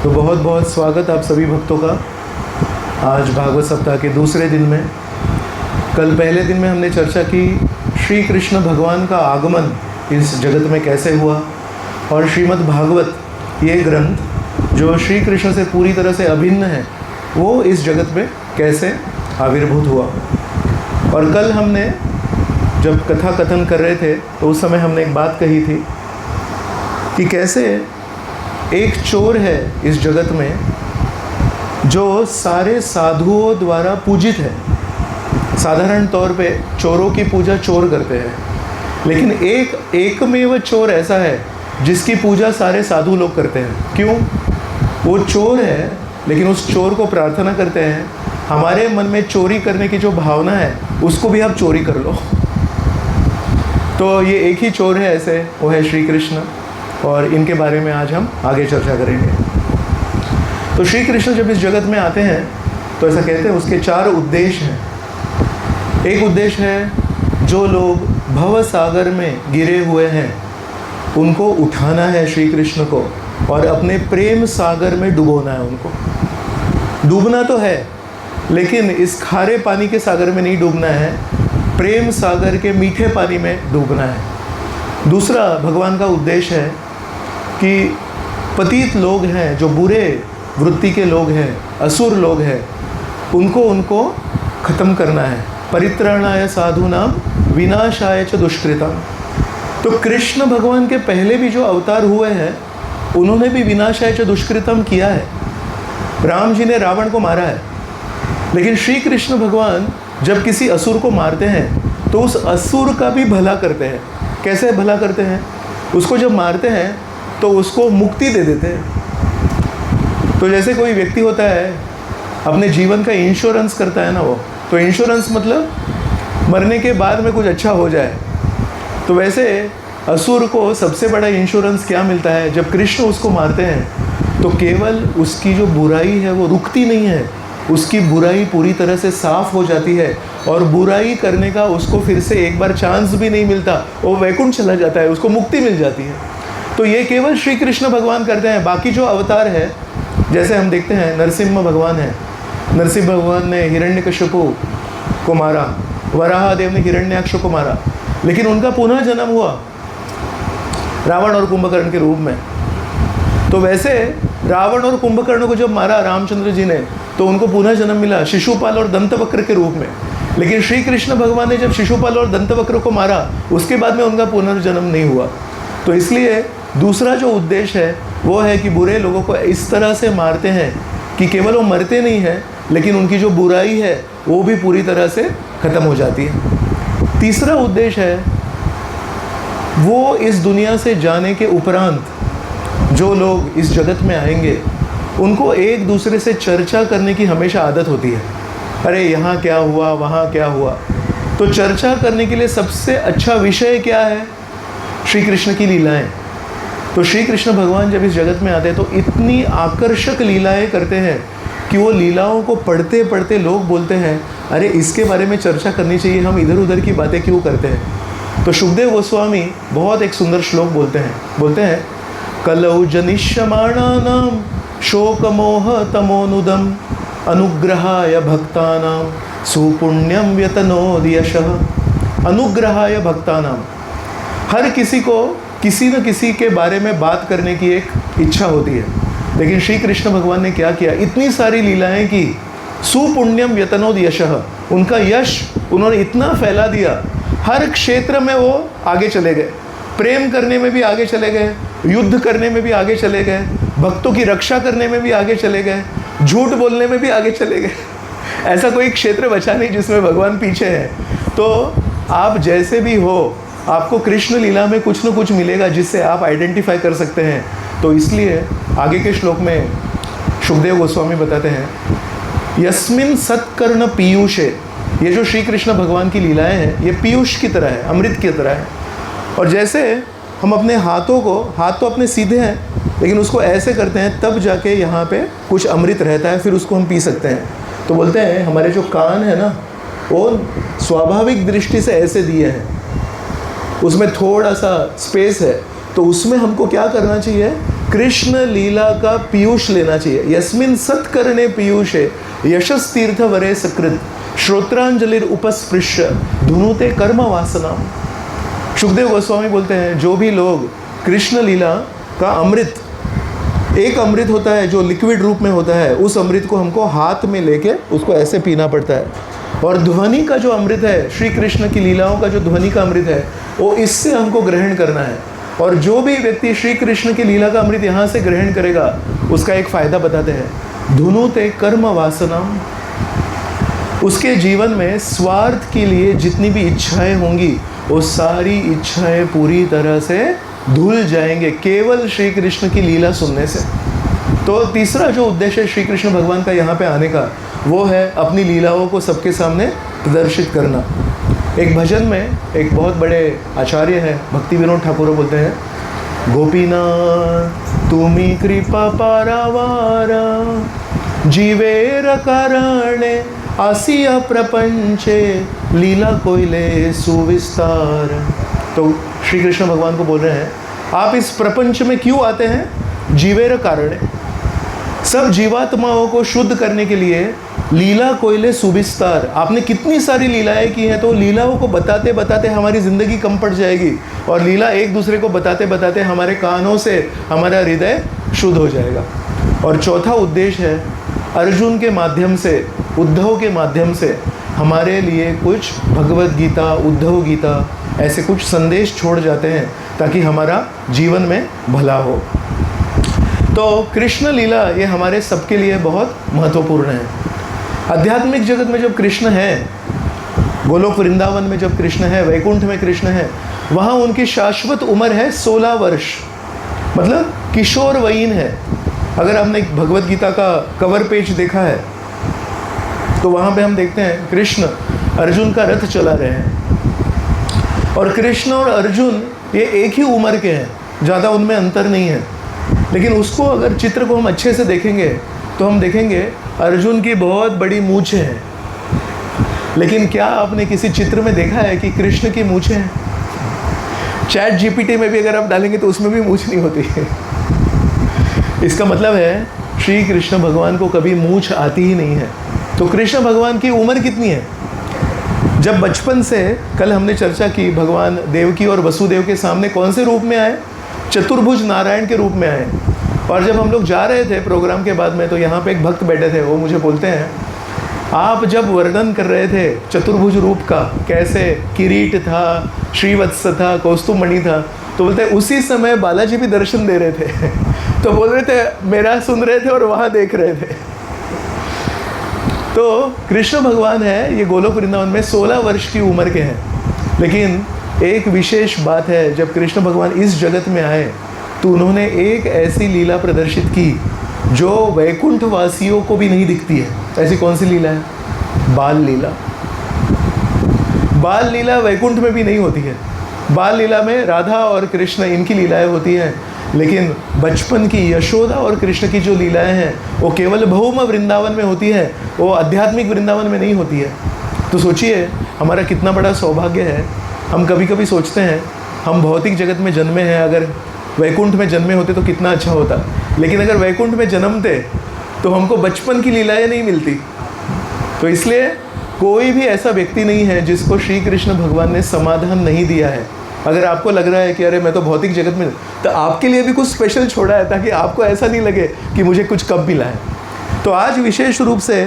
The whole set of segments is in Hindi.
तो बहुत बहुत स्वागत आप सभी भक्तों का आज भागवत सप्ताह के दूसरे दिन में। कल पहले दिन में हमने चर्चा की श्री कृष्ण भगवान का आगमन इस जगत में कैसे हुआ और श्रीमद् भागवत ये ग्रंथ जो श्री कृष्ण से पूरी तरह से अभिन्न है वो इस जगत में कैसे आविर्भूत हुआ। और कल हमने जब कथा कथन कर रहे थे तो उस समय हमने एक बात कही थी कि कैसे एक चोर है इस जगत में जो सारे साधुओं द्वारा पूजित है। साधारण तौर पे चोरों की पूजा चोर करते हैं, लेकिन एकमेव चोर ऐसा है जिसकी पूजा सारे साधु लोग करते हैं। क्यों? वो चोर है, लेकिन उस चोर को प्रार्थना करते हैं हमारे मन में चोरी करने की जो भावना है उसको भी आप चोरी कर लो। तो ये एक ही चोर है ऐसे, वो है श्री कृष्ण, और इनके बारे में आज हम आगे चर्चा करेंगे। तो श्री कृष्ण जब इस जगत में आते हैं तो ऐसा कहते हैं उसके 4 उद्देश्य हैं। एक उद्देश्य है जो लोग भव सागर में गिरे हुए हैं उनको उठाना है श्री कृष्ण को, और अपने प्रेम सागर में डुबोना है उनको। डूबना तो है, लेकिन इस खारे पानी के सागर में नहीं डूबना है, प्रेम सागर के मीठे पानी में डूबना है। दूसरा भगवान का उद्देश्य है कि पतित लोग हैं, जो बुरे वृत्ति के लोग हैं, असुर लोग हैं, उनको ख़त्म करना है। परित्राणाय साधूनां विनाशाय च दुष्कृतां। तो कृष्ण भगवान के पहले भी जो अवतार हुए हैं उन्होंने भी विनाशाय च दुष्कृतम किया है। राम जी ने रावण को मारा है, लेकिन श्री कृष्ण भगवान जब किसी असुर को मारते हैं तो उस असुर का भी भला करते हैं। कैसे भला करते हैं? उसको जब मारते हैं तो उसको मुक्ति दे देते हैं। तो जैसे कोई व्यक्ति होता है अपने जीवन का इंश्योरेंस करता है ना, वो तो इंश्योरेंस मतलब मरने के बाद में कुछ अच्छा हो जाए। तो वैसे असुर को सबसे बड़ा इंश्योरेंस क्या मिलता है? जब कृष्ण उसको मारते हैं तो केवल उसकी जो बुराई है वो रुकती नहीं है, उसकी बुराई पूरी तरह से साफ़ हो जाती है, और बुराई करने का उसको फिर से एक बार चांस भी नहीं मिलता, वो वैकुंठ चला जाता है, उसको मुक्ति मिल जाती है। तो ये केवल श्री कृष्ण भगवान करते हैं। बाकी जो अवतार है, जैसे हम देखते हैं नरसिम्हा भगवान है, नरसिंह भगवान ने हिरण्यकश्यपु को मारा, वराहदेव ने हिरण्याक्ष को मारा, लेकिन उनका पुनः जन्म हुआ रावण और कुंभकर्ण के रूप में। तो वैसे रावण और कुंभकर्ण को जब मारा रामचंद्र जी ने तो उनको पुनः जन्म मिला शिशुपाल और दंतवक्र के रूप में। लेकिन श्री कृष्ण भगवान ने जब शिशुपाल और दंतवक्र को मारा उसके बाद में उनका पुनर्जन्म नहीं हुआ। तो इसलिए दूसरा जो उद्देश्य है वो है कि बुरे लोगों को इस तरह से मारते हैं कि केवल वो मरते नहीं हैं, लेकिन उनकी जो बुराई है वो भी पूरी तरह से ख़त्म हो जाती है। तीसरा उद्देश्य है वो इस दुनिया से जाने के उपरांत जो लोग इस जगत में आएंगे उनको एक दूसरे से चर्चा करने की हमेशा आदत होती है। अरे यहाँ क्या हुआ, वहाँ क्या हुआ। तो चर्चा करने के लिए सबसे अच्छा विषय क्या है? श्री कृष्ण की लीलाएं। तो श्री कृष्ण भगवान जब इस जगत में आते हैं तो इतनी आकर्षक लीलाएं करते हैं कि वो लीलाओं को पढ़ते पढ़ते लोग बोलते हैं अरे इसके बारे में चर्चा करनी चाहिए, हम इधर उधर की बातें क्यों करते हैं। तो शुकदेव गोस्वामी बहुत एक सुंदर श्लोक बोलते हैं कलौ जनिष्यमाणानां शोकमोह तमोनुदम अनुग्रहाय भक्तानां सुपुण्यम व्यतनोद यशः। अनुग्रहाय भक्तानां, हर किसी को किसी न किसी के बारे में बात करने की एक इच्छा होती है, लेकिन श्री कृष्ण भगवान ने क्या किया? इतनी सारी लीलाएं की। सुपुण्यम व्यतनोद यशः, उनका यश उन्होंने इतना फैला दिया, हर क्षेत्र में वो आगे चले गए। प्रेम करने में भी आगे चले गए, युद्ध करने में भी आगे चले गए, भक्तों की रक्षा करने में भी आगे चले गए, झूठ बोलने में भी आगे चले गए। ऐसा कोई क्षेत्र बचा नहीं जिसमें भगवान पीछे है। तो आप जैसे भी हो, आपको कृष्ण लीला में कुछ न कुछ मिलेगा जिससे आप आइडेंटिफाई कर सकते हैं। तो इसलिए आगे के श्लोक में शुकदेव गोस्वामी बताते हैं यस्मिन सत्कर्ण पीयूषे, ये जो श्री कृष्ण भगवान की लीलाएं हैं ये पीयूष की तरह है, अमृत की तरह है। और जैसे हम अपने हाथ तो अपने सीधे हैं, लेकिन उसको ऐसे करते हैं तब जाके यहाँ पे कुछ अमृत रहता है, फिर उसको हम पी सकते हैं। तो बोलते हैं हमारे जो कान है ना वो स्वाभाविक दृष्टि से ऐसे दिए हैं, उसमें थोड़ा सा स्पेस है, तो उसमें हमको क्या करना चाहिए? कृष्ण लीला का पीयूष लेना चाहिए। यस्मिन सत्करणे पीयूषे यशस तीर्थ वरे सकृत श्रोत्रांजलिर उपस्पृश्य धुनुते कर्म वासना। सुखदेव गोस्वामी बोलते हैं जो भी लोग कृष्ण लीला का अमृत, एक अमृत होता है जो लिक्विड रूप में होता है, उस अमृत को हमको हाथ में लेके उसको ऐसे पीना पड़ता है। और ध्वनि का जो अमृत है, श्री कृष्ण की लीलाओं का जो ध्वनि का अमृत है, वो इससे हमको ग्रहण करना है। और जो भी व्यक्ति श्री कृष्ण की लीला का अमृत यहाँ से ग्रहण करेगा, उसका एक फ़ायदा बताते हैं। धुनुते कर्म वासनाम, उसके जीवन में स्वार्थ के लिए जितनी भी इच्छाएं होंगी वो सारी इच्छाएं पूरी तरह से धुल जाएंगे केवल श्री कृष्ण की लीला सुनने से। तो तीसरा जो उद्देश्य है श्री कृष्ण भगवान का यहाँ पे आने का, वो है अपनी लीलाओं को सबके सामने प्रदर्शित करना। एक भजन में एक बहुत बड़े आचार्य हैं, भक्ति विनोद ठाकुर, बोलते हैं, गोपीनाथ तुमी कृपा पारावारा जीवेर कारणे आसिया प्रपंचे लीला कोइले सुविस्तार। तो श्री कृष्ण भगवान को बोल रहे हैं आप इस प्रपंच में क्यों आते हैं? जीवेर कारणे, सब जीवात्माओं को शुद्ध करने के लिए लीला कोइले सुविस्तार। आपने कितनी सारी लीलाएं की हैं, तो लीलाओं को बताते बताते हमारी ज़िंदगी कम पड़ जाएगी और लीला एक दूसरे को बताते बताते हमारे कानों से हमारा हृदय शुद्ध हो जाएगा। और चौथा उद्देश्य है अर्जुन के माध्यम से, उद्धव के माध्यम से हमारे लिए कुछ भगवत गीता, उद्धव गीता ऐसे कुछ संदेश छोड़ जाते हैं ताकि हमारा जीवन में भला हो। तो कृष्ण लीला ये हमारे सबके लिए बहुत महत्वपूर्ण है। आध्यात्मिक जगत में जब कृष्ण है, गोलोक वृंदावन में जब कृष्ण है, वैकुंठ में कृष्ण है, वहाँ उनकी शाश्वत उम्र है 16 वर्ष, मतलब किशोर वयीन है। अगर हमने भगवत गीता का कवर पेज देखा है तो वहाँ पे हम देखते हैं कृष्ण अर्जुन का रथ चला रहे हैं और कृष्ण और अर्जुन ये एक ही उम्र के हैं, ज़्यादा उनमें अंतर नहीं है। लेकिन उसको अगर चित्र को हम अच्छे से देखेंगे तो हम देखेंगे अर्जुन की बहुत बड़ी मूछें हैं। लेकिन क्या आपने किसी चित्र में देखा है कि कृष्ण की मूछें हैं? चैट जीपीटी में भी अगर आप डालेंगे तो उसमें भी मूछ नहीं होती है। इसका मतलब है श्री कृष्ण भगवान को कभी मूछ आती ही नहीं है। तो कृष्ण भगवान की उम्र कितनी है? जब बचपन से, कल हमने चर्चा की, भगवान देवकी और वसुदेव के सामने कौन से रूप में आए? चतुर्भुज नारायण के रूप में आए। और जब हम लोग जा रहे थे प्रोग्राम के बाद में, तो यहाँ पे एक भक्त बैठे थे, वो मुझे बोलते हैं आप जब वर्णन कर रहे थे चतुर्भुज रूप का, कैसे किरीट था, श्रीवत्स था, कौस्तुभमणि था, तो बोलते हैं उसी समय बालाजी भी दर्शन दे रहे थे। तो बोल रहे थे मेरा सुन रहे थे और वहाँ देख रहे थे। तो कृष्ण भगवान है ये गोलोक वृंदावन में 16 वर्ष की उम्र के हैं। लेकिन एक विशेष बात है, जब कृष्ण भगवान इस जगत में आए तो उन्होंने एक ऐसी लीला प्रदर्शित की जो वैकुंठ वासियों को भी नहीं दिखती है। ऐसी कौन सी लीला है? बाल लीला। बाल लीला वैकुंठ में भी नहीं होती है। बाल लीला में राधा और कृष्ण इनकी लीलाएं होती हैं, लेकिन बचपन की यशोदा और कृष्ण की जो लीलाएं हैं वो केवल भौम वृंदावन में होती है, वो आध्यात्मिक वृंदावन में नहीं होती है। तो सोचिए हमारा कितना बड़ा सौभाग्य है। हम कभी कभी सोचते हैं हम भौतिक जगत में जन्मे हैं, अगर वैकुंठ में जन्मे होते तो कितना अच्छा होता। लेकिन अगर वैकुंठ में जन्मते तो हमको बचपन की लीलाएं नहीं मिलती। तो इसलिए कोई भी ऐसा व्यक्ति नहीं है जिसको श्री कृष्ण भगवान ने समाधान नहीं दिया है। अगर आपको लग रहा है कि अरे मैं तो भौतिक जगत में, तो आपके लिए भी कुछ स्पेशल छोड़ा है ताकि आपको ऐसा नहीं लगे कि मुझे कुछ कब मिला है। तो आज विशेष रूप से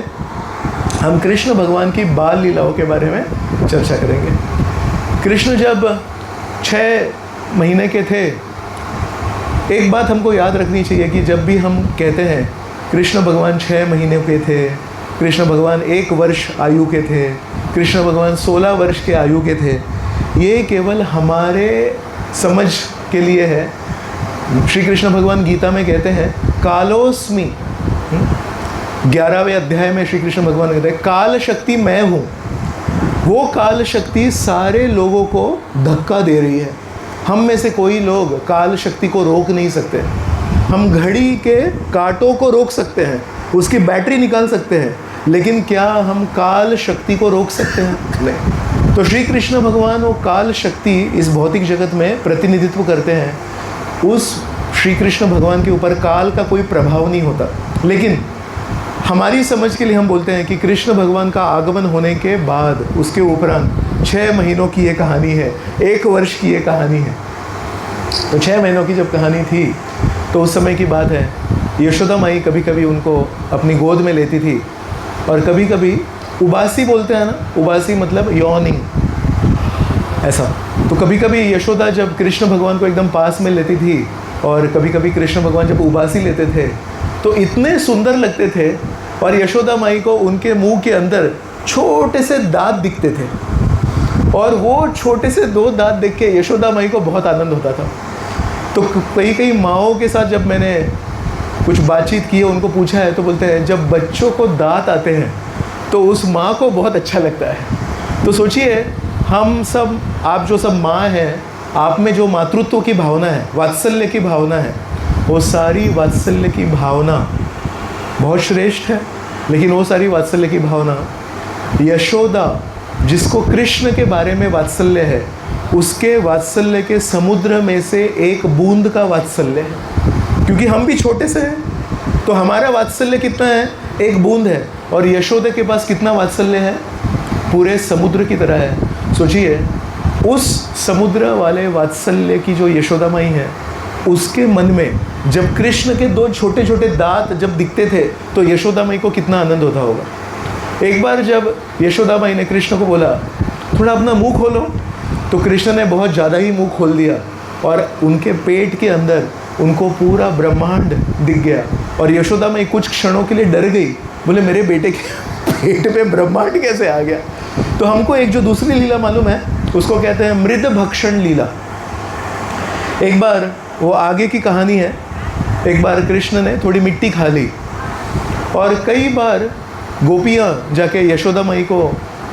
हम कृष्ण भगवान की बाल लीलाओं के बारे में चर्चा करेंगे। कृष्ण जब 6 महीने के थे, एक बात हमको याद रखनी चाहिए कि जब भी हम कहते हैं कृष्ण भगवान 6 महीने के थे, कृष्ण भगवान 1 वर्ष आयु के थे, कृष्ण भगवान 16 वर्ष के आयु के थे, ये केवल हमारे समझ के लिए है। श्री कृष्ण भगवान गीता में कहते हैं कालोस्मि, 11वें अध्याय में श्री कृष्ण भगवान कहते हैं काल शक्ति मैं हूँ। वो काल शक्ति सारे लोगों को धक्का दे रही है। हम में से कोई लोग काल शक्ति को रोक नहीं सकते। हम घड़ी के कांटों को रोक सकते हैं, उसकी बैटरी निकाल सकते हैं, लेकिन क्या हम काल शक्ति को रोक सकते हैं? नहीं। तो श्री कृष्ण भगवान वो काल शक्ति इस भौतिक जगत में प्रतिनिधित्व करते हैं। उस श्री कृष्ण भगवान के ऊपर काल का कोई प्रभाव नहीं होता। लेकिन हमारी समझ के लिए हम बोलते हैं कि कृष्ण भगवान का आगमन होने के बाद उसके उपरांत 6 महीनों की ये कहानी है, 1 वर्ष की ये कहानी है। तो 6 महीनों की जब कहानी थी तो उस समय की बात है, यशोदा माई कभी कभी उनको अपनी गोद में लेती थी और कभी कभी उबासी बोलते हैं ना, उबासी मतलब यॉर्निंग ऐसा। तो कभी कभी यशोदा जब कृष्ण भगवान को एकदम पास में लेती थी और कभी कभी कृष्ण भगवान जब उबासी लेते थे तो इतने सुंदर लगते थे और यशोदा माई को उनके मुंह के अंदर छोटे से दांत दिखते थे और वो छोटे से 2 दांत देख के यशोदा माई को बहुत आनंद होता था। तो कई माँओं के साथ जब मैंने कुछ बातचीत की है, उनको पूछा है, तो बोलते हैं जब बच्चों को दांत आते हैं तो उस माँ को बहुत अच्छा लगता है। तो सोचिए हम सब, आप जो सब माँ हैं, आप में जो मातृत्व की भावना है, वात्सल्य की भावना है, वो सारी वात्सल्य की भावना बहुत श्रेष्ठ है। लेकिन वो सारी वात्सल्य की भावना यशोदा, जिसको कृष्ण के बारे में वात्सल्य है, उसके वात्सल्य के समुद्र में से एक बूंद का वात्सल्य है। क्योंकि हम भी छोटे से हैं तो हमारा वात्सल्य कितना है, एक बूंद है। और यशोदा के पास कितना वात्सल्य है, पूरे समुद्र की तरह है। सोचिए उस समुद्र वाले वात्सल्य की जो यशोदा माई है, उसके मन में जब कृष्ण के 2 छोटे छोटे दांत जब दिखते थे तो यशोदा माई को कितना आनंद होता होगा। एक बार जब यशोदा माई ने कृष्ण को बोला थोड़ा अपना मुंह खोलो, तो कृष्ण ने बहुत ज़्यादा ही मुंह खोल दिया और उनके पेट के अंदर उनको पूरा ब्रह्मांड दिख गया। और यशोदा माई कुछ क्षणों के लिए डर गई, बोले मेरे बेटे के पेट में ब्रह्मांड कैसे आ गया। तो हमको एक जो दूसरी लीला मालूम है, उसको कहते हैं मृद भक्षण लीला। एक बार, वो आगे की कहानी है, एक बार कृष्ण ने थोड़ी मिट्टी खा ली और कई बार गोपियाँ जाके यशोदा माई को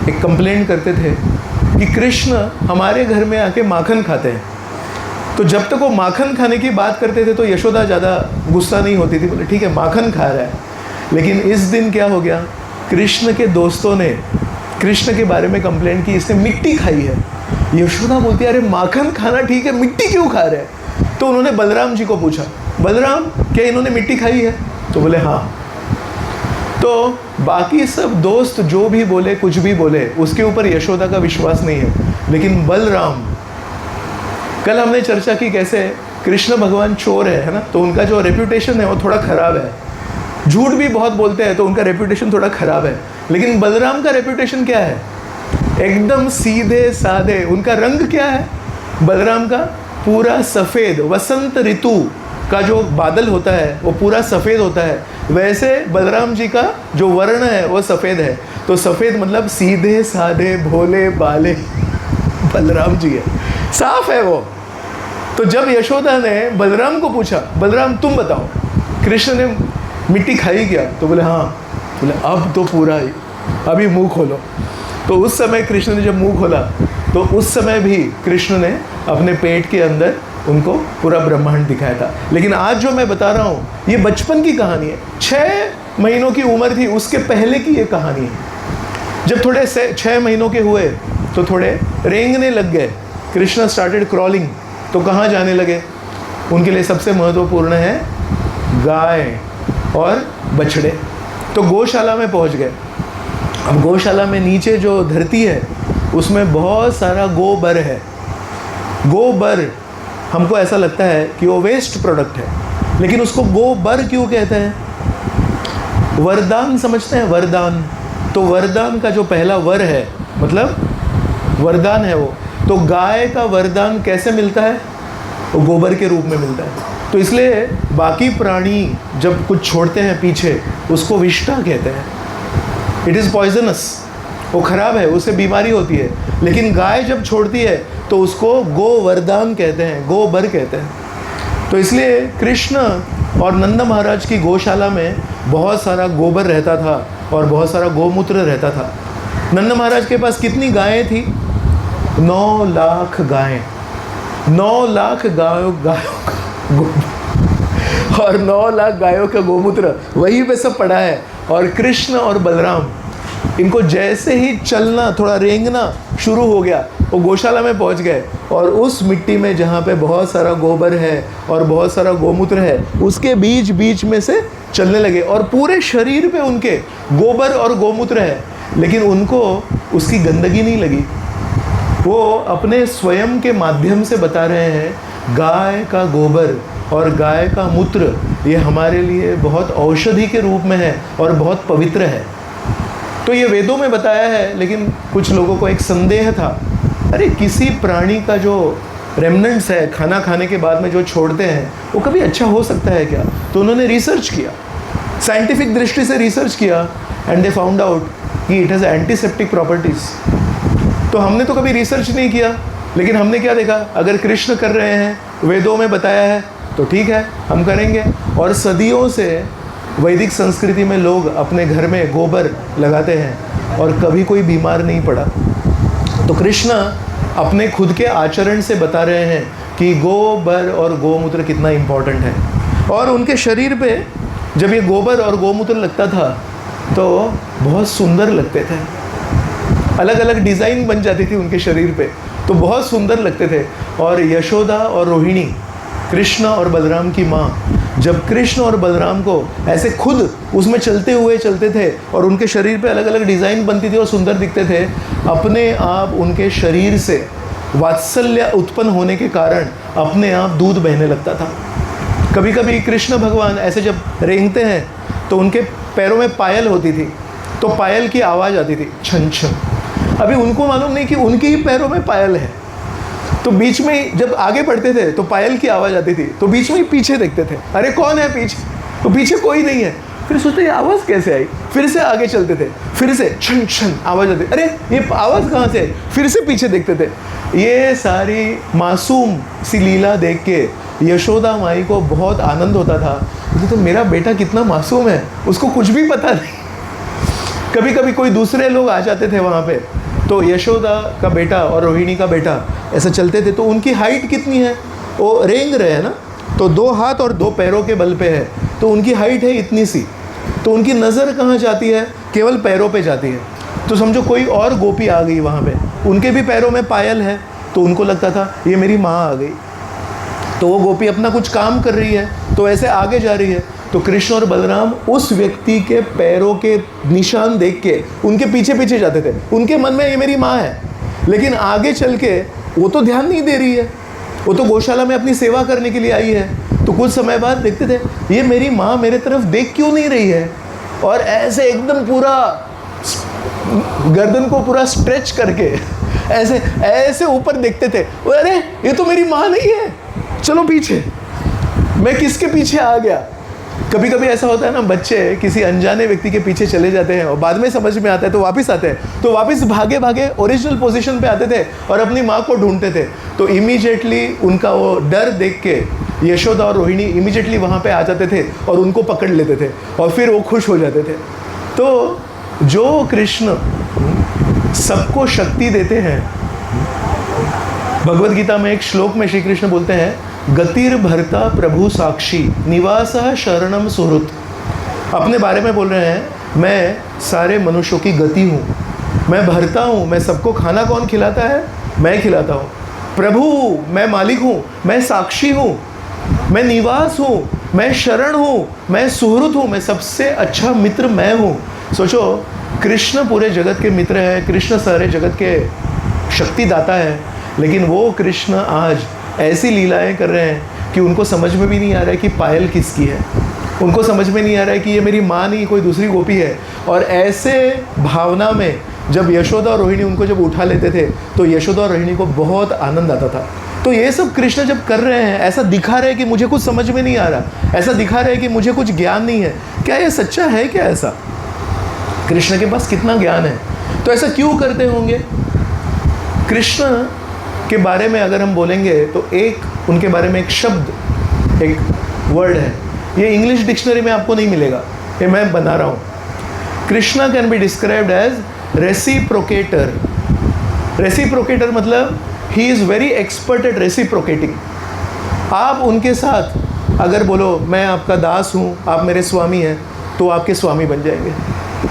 एक कंप्लेंट करते थे कि कृष्ण हमारे घर में आके माखन खाते हैं। तो जब तक वो माखन खाने की बात करते थे तो यशोदा ज़्यादा गुस्सा नहीं होती थी, बोले ठीक है माखन खा रहा है। लेकिन इस दिन क्या हो गया, कृष्ण के दोस्तों ने कृष्ण के बारे में कंप्लेंट की, इसने मिट्टी खाई है। यशोदा बोलती है अरे माखन खाना ठीक है, मिट्टी क्यों खा रहे हैं। तो उन्होंने बलराम जी को पूछा, बलराम क्या इन्होंने मिट्टी खाई है। तो बोले हाँ। तो बाकी सब दोस्त जो भी बोले, कुछ भी बोले, उसके ऊपर यशोदा का विश्वास नहीं है। लेकिन बलराम, कल हमने चर्चा की कैसे कृष्ण भगवान चोर है ना, तो उनका जो रेप्यूटेशन है वो थोड़ा ख़राब है। झूठ भी बहुत बोलते हैं तो उनका रेप्यूटेशन थोड़ा ख़राब है। लेकिन बलराम का रेप्यूटेशन क्या है, एकदम सीधे साधे। उनका रंग क्या है, बलराम का पूरा सफ़ेद, वसंत ऋतु का जो बादल होता है वो पूरा सफ़ेद होता है, वैसे बलराम जी का जो वर्ण है वो सफ़ेद है। तो सफ़ेद मतलब सीधे साधे भोले बाले बलराम जी है, साफ है वो। तो जब यशोदा ने बलराम को पूछा, बलराम तुम बताओ कृष्ण ने मिट्टी खाई क्या, तो बोले हाँ। बोले अब तो पूरा ही, अभी मुंह खोलो। तो उस समय कृष्ण ने जब मुंह खोला तो उस समय भी कृष्ण ने अपने पेट के अंदर उनको पूरा ब्रह्मांड दिखाया था। लेकिन आज जो मैं बता रहा हूँ ये बचपन की कहानी है, 6 महीनों की उम्र थी उसके पहले की ये कहानी है। जब थोड़े से 6 महीनों के हुए तो थोड़े रेंगने लग गए, कृष्ण स्टार्टेड क्रॉलिंग। तो कहाँ जाने लगे, उनके लिए सबसे महत्वपूर्ण है गाय और बछड़े। तो गौशाला में पहुँच गए। अब गौशाला में नीचे जो धरती है उसमें बहुत सारा गोबर है। गोबर हमको ऐसा लगता है कि वो वेस्ट प्रोडक्ट है, लेकिन उसको गोबर क्यों कहते हैं, वरदान समझते हैं, वरदान। तो वरदान का जो पहला वर है, मतलब वरदान है वो, तो गाय का वरदान कैसे मिलता है, वो गोबर के रूप में मिलता है। तो इसलिए बाकी प्राणी जब कुछ छोड़ते हैं पीछे उसको विष्टा कहते हैं, इट इज़ पॉइजनस, वो ख़राब है, उससे बीमारी होती है। लेकिन गाय जब छोड़ती है तो उसको गोवर्धन कहते हैं, गोबर कहते हैं। तो इसलिए कृष्ण और नंद महाराज की गौशाला में बहुत सारा गोबर रहता था और बहुत सारा गोमूत्र रहता था। नंद महाराज के पास कितनी गायें थी, 9 लाख गायें, 9 लाख गायों का और 9 लाख गायों का गोमूत्र वहीं पे सब पड़ा है। और कृष्ण और बलराम, इनको जैसे ही चलना, थोड़ा रेंगना शुरू हो गया, वो गौशाला में पहुंच गए और उस मिट्टी में जहाँ पे बहुत सारा गोबर है और बहुत सारा गोमूत्र है, उसके बीच बीच में से चलने लगे और पूरे शरीर पे उनके गोबर और गोमूत्र है, लेकिन उनको उसकी गंदगी नहीं लगी। वो अपने स्वयं के माध्यम से बता रहे हैं गाय का गोबर और गाय का मूत्र ये हमारे लिए बहुत औषधि के रूप में है और बहुत पवित्र है। तो ये वेदों में बताया है, लेकिन कुछ लोगों को एक संदेह था, अरे किसी प्राणी का जो रेमनेंट्स है खाना खाने के बाद में जो छोड़ते हैं वो कभी अच्छा हो सकता है क्या? तो उन्होंने रिसर्च किया, साइंटिफिक दृष्टि से रिसर्च किया एंड दे फाउंड आउट कि इट हैज़ एंटीसेप्टिक प्रॉपर्टीज़। तो हमने तो कभी रिसर्च नहीं किया, लेकिन हमने क्या देखा, अगर कृष्ण कर रहे हैं, वेदों में बताया है, तो ठीक है हम करेंगे। और सदियों से वैदिक संस्कृति में लोग अपने घर में गोबर लगाते हैं और कभी कोई बीमार नहीं पड़ा। तो कृष्ण अपने खुद के आचरण से बता रहे हैं कि गोबर और गोमूत्र कितना इम्पोर्टेंट है। और उनके शरीर पे जब ये गोबर और गोमूत्र लगता था तो बहुत सुंदर लगते थे, अलग अलग डिज़ाइन बन जाती थी उनके शरीर पे, तो बहुत सुंदर लगते थे। और यशोदा और रोहिणी, कृष्ण और बलराम की माँ, जब कृष्ण और बलराम को ऐसे खुद उसमें चलते हुए चलते थे और उनके शरीर पे अलग अलग डिज़ाइन बनती थी और सुंदर दिखते थे, अपने आप उनके शरीर से वात्सल्य उत्पन्न होने के कारण अपने आप दूध बहने लगता था। कभी कभी कृष्ण भगवान ऐसे जब रेंगते हैं तो उनके पैरों में पायल होती थी, तो पायल की आवाज़ आती थी छन छन। अभी उनको मालूम नहीं कि उनके ही पैरों में पायल है, तो बीच में जब आगे बढ़ते थे तो पायल की आवाज़ आती थी, तो बीच में ही पीछे देखते थे, अरे कौन है पीछे, तो पीछे कोई नहीं है। फिर सोचते ये आवाज़ कैसे आई, फिर से आगे चलते थे, फिर से छन छन आवाज़ आती, अरे ये आवाज़ कहाँ से आई, फिर से पीछे देखते थे। ये सारी मासूम सी लीला देख के यशोदा माई को बहुत आनंद होता था, तो मेरा बेटा कितना मासूम है, उसको कुछ भी पता नहीं। कभी कभी कोई दूसरे लोग आ जाते थे वहाँ पे, तो यशोदा का बेटा और रोहिणी का बेटा ऐसे चलते थे, तो उनकी हाइट कितनी है, वो रेंग रहे हैं ना, तो 2 हाथ और 2 पैरों के बल पे है, तो उनकी हाइट है इतनी सी, तो उनकी नज़र कहाँ जाती है, केवल पैरों पे जाती है। तो समझो कोई और गोपी आ गई वहाँ पे, उनके भी पैरों में पायल है, तो उनको लगता था ये मेरी माँ आ गई, तो वो गोपी अपना कुछ काम कर रही है, तो ऐसे आगे जा रही है, तो कृष्ण और बलराम उस व्यक्ति के पैरों के निशान देख के उनके पीछे पीछे जाते थे। उनके मन में ये मेरी माँ है, लेकिन आगे चल के वो तो ध्यान नहीं दे रही है, वो तो गौशाला में अपनी सेवा करने के लिए आई है। तो कुछ समय बाद देखते थे ये मेरी माँ मेरे तरफ देख क्यों नहीं रही है, और ऐसे एकदम पूरा गर्दन को पूरा स्ट्रेच करके ऐसे ऐसे ऊपर देखते थे, अरे ये तो मेरी माँ नहीं है, चलो पीछे, मैं किसके पीछे आ गया। कभी कभी ऐसा होता है ना, बच्चे किसी अनजाने व्यक्ति के पीछे चले जाते हैं और बाद में समझ में आता है तो वापस आते हैं, तो वापस भागे भागे ओरिजिनल पोजीशन पे आते थे और अपनी माँ को ढूंढते थे। तो इमीडिएटली उनका वो डर देख के यशोदा और रोहिणी इमीडिएटली वहाँ पे आ जाते थे और उनको पकड़ लेते थे और फिर वो खुश हो जाते थे। तो जो कृष्ण सबको शक्ति देते हैं, भगवद गीता में एक श्लोक में श्री कृष्ण बोलते हैं, गतिर भरता प्रभु साक्षी निवासः शरणम सुहृत। अपने बारे में बोल रहे हैं, मैं सारे मनुष्यों की गति हूँ, मैं भरता हूँ, मैं सबको खाना कौन खिलाता है, मैं खिलाता हूँ। प्रभु मैं मालिक हूँ, मैं साक्षी हूँ, मैं निवास हूँ, मैं शरण हूँ, मैं सुहृत हूँ, मैं सबसे अच्छा मित्र मैं हूँ। सोचो, कृष्ण पूरे जगत के मित्र है, कृष्ण सारे जगत के शक्तिदाता है, लेकिन वो कृष्ण आज ऐसी लीलाएं कर रहे हैं कि उनको समझ में भी नहीं आ रहा है कि पायल किसकी है, उनको समझ में नहीं आ रहा है कि ये मेरी माँ नहीं कोई दूसरी गोपी है। और ऐसे भावना में जब यशोदा और रोहिणी उनको जब उठा लेते थे तो यशोदा और रोहिणी को बहुत आनंद आता था। तो ये सब कृष्ण जब कर रहे हैं, ऐसा दिखा रहे हैं कि मुझे कुछ समझ में नहीं आ रहा, ऐसा दिखा रहे हैं कि मुझे कुछ ज्ञान नहीं है, क्या ये सच्चा है क्या? ऐसा कृष्ण के पास कितना ज्ञान है, तो ऐसा क्यों करते होंगे? कृष्ण के बारे में अगर हम बोलेंगे तो एक उनके बारे में एक शब्द, एक वर्ड है, ये इंग्लिश डिक्शनरी में आपको नहीं मिलेगा, ये मैं बना रहा हूँ। Krishna can be described as reciprocator. Reciprocator मतलब ही is very expert at reciprocating. आप उनके साथ अगर बोलो मैं आपका दास हूँ, आप मेरे स्वामी हैं, तो आपके स्वामी बन जाएंगे।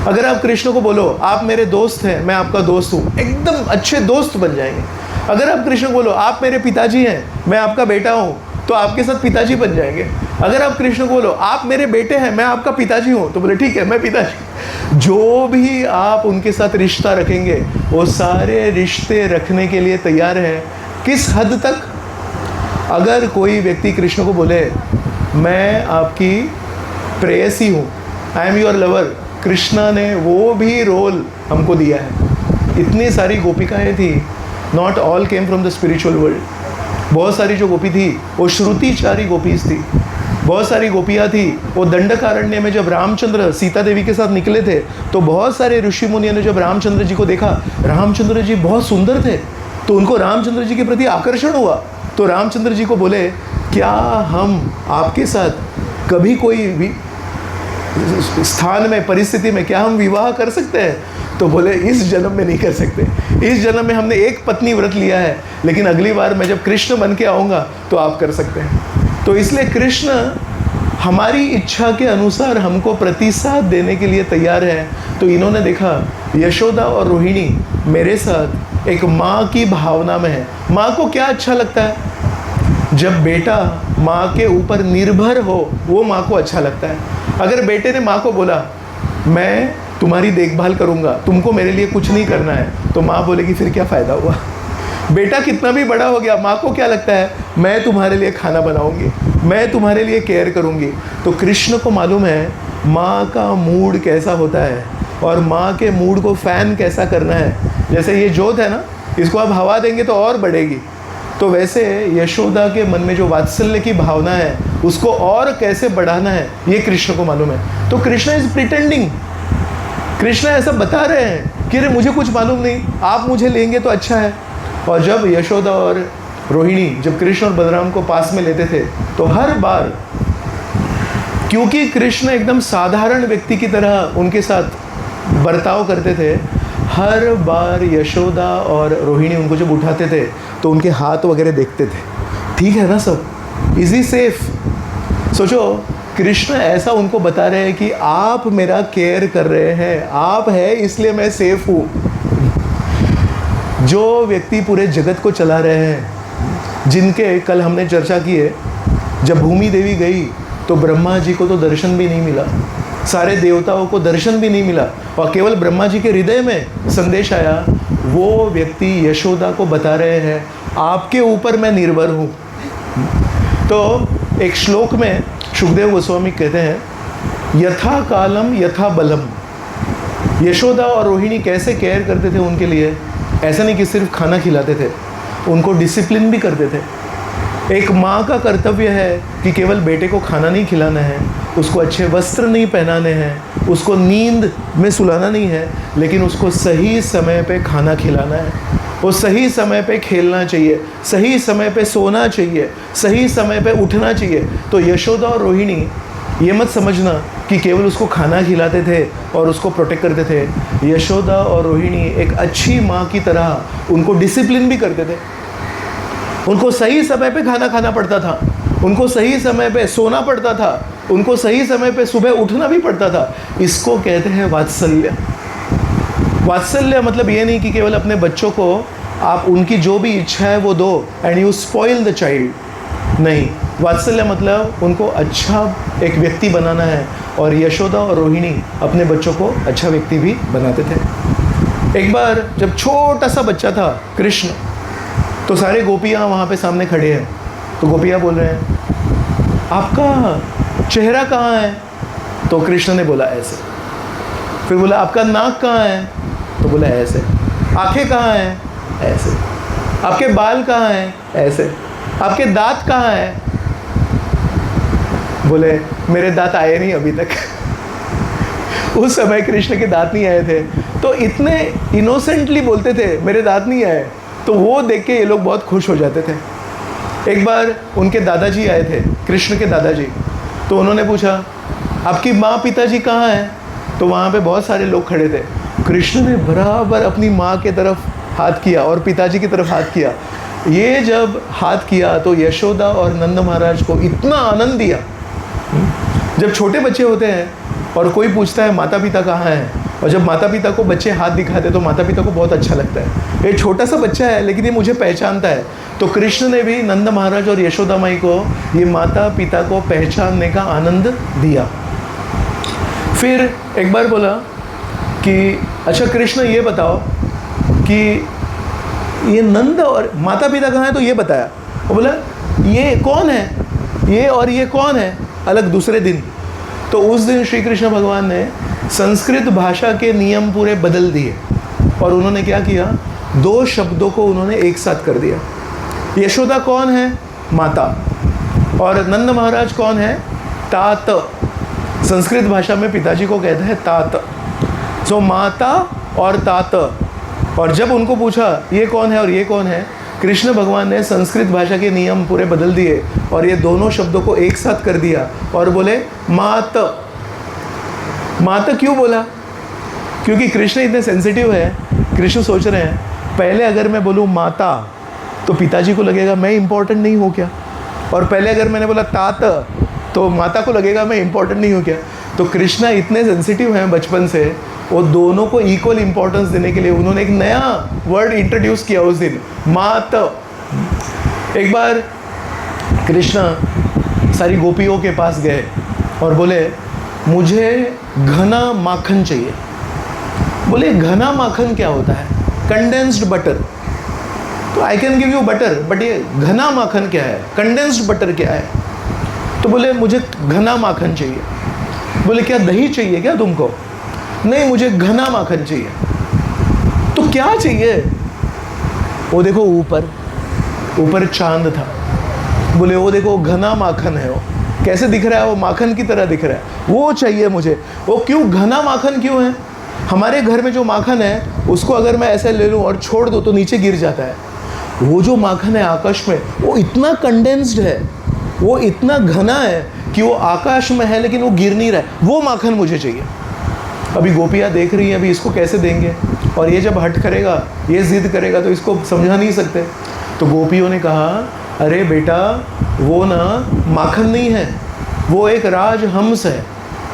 अगर आप कृष्ण को बोलो आप मेरे दोस्त हैं, मैं आपका दोस्त हूँ, एकदम अच्छे दोस्त बन जाएंगे। अगर आप कृष्ण को बोलो आप मेरे पिताजी हैं, मैं आपका बेटा हूँ, तो आपके साथ पिताजी बन जाएंगे। अगर आप कृष्ण को बोलो आप मेरे बेटे हैं, मैं आपका पिताजी हूँ, तो बोले ठीक है मैं पिताजी। जो भी आप उनके साथ रिश्ता रखेंगे वो सारे रिश्ते रखने के लिए तैयार हैं। किस हद तक? अगर कोई व्यक्ति कृष्ण को बोले मैं आपकी प्रेयसी हूँ, I am your lover, Krishna ने वो भी रोल हमको दिया है। इतनी सारी गोपिकाएँ थी, not all came from the spiritual world. बहुत सारी जो गोपी थी वो श्रुतिचारी गोपीज थी। बहुत सारी गोपियाँ थी वो दंडकारण्य में जब रामचंद्र सीता देवी के साथ निकले थे तो बहुत सारे ऋषि मुनियों ने जब रामचंद्र जी को देखा, रामचंद्र जी बहुत सुंदर थे, तो उनको रामचंद्र जी के प्रति आकर्षण हुआ। तो रामचंद्र जी को बोले क्या हम आपके साथ कभी कोई भी स्थान में, परिस्थिति में क्या हम विवाह कर सकते हैं? तो बोले इस जन्म में नहीं कर सकते, इस जन्म में हमने एक पत्नी व्रत लिया है, लेकिन अगली बार मैं जब कृष्ण बन के आऊँगा तो आप कर सकते हैं। तो इसलिए कृष्ण हमारी इच्छा के अनुसार हमको प्रतिसाद देने के लिए तैयार है। तो इन्होंने देखा यशोदा और रोहिणी मेरे साथ एक माँ की भावना में है। माँ को क्या अच्छा लगता है? जब बेटा माँ के ऊपर निर्भर हो वो माँ को अच्छा लगता है। अगर बेटे ने माँ को बोला मैं तुम्हारी देखभाल करूँगा, तुमको मेरे लिए कुछ नहीं करना है, तो माँ बोलेगी फिर क्या फ़ायदा हुआ। बेटा कितना भी बड़ा हो गया, माँ को क्या लगता है मैं तुम्हारे लिए खाना बनाऊँगी, मैं तुम्हारे लिए केयर करूँगी। तो कृष्ण को मालूम है माँ का मूड कैसा होता है और माँ के मूड को फ़ैन कैसा करना है। जैसे ये जोत है ना, इसको आप हवा देंगे तो और बढ़ेगी, तो वैसे यशोदा के मन में जो वात्सल्य की भावना है उसको और कैसे बढ़ाना है ये कृष्ण को मालूम है। तो कृष्ण इज़ प्रिटेंडिंग, कृष्ण ऐसा बता रहे हैं कि अरे मुझे कुछ मालूम नहीं, आप मुझे लेंगे तो अच्छा है। और जब यशोदा और रोहिणी जब कृष्ण और बलराम को पास में लेते थे तो हर बार, क्योंकि कृष्ण एकदम साधारण व्यक्ति की तरह उनके साथ बर्ताव करते थे, हर बार यशोदा और रोहिणी उनको जब उठाते थे तो उनके हाथ वगैरह देखते थे, ठीक है ना सब, इज ही सेफ। सोचो कृष्ण ऐसा उनको बता रहे हैं कि आप मेरा केयर कर रहे हैं, आप है इसलिए मैं सेफ हूँ। जो व्यक्ति पूरे जगत को चला रहे हैं, जिनके कल हमने चर्चा की है, जब भूमि देवी गई तो ब्रह्मा जी को तो दर्शन भी नहीं मिला, सारे देवताओं को दर्शन भी नहीं मिला, और केवल ब्रह्मा जी के हृदय में संदेश आया। वो व्यक्ति यशोदा को बता रहे हैं आपके ऊपर मैं निर्भर हूँ। तो एक श्लोक में सुखदेव गोस्वामी कहते हैं यथा कालम यथा बलम। यशोदा और रोहिणी कैसे केयर करते थे उनके लिए, ऐसा नहीं कि सिर्फ खाना खिलाते थे, उनको डिसिप्लिन भी करते थे। एक माँ का कर्तव्य है कि केवल बेटे को खाना नहीं खिलाना है, उसको अच्छे वस्त्र नहीं पहनाने हैं, उसको नींद में सुलाना नहीं है, लेकिन उसको सही समय पे खाना खिलाना है, वो सही समय पे खेलना चाहिए, सही समय पे सोना चाहिए, सही समय पे उठना चाहिए। तो यशोदा और रोहिणी ये मत समझना कि केवल उसको खाना खिलाते थे और उसको प्रोटेक्ट करते थे। यशोदा और रोहिणी एक अच्छी माँ की तरह उनको डिसिप्लिन भी करते थे। उनको सही समय पे खाना खाना पड़ता था, उनको सही समय पे सोना पड़ता था, उनको सही समय पे सुबह उठना भी पड़ता था। इसको कहते हैं वात्सल्य। वात्सल्य मतलब ये नहीं कि केवल अपने बच्चों को आप उनकी जो भी इच्छा है वो दो and you spoil the child. नहीं, वात्सल्य मतलब उनको अच्छा एक व्यक्ति बनाना है, और यशोदा और रोहिणी अपने बच्चों को अच्छा व्यक्ति भी बनाते थे। एक बार जब छोटा सा बच्चा था कृष्ण, तो सारे गोपियाँ वहाँ पे सामने खड़े हैं। तो गोपियाँ बोल रहे हैं आपका चेहरा कहाँ है? तो कृष्ण ने बोला ऐसे। फिर बोला आपका नाक कहाँ है? तो बोला ऐसे। आंखें कहाँ हैं? ऐसे। आपके बाल कहाँ हैं? ऐसे। आपके दांत कहाँ हैं? बोले मेरे दांत आए नहीं अभी तक। उस समय कृष्ण के दांत नहीं आए थे, तो इतने इनोसेंटली बोलते थे मेरे दांत नहीं आए, तो वो देख के ये लोग बहुत खुश हो जाते थे। एक बार उनके दादाजी आए थे, कृष्ण के दादाजी, तो उन्होंने पूछा आपकी माँ पिताजी कहाँ हैं? तो वहाँ पे बहुत सारे लोग खड़े थे। कृष्ण ने बराबर अपनी माँ के तरफ हाथ किया और पिताजी की तरफ हाथ किया। ये जब हाथ किया तो यशोदा और नंद महाराज को इतना आनंद दिया। जब छोटे बच्चे होते हैं और कोई पूछता है माता पिता कहाँ हैं, और जब माता पिता को बच्चे हाथ दिखाते तो माता पिता को बहुत अच्छा लगता है। ये छोटा सा बच्चा है लेकिन ये मुझे पहचानता है। तो कृष्ण ने भी नंद महाराज और यशोदा माई को ये माता पिता को पहचानने का आनंद दिया। फिर एक बार बोला कि अच्छा कृष्ण ये बताओ कि ये नंद और माता पिता कहाँ है, तो ये बताया। वो बोला ये कौन है, ये और ये कौन है, अलग दूसरे दिन। तो उस दिन श्री कृष्ण भगवान ने संस्कृत भाषा के नियम पूरे बदल दिए और उन्होंने क्या किया, दो शब्दों को उन्होंने एक साथ कर दिया। यशोदा कौन है, माता, और नंद महाराज कौन है, तात। संस्कृत भाषा में पिताजी को कहते हैं तात। सो माता और तात। और जब उनको पूछा ये कौन है और ये कौन है, कृष्ण भगवान ने संस्कृत भाषा के नियम पूरे बदल दिए और ये दोनों शब्दों को एक साथ कर दिया और बोले मात। मात क्यों बोला, क्योंकि कृष्ण इतने सेंसिटिव है। कृष्ण सोच रहे हैं पहले अगर मैं बोलूँ माता तो पिताजी को लगेगा मैं इम्पोर्टेंट नहीं हूँ क्या, और पहले अगर मैंने बोला तात तो माता को लगेगा मैं इम्पोर्टेंट नहीं हूँ क्या। तो कृष्णा इतने सेंसिटिव हैं बचपन से, वो दोनों को इक्वल इम्पोर्टेंस देने के लिए उन्होंने एक नया वर्ड इंट्रोड्यूस किया उस दिन, मात। एक बार कृष्ण सारी गोपियों के पास गए और बोले मुझे घना माखन चाहिए। बोले घना माखन क्या होता है, कंडेंस्ड बटर। तो I can give you butter, but ये घना माखन क्या है, कंडेंस्ड बटर क्या है। तो बोले मुझे घना माखन चाहिए। बोले क्या दही चाहिए क्या तुमको, नहीं मुझे घना माखन चाहिए। तो क्या चाहिए, वो देखो ऊपर ऊपर चांद था। बोले वो देखो घना माखन है, वो कैसे दिख रहा है, वो माखन की तरह दिख रहा है, वो चाहिए मुझे। वो क्यों घना माखन क्यों है, हमारे घर में जो माखन है उसको अगर मैं ऐसे ले लूँ और छोड़ दूँ तो नीचे गिर जाता है। वो जो माखन है आकाश में वो इतना कंडेंस्ड है, वो इतना घना है कि वो आकाश में है लेकिन वो गिर नहीं रहा है, वो माखन मुझे चाहिए। अभी गोपियाँ देख रही हैं अभी इसको कैसे देंगे, और ये जब हट करेगा, ये ज़िद करेगा तो इसको समझा नहीं सकते। तो गोपियों ने कहा अरे बेटा वो ना माखन नहीं है, वो एक राजहंस है,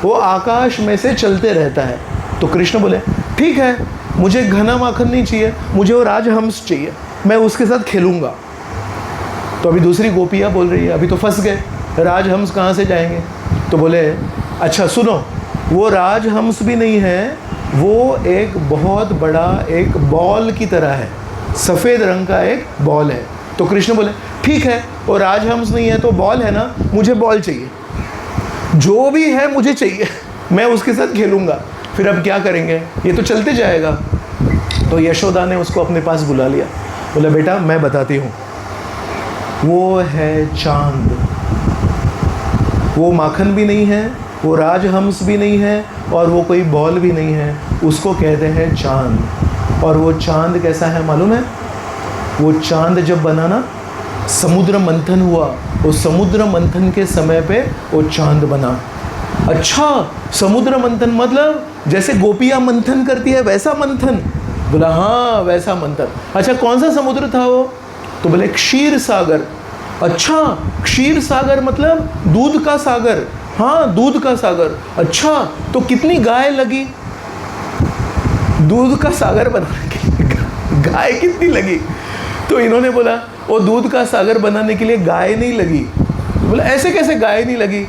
वो आकाश में से चलते रहता है। तो कृष्ण बोले ठीक है मुझे घना माखन नहीं चाहिए, मुझे वो राजहंस चाहिए, मैं उसके साथ खेलूँगा। तो अभी दूसरी गोपियाँ बोल रही है अभी तो फंस गए, राजहंस कहाँ से जाएंगे। तो बोले अच्छा सुनो, वो राजहंस भी नहीं है, वो एक बहुत बड़ा एक बॉल की तरह है, सफ़ेद रंग का एक बॉल है। तो कृष्ण बोले ठीक है वो राजहंस नहीं है तो बॉल है ना, मुझे बॉल चाहिए, जो भी है मुझे चाहिए, मैं उसके साथ खेलूँगा। फिर अब क्या करेंगे, ये तो चलते जाएगा। तो यशोदा ने उसको अपने पास बुला लिया। बोला बेटा मैं बताती हूँ, वो है चांद, वो माखन भी नहीं है, वो राजहंस भी नहीं है, और वो कोई बॉल भी नहीं है, उसको कहते हैं चांद। और वो चांद कैसा है मालूम है, वो चांद जब बना ना, समुद्र मंथन हुआ, वो समुद्र मंथन के समय पे वो चांद बना। अच्छा समुद्र मंथन मतलब जैसे गोपियाँ मंथन करती है वैसा मंथन। बोला हाँ वैसा मंथन। अच्छा कौन सा समुद्र था वो, तो बोले क्षीर सागर। अच्छा क्षीर सागर मतलब दूध का सागर, हाँ दूध का सागर। अच्छा तो कितनी गाय लगी दूध का सागर बनाने के लिए, गाय कितनी लगी। तो इन्होंने बोला वो दूध का सागर बनाने के लिए गाय नहीं लगी। बोला ऐसे कैसे गाय नहीं लगी।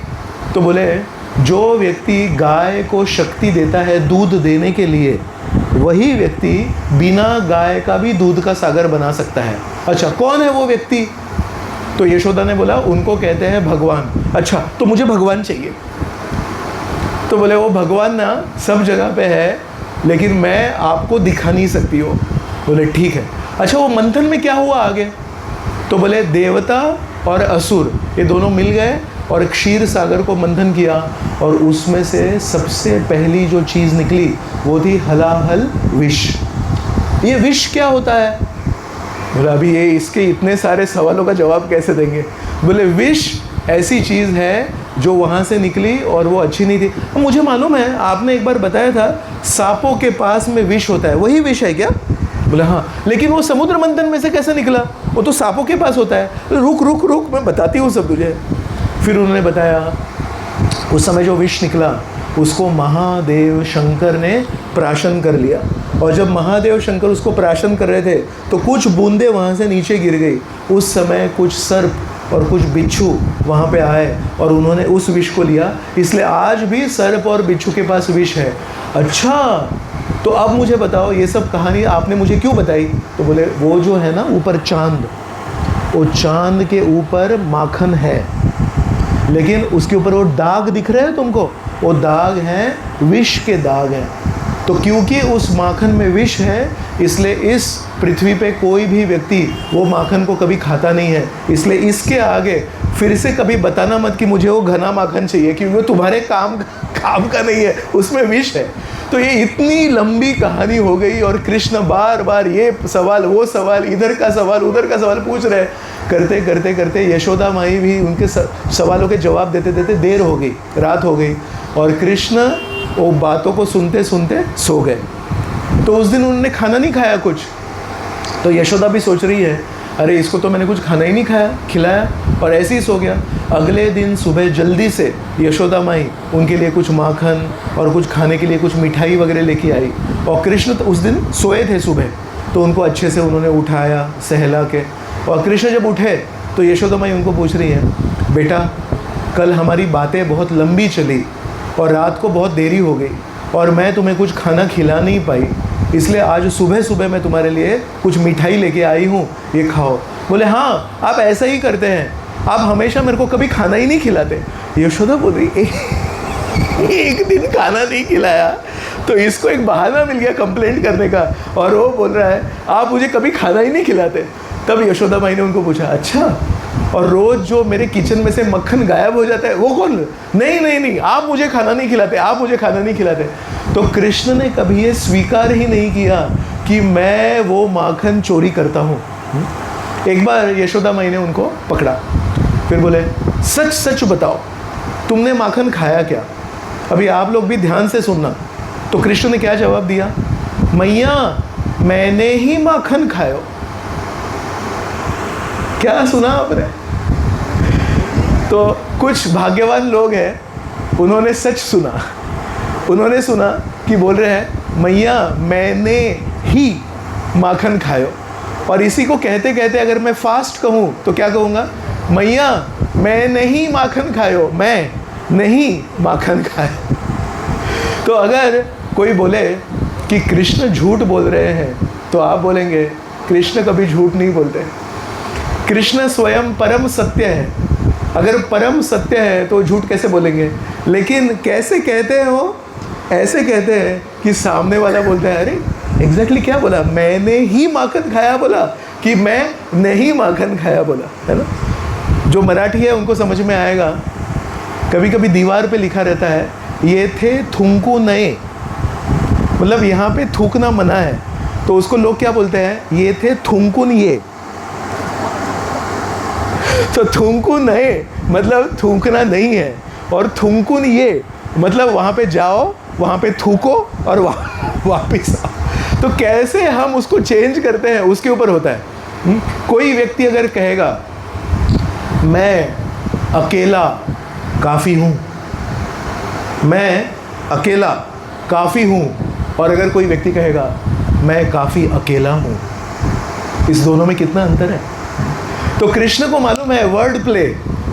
तो बोले जो व्यक्ति गाय को शक्ति देता है दूध देने के लिए, वही व्यक्ति बिना गाय का भी दूध का सागर बना सकता है। अच्छा कौन है वो व्यक्ति, तो यशोदा ने बोला उनको कहते हैं भगवान। अच्छा तो मुझे भगवान चाहिए। तो बोले वो भगवान ना सब जगह पे है लेकिन मैं आपको दिखा नहीं सकती हो। बोले ठीक है। अच्छा वो मंथन में क्या हुआ आगे, तो बोले देवता और असुर ये दोनों मिल गए और क्षीर सागर को मंथन किया, और उसमें से सबसे पहली जो चीज़ निकली वो थी हलाहल विष। ये विष क्या होता है, बोला अभी ये इसके इतने सारे सवालों का जवाब कैसे देंगे। बोले विष ऐसी चीज़ है जो वहाँ से निकली और वो अच्छी नहीं थी। मुझे मालूम है आपने एक बार बताया था सांपों के पास में विष होता है, वही विष है क्या। बोले हाँ, लेकिन वो समुद्र मंथन में से कैसे निकला, वो तो सांपों के पास होता है। रुक रुक रुक मैं बताती हूँ सब तुझे। फिर उन्होंने बताया उस समय जो विष निकला उसको महादेव शंकर ने प्राशन कर लिया। और जब महादेव शंकर उसको प्राशन कर रहे थे तो कुछ बूंदें वहाँ से नीचे गिर गई। उस समय कुछ सर्प और कुछ बिच्छू वहाँ पे आए और उन्होंने उस विष को लिया। इसलिए आज भी सर्प और बिच्छू के पास विष है। अच्छा, तो अब मुझे बताओ ये सब कहानी आपने मुझे क्यों बताई? तो बोले वो जो है ना ऊपर चांद, वो चांद के ऊपर माखन है, लेकिन उसके ऊपर वो दाग दिख रहे हैं तुमको, वो दाग हैं विष के दाग हैं। तो क्योंकि उस माखन में विष है, इसलिए इस पृथ्वी पे कोई भी व्यक्ति वो माखन को कभी खाता नहीं है। इसलिए इसके आगे फिर से कभी बताना मत कि मुझे वो घना माखन चाहिए, क्योंकि वो तुम्हारे काम का नहीं है, उसमें विष है। तो ये इतनी लंबी कहानी हो गई और कृष्ण बार बार ये सवाल वो सवाल, इधर का सवाल उधर का सवाल पूछ रहे। करते करते करते यशोदा माई भी उनके सवालों के जवाब देते देते देर हो गई, रात हो गई, और कृष्ण वो बातों को सुनते सुनते सो गए। तो उस दिन उन्होंने खाना नहीं खाया कुछ। तो यशोदा भी सोच रही है, अरे इसको तो मैंने कुछ खाना ही नहीं खिलाया, और ऐसे ही सो गया। अगले दिन सुबह जल्दी से यशोदा माई उनके लिए कुछ माखन और कुछ खाने के लिए कुछ मिठाई वगैरह लेके आई। और कृष्ण तो उस दिन सोए थे सुबह, तो उनको अच्छे से उन्होंने उठाया सहला के। और कृष्ण जब उठे तो यशोदा माई उनको पूछ रही है, बेटा कल हमारी बातें बहुत लंबी चली और रात को बहुत देरी हो गई और मैं तुम्हें कुछ खाना खिला नहीं पाई, इसलिए आज सुबह सुबह मैं तुम्हारे लिए कुछ मिठाई लेके आई हूँ, ये खाओ। बोले हाँ आप ऐसा ही करते हैं, आप हमेशा मेरे को कभी खाना ही नहीं खिलाते। यशोदा बोल रही एक दिन खाना नहीं खिलाया तो इसको एक बहाना मिल गया कंप्लेंट करने का, और वो बोल रहा है आप मुझे कभी खाना ही नहीं खिलाते। तब यशोदा माई ने उनको पूछा, अच्छा और रोज़ जो मेरे किचन में से मक्खन गायब हो जाता है वो कौन? नहीं नहीं नहीं, आप मुझे खाना नहीं खिलाते, आप मुझे खाना नहीं खिलाते। तो कृष्ण ने कभी ये स्वीकार ही नहीं किया कि मैं वो माखन चोरी करता हूँ। एक बार यशोदा माई ने उनको पकड़ा, फिर बोले सच सच बताओ तुमने माखन खाया क्या? अभी आप लोग भी ध्यान से सुनना। तो कृष्ण ने क्या जवाब दिया? मैया मैंने ही माखन खायो। क्या सुना आपने? तो कुछ भाग्यवान लोग हैं, उन्होंने सच सुना। उन्होंने सुना कि बोल रहे हैं मैया मैंने ही माखन खायो। और इसी को कहते कहते अगर मैं फास्ट कहूँ तो क्या कहूँगा? मैया मैं नहीं माखन खायो, मैं नहीं माखन खायो। तो अगर कोई बोले कि कृष्ण झूठ बोल रहे हैं तो आप बोलेंगे कृष्ण कभी झूठ नहीं बोलते, कृष्ण स्वयं परम सत्य है। अगर परम सत्य है तो झूठ कैसे बोलेंगे? लेकिन कैसे कहते हैं वो? ऐसे कहते हैं कि सामने वाला बोलता है अरे एग्जैक्टली क्या बोला? मैंने ही माखन खाया बोला कि मैं नहीं माखन खाया बोला, है ना? जो मराठी है उनको समझ में आएगा। कभी कभी दीवार पे लिखा रहता है ये थे थूकू नए, मतलब यहाँ पे थूकना मना है, तो उसको लोग क्या बोलते हैं? ये थे थूकून ये। तो थूकू नए मतलब थूकना नहीं है, और थूकून ये मतलब वहाँ पे जाओ, वहाँ पे थूको और वापिस आओ। तो कैसे हम उसको चेंज करते हैं उसके ऊपर होता है। कोई व्यक्ति अगर कहेगा मैं अकेला काफ़ी हूँ, मैं अकेला काफ़ी हूँ, और अगर कोई व्यक्ति कहेगा मैं काफ़ी अकेला हूँ, इस दोनों में कितना अंतर है? तो कृष्ण को मालूम है वर्ड प्ले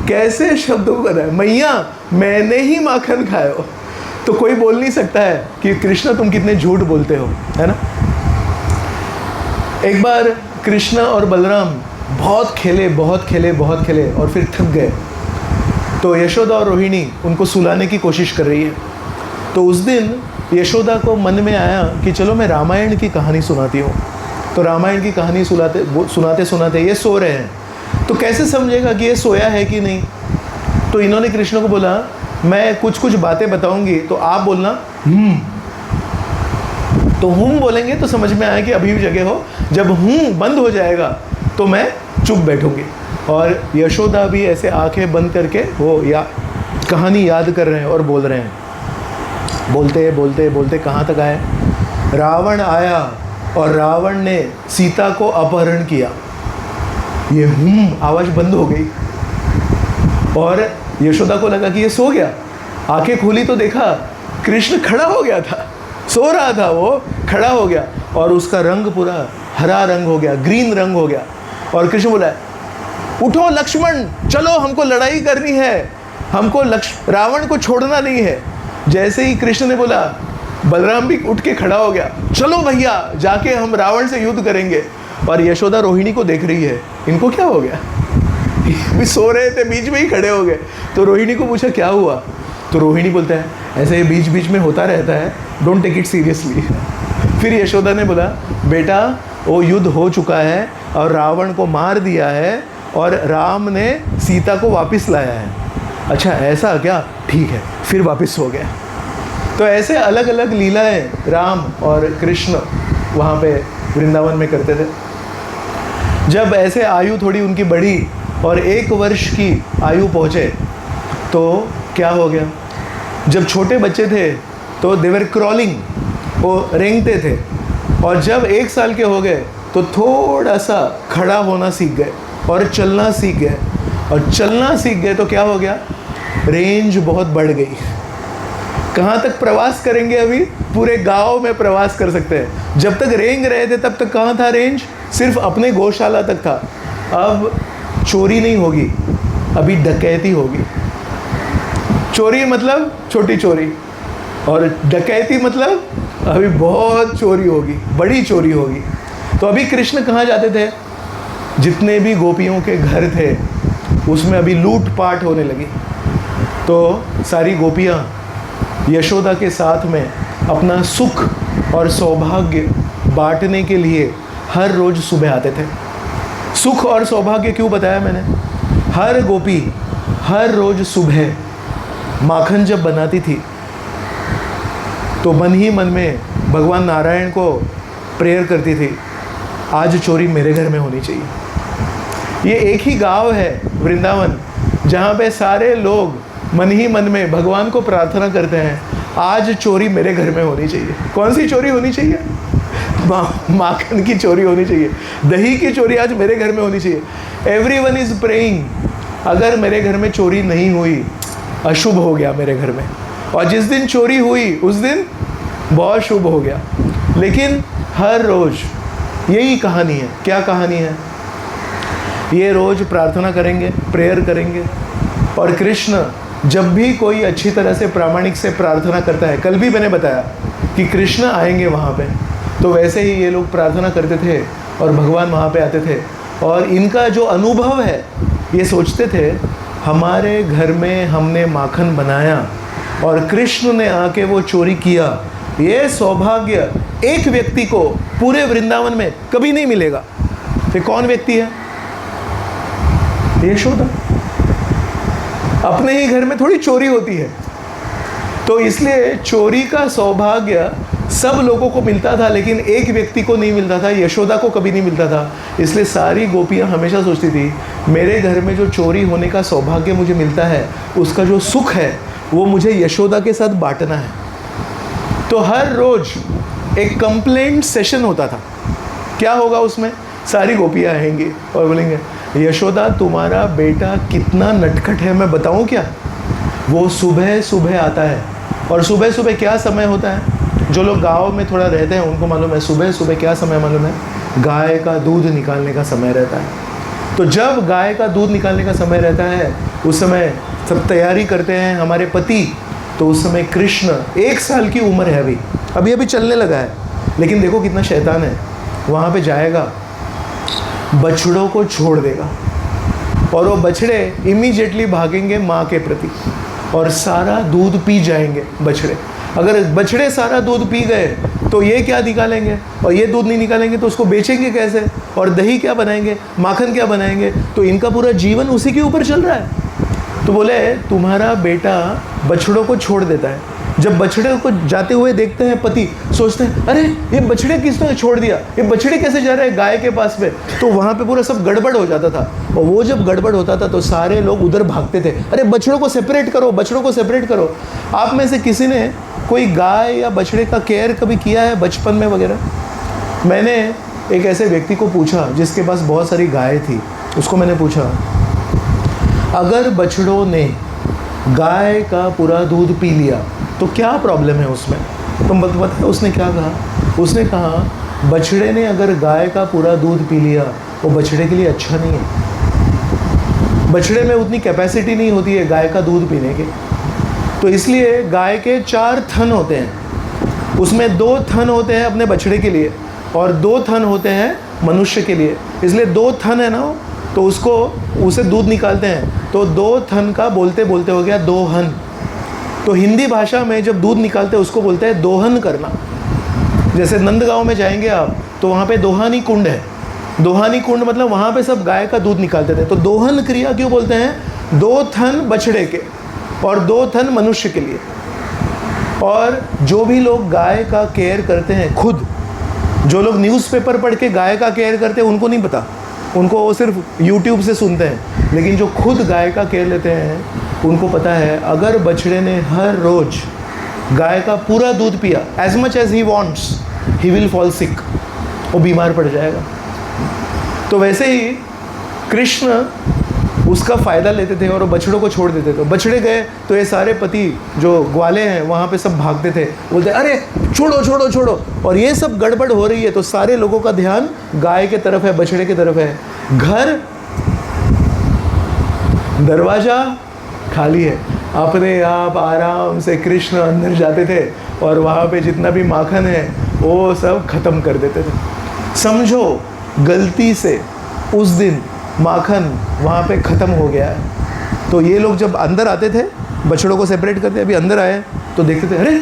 कैसे शब्दों को करना है। मैया मैंने ही माखन खायो, तो कोई बोल नहीं सकता है कि कृष्ण तुम कितने झूठ बोलते हो, है ना? एक बार कृष्ण और बलराम बहुत खेले और फिर थक गए। तो यशोदा और रोहिणी उनको सुलाने की कोशिश कर रही है। तो उस दिन यशोदा को मन में आया कि चलो मैं रामायण की कहानी सुनाती हूँ। तो रामायण की कहानी सुनाते सुनाते ये सो रहे हैं, तो कैसे समझेगा कि ये सोया है कि नहीं? तो इन्होंने कृष्ण को बोला मैं कुछ कुछ बातें बताऊंगी तो आप बोलना तो बोलेंगे तो समझ में आया कि अभी भी जगह हो। जब बंद हो जाएगा तो मैं चुप बैठूंगी। और यशोदा भी ऐसे आंखें बंद करके वो कहानी याद कर रहे हैं और बोल रहे हैं। बोलते बोलते बोलते कहाँ तक आए? रावण आया और रावण ने सीता को अपहरण किया। ये आवाज़ बंद हो गई और यशोदा को लगा कि ये सो गया। आंखें खोली तो देखा कृष्ण खड़ा हो गया था, सो रहा था, वो खड़ा हो गया और उसका रंग पूरा हरा रंग हो गया, ग्रीन रंग हो गया। और कृष्ण बोला, उठो लक्ष्मण, चलो हमको लड़ाई करनी है, हमको रावण को छोड़ना नहीं है। जैसे ही कृष्ण ने बोला, बलराम भी उठ के खड़ा हो गया, चलो भैया जाके हम रावण से युद्ध करेंगे। और यशोदा रोहिणी को देख रही है, इनको क्या हो गया, भी सो रहे थे बीच में ही खड़े हो गए। तो रोहिणी को पूछा क्या हुआ, तो रोहिणी बोलता है, ऐसे बीच बीच में होता रहता है, डोंट टेक इट सीरियसली। फिर यशोदा ने बोला, बेटा वो युद्ध हो चुका है और रावण को मार दिया है और राम ने सीता को वापस लाया है। अच्छा ऐसा क्या, ठीक है, फिर वापस हो गया। तो ऐसे अलग अलग लीलाएं राम और कृष्ण वहाँ पे वृंदावन में करते थे। जब ऐसे आयु थोड़ी उनकी बढ़ी और 1 वर्ष की आयु पहुँचे तो क्या हो गया, जब छोटे बच्चे थे तो देवर क्रॉलिंग, वो रेंगते थे। और जब 1 साल के हो गए तो थोड़ा सा खड़ा होना सीख गए और चलना सीख गए। और चलना सीख गए तो क्या हो गया, रेंज बहुत बढ़ गई। कहाँ तक प्रवास करेंगे, अभी पूरे गांव में प्रवास कर सकते हैं। जब तक रेंग रहे थे तब तक कहाँ था रेंज, सिर्फ अपने गौशाला तक था। अब चोरी नहीं होगी, अभी डकैती होगी। चोरी मतलब छोटी चोरी, और डकैती मतलब अभी बहुत चोरी होगी, बड़ी चोरी होगी। तो अभी कृष्ण कहाँ जाते थे, जितने भी गोपियों के घर थे उसमें अभी लूट पाट होने लगी। तो सारी गोपियाँ यशोदा के साथ में अपना सुख और सौभाग्य बांटने के लिए हर रोज़ सुबह आते थे। सुख और सौभाग्य क्यों बताया मैंने, हर गोपी हर रोज़ सुबह माखन जब बनाती थी तो मन ही मन में भगवान नारायण को प्रेयर करती थी, आज चोरी मेरे घर में होनी चाहिए। ये एक ही गांव है वृंदावन जहाँ पे सारे लोग मन ही मन में भगवान को प्रार्थना करते हैं, आज चोरी मेरे घर में होनी चाहिए। कौन सी चोरी होनी चाहिए, माखन की चोरी होनी चाहिए, दही की चोरी आज मेरे घर में होनी चाहिए। एवरीवन इज़ प्रेइंग, अगर मेरे घर में चोरी नहीं हुई अशुभ हो गया मेरे घर में, और जिस दिन चोरी हुई उस दिन बहुत शुभ हो गया। लेकिन हर रोज़ यही कहानी है। क्या कहानी है, ये रोज़ प्रार्थना करेंगे, प्रेयर करेंगे, और कृष्ण जब भी कोई अच्छी तरह से प्रामाणिक से प्रार्थना करता है, कल भी मैंने बताया कि कृष्ण आएंगे वहाँ पे, तो वैसे ही ये लोग प्रार्थना करते थे और भगवान वहाँ पे आते थे। और इनका जो अनुभव है, ये सोचते थे हमारे घर में हमने माखन बनाया और कृष्ण ने आके वो चोरी किया, ये सौभाग्य एक व्यक्ति को पूरे वृंदावन में कभी नहीं मिलेगा। ये कौन व्यक्ति है, यशोदा। अपने ही घर में थोड़ी चोरी होती है, तो इसलिए चोरी का सौभाग्य सब लोगों को मिलता था, लेकिन एक व्यक्ति को नहीं मिलता था, यशोदा को कभी नहीं मिलता था। इसलिए सारी गोपियाँ हमेशा सोचती थी मेरे घर में जो चोरी होने का सौभाग्य मुझे मिलता है, उसका जो सुख है वो मुझे यशोदा के साथ बांटना है। तो हर रोज़ एक कंप्लेंट सेशन होता था। क्या होगा उसमें, सारी गोपियाँ आएंगी और बोलेंगे यशोदा तुम्हारा बेटा कितना नटखट है, मैं बताऊँ क्या। वो सुबह सुबह आता है, और सुबह सुबह क्या समय होता है, जो लोग गांव में थोड़ा रहते हैं उनको मालूम है सुबह सुबह क्या समय मालूम है, गाय का दूध निकालने का समय रहता है। तो जब गाय का दूध निकालने का समय रहता है उस समय सब तैयारी करते हैं हमारे पति। तो उस समय कृष्ण 1 साल की उम्र है, अभी अभी चलने लगा है, लेकिन देखो कितना शैतान है। वहाँ पे जाएगा, बछड़ों को छोड़ देगा, और वो बछड़े इमीडिएटली भागेंगे माँ के प्रति और सारा दूध पी जाएंगे बछड़े। अगर बछड़े सारा दूध पी गए तो ये क्या निकालेंगे, और ये दूध नहीं निकालेंगे तो उसको बेचेंगे कैसे, और दही क्या बनाएंगे, माखन क्या बनाएंगे। तो इनका पूरा जीवन उसी के ऊपर चल रहा है। तो बोले तुम्हारा बेटा बछड़ों को छोड़ देता है। जब बछड़े को जाते हुए देखते हैं पति, सोचते हैं अरे ये बछड़े किसने छोड़ दिया, ये बछड़े कैसे जा रहे हैं गाय के पास में। तो वहाँ पे पूरा सब गड़बड़ हो जाता था, और वो जब गड़बड़ होता था तो सारे लोग उधर भागते थे, अरे बछड़ों को सेपरेट करो, बछड़ों को सेपरेट करो। आप में से किसी ने कोई गाय या बछड़े का केयर कभी किया है बचपन में वगैरह। मैंने एक ऐसे व्यक्ति को पूछा जिसके पास बहुत सारी गाय थी, उसको मैंने पूछा अगर बछड़ों ने गाय का पूरा दूध पी लिया तो क्या प्रॉब्लम है उसमें? तुम बताए उसने क्या कहा? उसने कहा बछड़े ने अगर गाय का पूरा दूध पी लिया वो बछड़े के लिए अच्छा नहीं है। बछड़े में उतनी कैपेसिटी नहीं होती है गाय का दूध पीने की। तो इसलिए गाय के 4 थन होते हैं, उसमें 2 थन होते हैं अपने बछड़े के लिए और 2 थन होते हैं मनुष्य के लिए। इसलिए 2 थन है ना, तो उसे दूध निकालते हैं, तो 2 थन का बोलते बोलते हो गया दोहन। तो हिंदी भाषा में जब दूध निकालते हैं उसको बोलते हैं दोहन करना। जैसे नंदगांव में जाएंगे आप तो वहाँ पे दोहानी कुंड है। दोहानी कुंड मतलब वहाँ पे सब गाय का दूध निकालते थे। तो दोहन क्रिया क्यों बोलते हैं? 2 थन बछड़े के और 2 थन मनुष्य के लिए। और जो भी लोग गाय का केयर करते हैं, खुद जो लोग न्यूज़पेपर पढ़ के गाय का केयर करते हैं उनको नहीं पता, उनको वो सिर्फ यूट्यूब से सुनते हैं। लेकिन जो खुद गाय का केयर लेते हैं उनको पता है अगर बछड़े ने हर रोज गाय का पूरा दूध पिया as much as he wants, he will fall sick, वो बीमार पड़ जाएगा। तो वैसे ही कृष्ण उसका फ़ायदा लेते थे और बछड़ों को छोड़ देते थे। बछड़े गए तो ये सारे पति जो ग्वाले हैं वहाँ पे सब भागते थे, बोलते अरे छोड़ो छोड़ो छोड़ो, और ये सब गड़बड़ हो रही है। तो सारे लोगों का ध्यान गाय के तरफ है, बछड़े की तरफ है। घर दरवाज़ा खाली है, अपने आप आराम से कृष्ण अंदर जाते थे और वहाँ पे जितना भी माखन है वो सब ख़त्म कर देते थे। समझो गलती से उस दिन माखन वहाँ पे ख़त्म हो गया है। तो ये लोग जब अंदर आते थे, बछड़ों को सेपरेट करते, अभी अंदर आए तो देखते थे अरे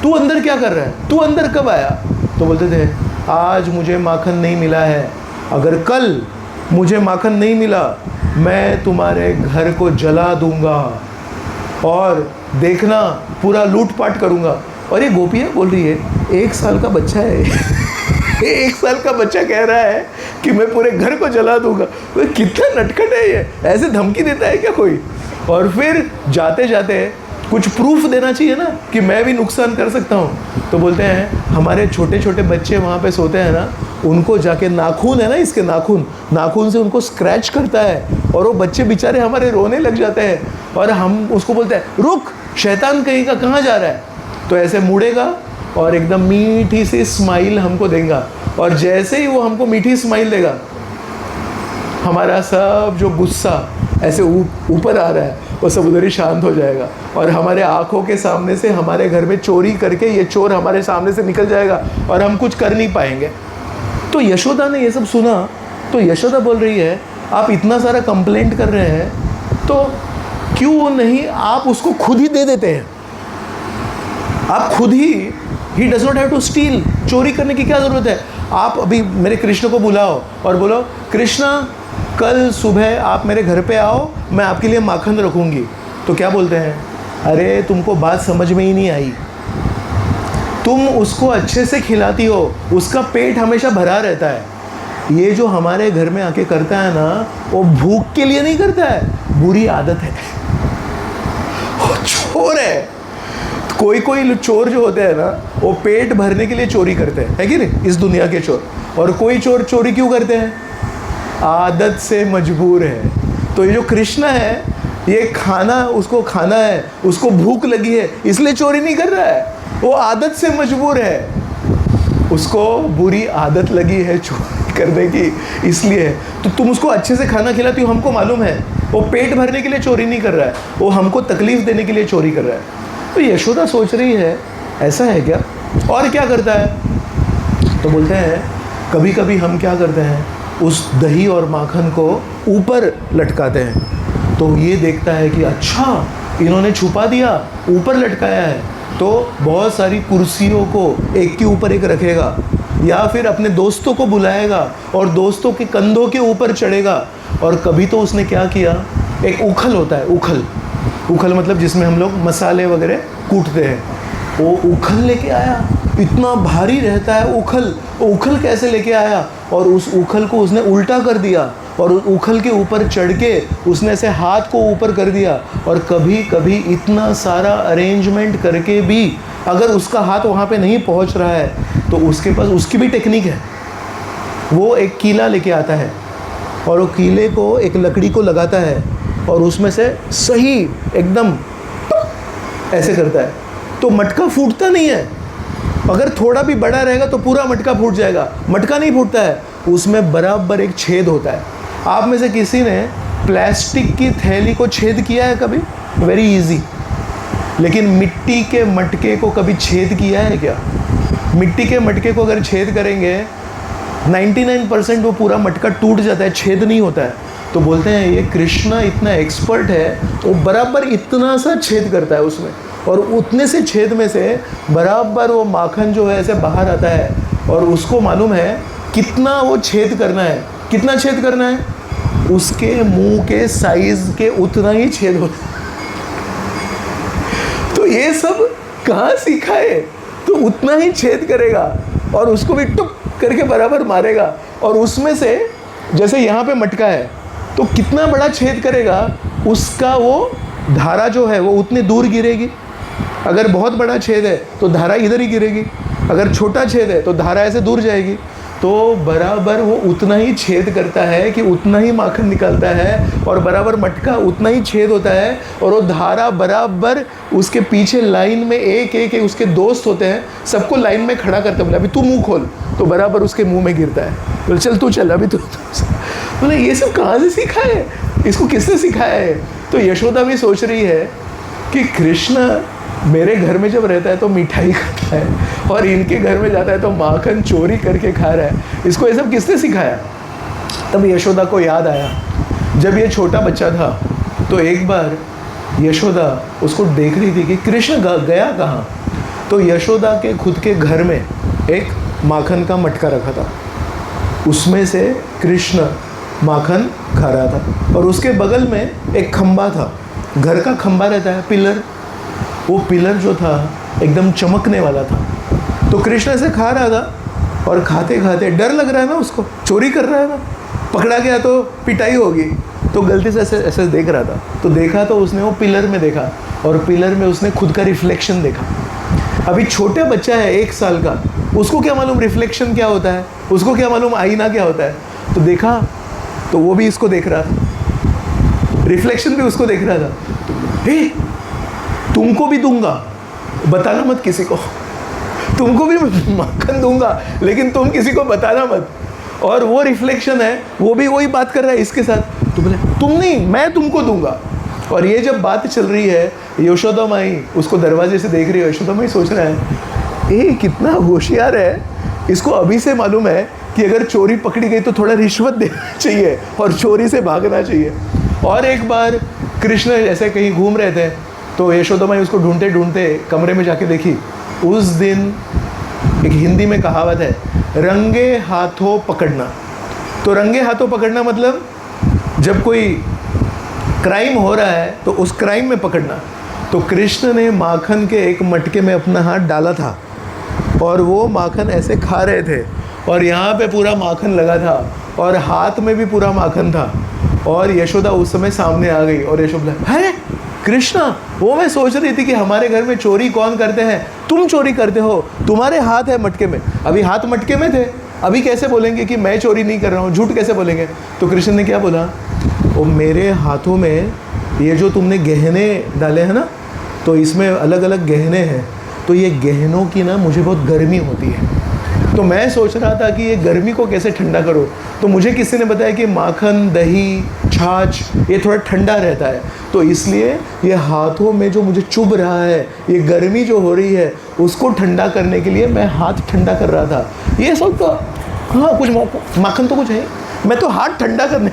तू अंदर क्या कर रहा है, तू अंदर कब आया? तो बोलते थे आज मुझे माखन नहीं मिला है, अगर कल मुझे माखन नहीं मिला मैं तुम्हारे घर को जला दूंगा और देखना पूरा लूटपाट करूंगा। और ये गोपियाँ बोल रही है 1 साल का बच्चा है 1 साल का बच्चा कह रहा है कि मैं पूरे घर को जला दूंगा। तो कितना नटखट है ये, ऐसे धमकी देता है क्या कोई? और फिर जाते जाते कुछ प्रूफ देना चाहिए ना कि मैं भी नुकसान कर सकता हूँ। तो बोलते हैं हमारे छोटे छोटे बच्चे वहाँ पे सोते हैं ना, उनको जाके नाखून है ना, इसके नाखून से उनको स्क्रैच करता है और वो बच्चे बेचारे हमारे रोने लग जाते हैं और हम उसको बोलते हैं रुक शैतान कहीं का, कहाँ जा रहा है? तो ऐसे मुड़ेगा और एकदम मीठी सी स्माइल हमको देगा और जैसे ही वो हमको मीठी स्माइल देगा हमारा सब जो गुस्सा ऐसे ऊपर आ रहा है वो सब उधर ही शांत हो जाएगा और हमारे आँखों के सामने से हमारे घर में चोरी करके ये चोर हमारे सामने से निकल जाएगा और हम कुछ कर नहीं पाएंगे। तो यशोदा ने ये सब सुना तो यशोदा बोल रही है आप इतना सारा कंप्लेंट कर रहे हैं तो क्यों नहीं आप उसको खुद ही दे देते हैं? आप खुद he does not have to steal, चोरी करने की क्या ज़रूरत है? आप अभी मेरे कृष्ण को बुलाओ और बोलो कृष्णा कल सुबह आप मेरे घर पे आओ, मैं आपके लिए माखन रखूँगी। तो क्या बोलते हैं अरे तुमको बात समझ में ही नहीं आई, तुम उसको अच्छे से खिलाती हो, उसका पेट हमेशा भरा रहता है। ये जो हमारे घर में आके करता है ना वो भूख के लिए नहीं करता है, बुरी आदत है, वो चोर है। कोई कोई चोर जो होते हैं ना वो पेट भरने के लिए चोरी करते हैं, है कि नहीं, इस दुनिया के चोर। और कोई चोर चोरी क्यों करते हैं? आदत से मजबूर है। तो ये जो कृष्ण है ये उसको खाना है, उसको भूख लगी है इसलिए चोरी नहीं कर रहा है, वो आदत से मजबूर है, उसको बुरी आदत लगी है चोरी करने की इसलिए। तो तुम उसको अच्छे से खाना खिलाती हो, हमको मालूम है वो पेट भरने के लिए चोरी नहीं कर रहा है, वो हमको तकलीफ़ देने के लिए चोरी कर रहा है। तो यशोदा सोच रही है ऐसा है क्या? और क्या करता है? तो बोलते हैं कभी कभी हम क्या करते हैं उस दही और माखन को ऊपर लटकाते हैं। तो ये देखता है कि अच्छा इन्होंने छुपा दिया, ऊपर लटकाया है, तो बहुत सारी कुर्सियों को एक के ऊपर एक रखेगा या फिर अपने दोस्तों को बुलाएगा और दोस्तों के कंधों के ऊपर चढ़ेगा। और कभी तो उसने क्या किया, एक उखल होता है, उखल मतलब जिसमें हम लोग मसाले वगैरह कूटते हैं, वो उखल लेके आया, इतना भारी रहता है उखल कैसे लेके आया और उस उखल को उसने उल्टा कर दिया और उस उखल के ऊपर चढ़ के उसने ऐसे हाथ को ऊपर कर दिया। और कभी कभी इतना सारा अरेंजमेंट करके भी अगर उसका हाथ वहाँ पे नहीं पहुँच रहा है तो उसके पास उसकी भी टेक्निक है। वो एक कीला लेके आता है और वो कीले को एक लकड़ी को लगाता है और उसमें से सही एकदम ऐसे करता है तो मटका फूटता नहीं है। अगर थोड़ा भी बड़ा रहेगा तो पूरा मटका फूट जाएगा, मटका नहीं फूटता है, उसमें बराबर एक छेद होता है। आप में से किसी ने प्लास्टिक की थैली को छेद किया है कभी? Very easy. लेकिन मिट्टी के मटके को कभी छेद किया है क्या? मिट्टी के मटके को अगर छेद करेंगे 99% वो पूरा मटका टूट जाता है, छेद नहीं होता है। तो बोलते हैं ये कृष्णा इतना एक्सपर्ट है, वो बराबर इतना सा छेद करता है उसमें, और उतने से छेद में से बराबर वो माखन जो है ऐसे बाहर आता है, और उसको मालूम है कितना वो छेद करना है। कितना छेद करना है? उसके मुंह के साइज के उतना ही छेद होता है। तो ये सब कहाँ सीखा है? तो उतना ही छेद करेगा और उसको भी टुक करके बराबर मारेगा, और उसमें से जैसे यहाँ पे मटका है तो कितना बड़ा छेद करेगा, उसका वो धारा जो है वो उतनी दूर गिरेगी। अगर बहुत बड़ा छेद है तो धारा इधर ही गिरेगी, अगर छोटा छेद है तो धारा ऐसे दूर जाएगी। तो बराबर वो उतना ही छेद करता है कि उतना ही माखन निकलता है, और बराबर मटका उतना ही छेद होता है, और वो धारा बराबर उसके पीछे लाइन में एक एक उसके दोस्त होते हैं, सबको लाइन में खड़ा करते बोले अभी तू मुंह खोल, तो बराबर उसके मुंह में गिरता है। बोले चल तू चल अभी तू। बोले ये सब कहाँ से सीखा है, इसको किसने सिखाया है? तो यशोदा भी सोच रही है कि कृष्ण मेरे घर में जब रहता है तो मिठाई खाता है, और इनके घर में जाता है तो माखन चोरी करके खा रहा है, इसको ये सब किसने सिखाया? तब यशोदा को याद आया, जब ये छोटा बच्चा था तो एक बार यशोदा उसको देख रही थी कि कृष्ण गया कहाँ। तो यशोदा के खुद के घर में एक माखन का मटका रखा था, उसमें से कृष्ण माखन खा रहा था, और उसके बगल में एक खंबा था, घर का खंबा रहता है पिलर, वो पिलर जो था एकदम चमकने वाला था। तो कृष्ण ऐसे खा रहा था, और खाते खाते डर लग रहा है ना, उसको चोरी कर रहा है ना, पकड़ा गया तो पिटाई होगी, तो गलती से ऐसे ऐसे देख रहा था। तो देखा तो उसने वो पिलर में देखा, और पिलर में उसने खुद का रिफ्लेक्शन देखा। अभी छोटे बच्चा है 1 साल का, उसको क्या मालूम रिफ्लेक्शन क्या होता है, उसको क्या मालूम आईना क्या होता है। तो देखा तो वो भी इसको देख रहा था, रिफ्लेक्शन भी उसको देख रहा था। हे तुमको भी दूंगा, बताना मत किसी को, तुमको भी माखन दूंगा, लेकिन तुम किसी को बताना मत। और वो रिफ्लेक्शन है, वो भी वही बात कर रहा है इसके साथ। तो बोले तुम नहीं, मैं तुमको दूंगा। और ये जब बात चल रही है, यशोदा माई उसको दरवाजे से देख रही है। यशोदा माई सोच रहा है ये कितना होशियार है, इसको अभी से मालूम है कि अगर चोरी पकड़ी गई तो थोड़ा रिश्वत देना चाहिए और चोरी से भागना चाहिए। और एक बार कृष्ण ऐसे कहीं घूम रहे थे, तो यशोदा माई उसको ढूंढते ढूंढते कमरे में जाके देखी। उस दिन एक हिंदी में कहावत है, रंगे हाथों पकड़ना। तो रंगे हाथों पकड़ना मतलब जब कोई क्राइम हो रहा है तो उस क्राइम में पकड़ना। तो कृष्ण ने माखन के एक मटके में अपना हाथ डाला था, और वो माखन ऐसे खा रहे थे, और यहाँ पे पूरा माखन लगा था, और हाथ में भी पूरा माखन था। और यशोदा उस समय सामने आ गई, और यशोदा अरे कृष्णा, वो मैं सोच रही थी कि हमारे घर में चोरी कौन करते हैं, तुम चोरी करते हो, तुम्हारे हाथ है मटके में। अभी हाथ मटके में थे, अभी कैसे बोलेंगे कि मैं चोरी नहीं कर रहा हूँ, झूठ कैसे बोलेंगे। तो कृष्ण ने क्या बोला, वो मेरे हाथों में ये जो तुमने गहने डाले हैं ना, तो इसमें अलग अलग गहने हैं, तो ये गहनों की ना मुझे बहुत गर्मी होती है, तो मैं सोच रहा था कि ये गर्मी को कैसे ठंडा करो। तो मुझे किसी ने बताया कि माखन, दही, छाछ ये थोड़ा ठंडा रहता है, तो इसलिए ये हाथों में जो मुझे चुभ रहा है, ये गर्मी जो हो रही है, उसको ठंडा करने के लिए मैं हाथ ठंडा कर रहा था। ये सब तो हाँ, कुछ माखन तो कुछ है, मैं तो हाथ ठंडा करने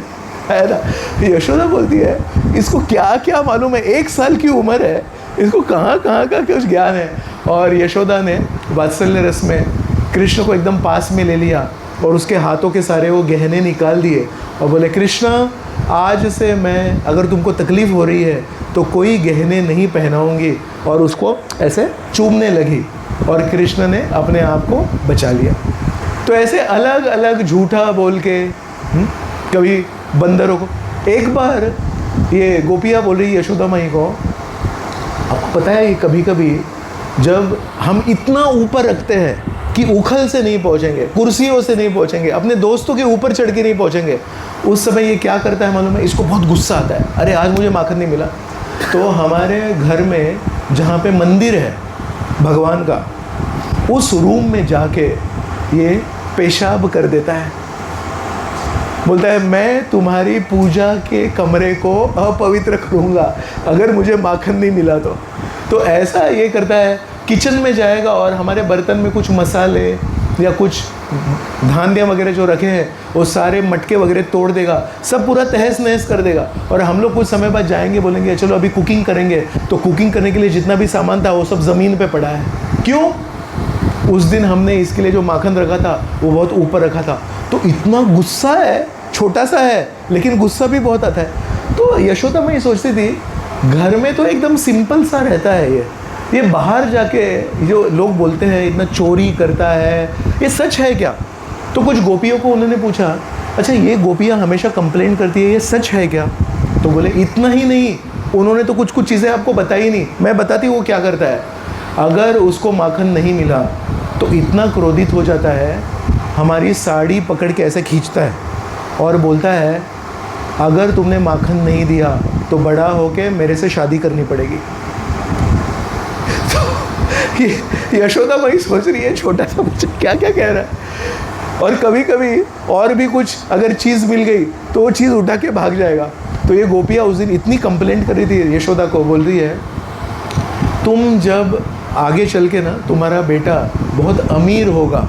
आया था। यशोदा बोलती है इसको क्या क्या मालूम है, 1 साल की उम्र है, इसको कहाँ कहाँ का कुछ ज्ञान है। और यशोदा ने वात्सल्य रस में कृष्ण को एकदम पास में ले लिया, और उसके हाथों के सारे वो गहने निकाल दिए, और बोले कृष्णा, आज से मैं, अगर तुमको तकलीफ़ हो रही है तो कोई गहने नहीं पहनाऊंगी। और उसको ऐसे चूमने लगी, और कृष्ण ने अपने आप को बचा लिया। तो ऐसे अलग अलग झूठा बोल के कभी बंदरों को, एक बार ये गोपियाँ बोल रही यशोदा माई को, आपको पता है कभी कभी जब हम इतना ऊपर रखते हैं कि उखल से नहीं पहुँचेंगे, कुर्सियों से नहीं पहुँचेंगे, अपने दोस्तों के ऊपर चढ़ के नहीं पहुँचेंगे, उस समय ये क्या करता है मालूम है, इसको बहुत गुस्सा आता है, अरे आज मुझे माखन नहीं मिला। तो हमारे घर में जहाँ पे मंदिर है भगवान का, उस रूम में जाके ये पेशाब कर देता है। बोलता है मैं तुम्हारी पूजा के कमरे को अपवित्र करूँगा अगर मुझे माखन नहीं मिला तो ऐसा ये करता है। किचन में जाएगा और हमारे बर्तन में कुछ मसाले या कुछ धान्य वगैरह जो रखे हैं वो सारे मटके वगैरह तोड़ देगा, सब पूरा तहस नहस कर देगा। और हम लोग कुछ समय बाद जाएंगे, बोलेंगे चलो अभी कुकिंग करेंगे, तो कुकिंग करने के लिए जितना भी सामान था वो सब ज़मीन पे पड़ा है। क्यों? उस दिन हमने इसके लिए जो माखन रखा था वो बहुत ऊपर रखा था। तो इतना गुस्सा है, छोटा सा है लेकिन गुस्सा भी बहुत आता है। तो यशोदा मैं सोचती थी घर में तो एकदम सिंपल सा रहता है ये बाहर जाके जो लोग बोलते हैं इतना चोरी करता है, ये सच है क्या? तो कुछ गोपियों को उन्होंने पूछा, अच्छा ये गोपियाँ हमेशा कंप्लेंट करती है, ये सच है क्या? तो बोले इतना ही नहीं, उन्होंने तो कुछ चीज़ें आपको बताई नहीं, मैं बताती वो क्या करता है। अगर उसको माखन नहीं मिला तो इतना क्रोधित हो जाता है, हमारी साड़ी पकड़ के ऐसे खींचता है और बोलता है अगर तुमने माखन नहीं दिया तो बड़ा होके मेरे से शादी करनी पड़ेगी। तो यशोदा माई सोच रही है छोटा सा बच्चा क्या क्या कह रहा है। और कभी कभी और भी कुछ अगर चीज़ मिल गई तो वो चीज़ उठा के भाग जाएगा। तो ये गोपियाँ उस दिन इतनी कंप्लेंट कर रही थी यशोदा को, बोल रही है तुम जब आगे चल के ना तुम्हारा बेटा बहुत अमीर होगा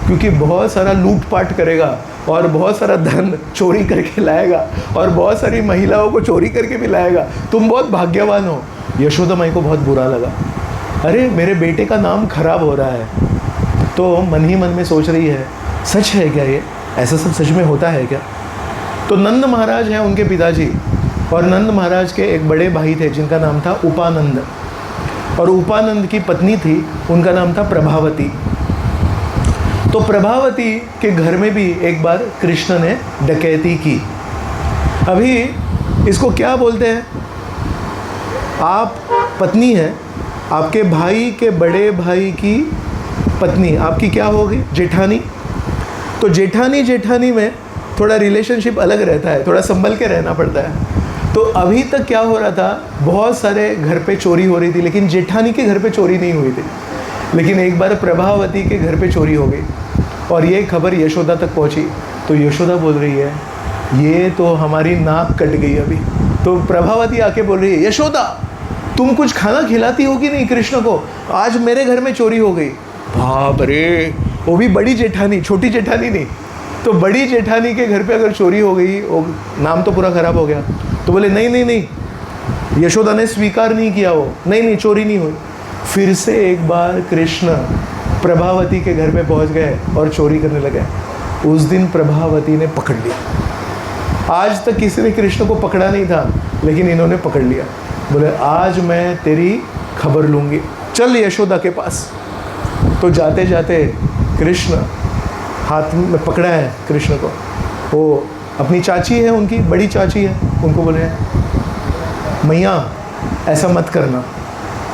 क्योंकि बहुत सारा लूटपाट करेगा और बहुत सारा धन चोरी करके लाएगा और बहुत सारी महिलाओं को चोरी करके भी लाएगा, तुम बहुत भाग्यवान हो। यशोदा माई को बहुत बुरा लगा, अरे मेरे बेटे का नाम खराब हो रहा है। तो मन ही मन में सोच रही है सच है क्या ये, ऐसा सब सच में होता है क्या? तो नंद महाराज हैं उनके पिताजी, और नंद महाराज के एक बड़े भाई थे जिनका नाम था उपानंद, और उपानंद की पत्नी थी, उनका नाम था प्रभावती। तो प्रभावती के घर में भी एक बार कृष्ण ने डकैती की। अभी इसको क्या बोलते हैं, आप पत्नी हैं, आपके भाई के बड़े भाई की पत्नी आपकी क्या होगी, जेठानी। तो जेठानी में थोड़ा रिलेशनशिप अलग रहता है, थोड़ा संभल के रहना पड़ता है। तो अभी तक क्या हो रहा था, बहुत सारे घर पे चोरी हो रही थी लेकिन जेठानी के घर पे चोरी नहीं हुई थी। लेकिन एक बार प्रभावती के घर पे चोरी हो गई और ये खबर यशोदा तक पहुंची। तो यशोदा बोल रही है ये तो हमारी नाक कट गई अभी। तो प्रभावती आके बोल रही है यशोदा तुम कुछ खाना खिलाती होगी नहीं कृष्ण को, आज मेरे घर में चोरी हो गई। बाप रे, वो भी बड़ी जेठानी, छोटी जेठानी नहीं। तो बड़ी जेठानी के घर पे अगर चोरी हो गई, वो नाम तो पूरा ख़राब हो गया। तो बोले नहीं, यशोदा ने स्वीकार नहीं किया, वो नहीं चोरी नहीं हुई। फिर से एक बार कृष्ण प्रभावती के घर पे पहुंच गए और चोरी करने लगे। उस दिन प्रभावती ने पकड़ लिया। आज तक किसी ने कृष्ण को पकड़ा नहीं था लेकिन इन्होंने पकड़ लिया। बोले आज मैं तेरी खबर लूँगी, चल यशोदा के पास। तो जाते जाते कृष्ण हाथ में पकड़ा है कृष्ण को, वो अपनी चाची है, उनकी बड़ी चाची है, उनको बोले मैया ऐसा मत करना।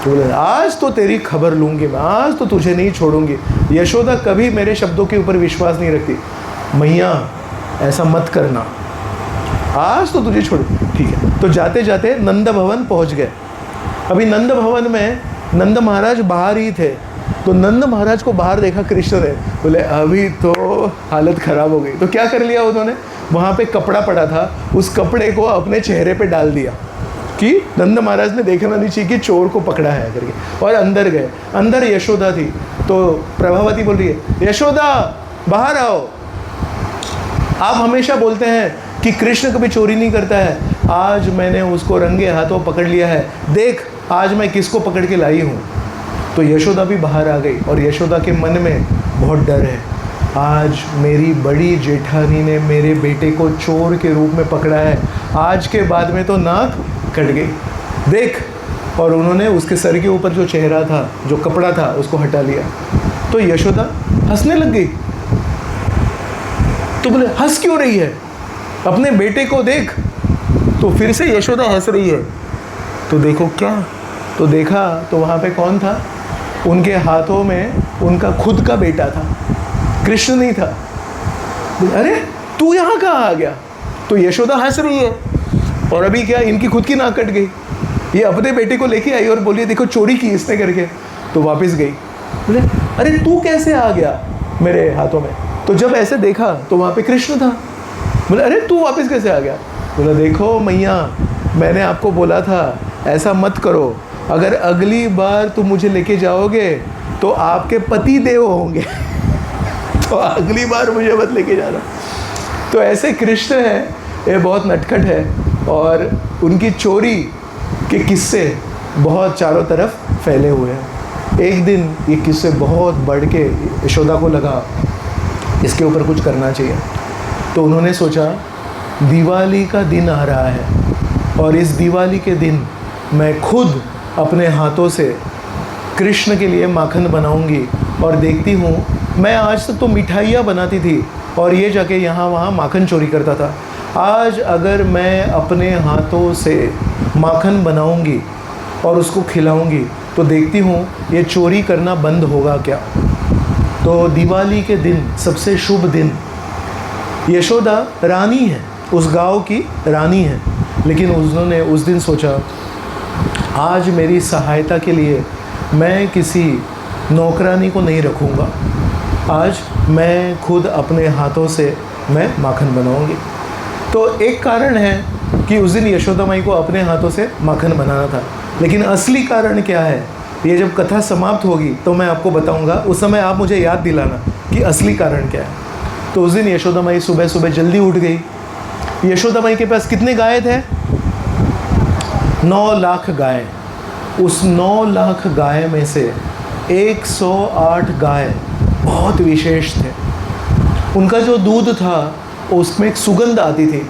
तो बोले आज तो तेरी खबर लूँगी मैं, आज तो तुझे नहीं छोड़ूंगी। यशोदा कभी मेरे शब्दों के ऊपर विश्वास नहीं रखती। मैया ऐसा मत करना, आज तो तुझे छोड़। ठीक है। तो जाते जाते नंद भवन पहुँच गए। अभी नंद भवन में नंद महाराज बाहर ही थे। तो नंद महाराज को बाहर देखा कृष्ण ने, बोले अभी तो हालत ख़राब हो गई। तो क्या कर लिया उन्होंने, वहाँ पे कपड़ा पड़ा था, उस कपड़े को अपने चेहरे पे डाल दिया कि नंद महाराज ने देखना नहीं चाहिए कि चोर को पकड़ा है करके, और अंदर गए। अंदर यशोदा थी। तो प्रभावती बोल रही है यशोदा बाहर आओ, आप हमेशा बोलते हैं कि कृष्ण कभी चोरी नहीं करता है, आज मैंने उसको रंगे हाथों पकड़ लिया है, देख आज मैं किसको पकड़ के लाई हूँ। तो यशोदा भी बाहर आ गई और यशोदा के मन में बहुत डर है, आज मेरी बड़ी जेठानी ने मेरे बेटे को चोर के रूप में पकड़ा है, आज के बाद में तो नाक कट गई, देख। और उन्होंने उसके सर के ऊपर जो चेहरा था, जो कपड़ा था, उसको हटा लिया। तो यशोदा हंसने लग गई। तो बोले हंस क्यों रही है, अपने बेटे को देख। तो फिर से यशोदा हंस रही है। तो देखो क्या, तो देखा तो वहाँ पे कौन था, उनके हाथों में उनका खुद का बेटा था, कृष्ण नहीं था। अरे तू यहाँ कहाँ आ गया। तो यशोदा हंस रही है और अभी क्या, इनकी खुद की नाक कट गई। ये अपने बेटे को लेके आई और बोलिए देखो चोरी की इसने करके। तो वापस गई, बोले अरे तू कैसे आ गया मेरे हाथों में? तो जब ऐसे देखा तो वहाँ पे कृष्ण था। बोले अरे तू वापस कैसे आ गया? बोला देखो मैया, मैंने आपको बोला था ऐसा मत करो, अगर अगली बार तुम मुझे लेके जाओगे तो आपके पति देव होंगे तो अगली बार मुझे मत लेके जाना। तो ऐसे कृष्ण है, ये बहुत नटखट है और उनकी चोरी के किस्से बहुत चारों तरफ फैले हुए हैं। एक दिन ये किस्से बहुत बढ़ के यशोदा को लगा इसके ऊपर कुछ करना चाहिए, तो उन्होंने सोचा दिवाली का दिन आ रहा है और इस दिवाली के दिन मैं खुद अपने हाथों से कृष्ण के लिए माखन बनाऊंगी और देखती हूँ, मैं आज तक तो मिठाइयाँ बनाती थी और ये जाके यहाँ वहाँ माखन चोरी करता था, आज अगर मैं अपने हाथों से माखन बनाऊंगी और उसको खिलाऊंगी तो देखती हूँ ये चोरी करना बंद होगा क्या। तो दिवाली के दिन, सबसे शुभ दिन, यशोदा रानी है, उस गांव की रानी है, लेकिन उन्होंने उस दिन सोचा आज मेरी सहायता के लिए मैं किसी नौकरानी को नहीं रखूँगा, आज मैं खुद अपने हाथों से मैं माखन बनाऊंगी। तो एक कारण है कि उस दिन यशोदा माई को अपने हाथों से माखन बनाना था, लेकिन असली कारण क्या है ये जब कथा समाप्त होगी तो मैं आपको बताऊंगा, उस समय आप मुझे याद दिलाना कि असली कारण क्या है। तो उस दिन यशोदा माई सुबह सुबह जल्दी उठ गई। यशोदा माई के पास कितने गाय थे? 9 लाख गाय। उस 9 लाख गाय में से 108 गाय बहुत विशेष थे। उनका जो दूध था उसमें एक सुगंध आती थी,